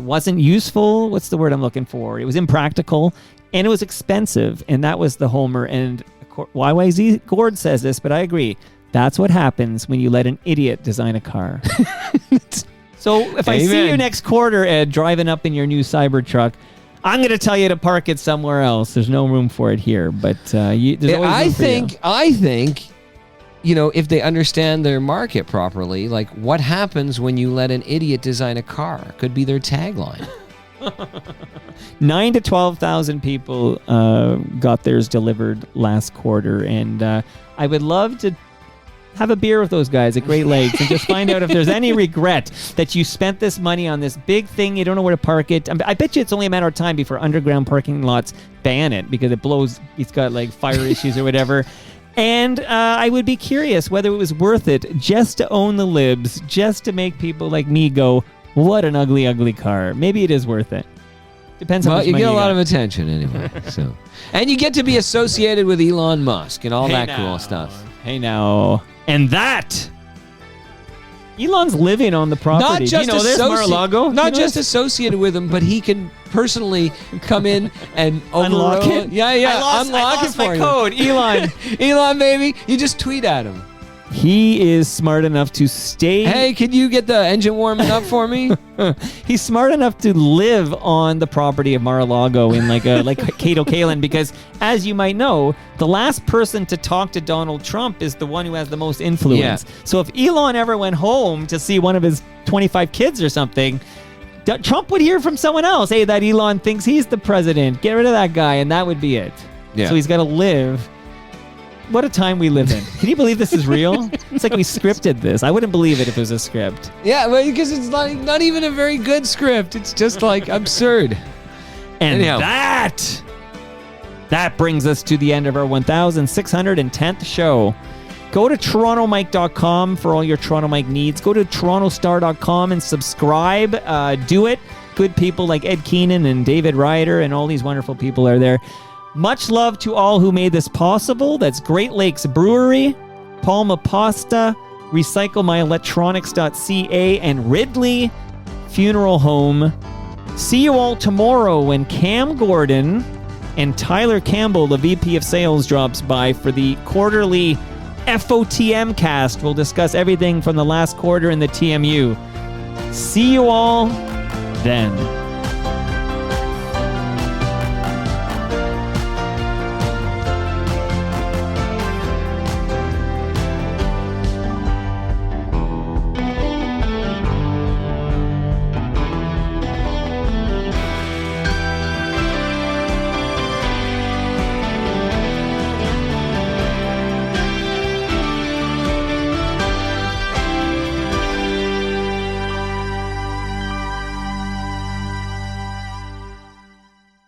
wasn't useful. What's the word I'm looking for? It was impractical, and it was expensive, and that was the Homer. And YYZ Gord says this, but I agree. That's what happens when you let an idiot design a car. So if I see you next quarter, Ed, driving up in your new Cybertruck, I'm going to tell you to park it somewhere else. There's no room for it here, but there's always room for you.
I think, if they understand their market properly, what happens when you let an idiot design a car could be their tagline.
9,000 to 12,000 people got theirs delivered last quarter, and I would love to have a beer with those guys at Great Lakes and just find out if there's any regret that you spent this money on this big thing. You don't know where to park it. I bet you it's only a matter of time before underground parking lots ban it because it blows. It's got fire issues or whatever. And I would be curious whether it was worth it just to own the libs, just to make people like me go, what an ugly, ugly car. Maybe it is worth it. Depends on how much money
you get a lot of attention anyway. So, and you get to be associated with Elon Musk and all that cool stuff.
Hey now. And that Elon's living on the property.
Not just
Do you know this, Mar-a-Lago?
Not
You know
just
this?
associated with him, but he can personally come in and
Unlock
override-
it?
Yeah, unlock it for
my
you.
code, Elon.
Elon, baby, you just tweet at him.
He is smart enough to stay.
Hey, can you get the engine warming up for me?
He's smart enough to live on the property of Mar-a-Lago in like Cato Kalin, because as you might know, the last person to talk to Donald Trump is the one who has the most influence.
Yeah.
So if Elon ever went home to see one of his 25 kids or something, Trump would hear from someone else, hey, that Elon thinks he's the president. Get rid of that guy, and that would be it.
Yeah.
So he's got to live. What a time we live in. Can you believe this is real? It's like we scripted this. I wouldn't believe it if it was a script.
Yeah, well, because it's not even a very good script. It's just like absurd.
And
Anyhow.
that brings us to the end of our 1610th show. Go to torontomike.com for all your Toronto Mike needs. Go to torontostar.com and subscribe. Do it. Good people like Ed Keenan and David Ryder and all these wonderful people are there. Much love to all who made this possible. That's Great Lakes Brewery, Palma Pasta, RecycleMyElectronics.ca, and Ridley Funeral Home. See you all tomorrow when Cam Gordon and Tyler Campbell, the VP of Sales, drops by for the quarterly FOTM cast. We'll discuss everything from the last quarter in the TMU. See you all then.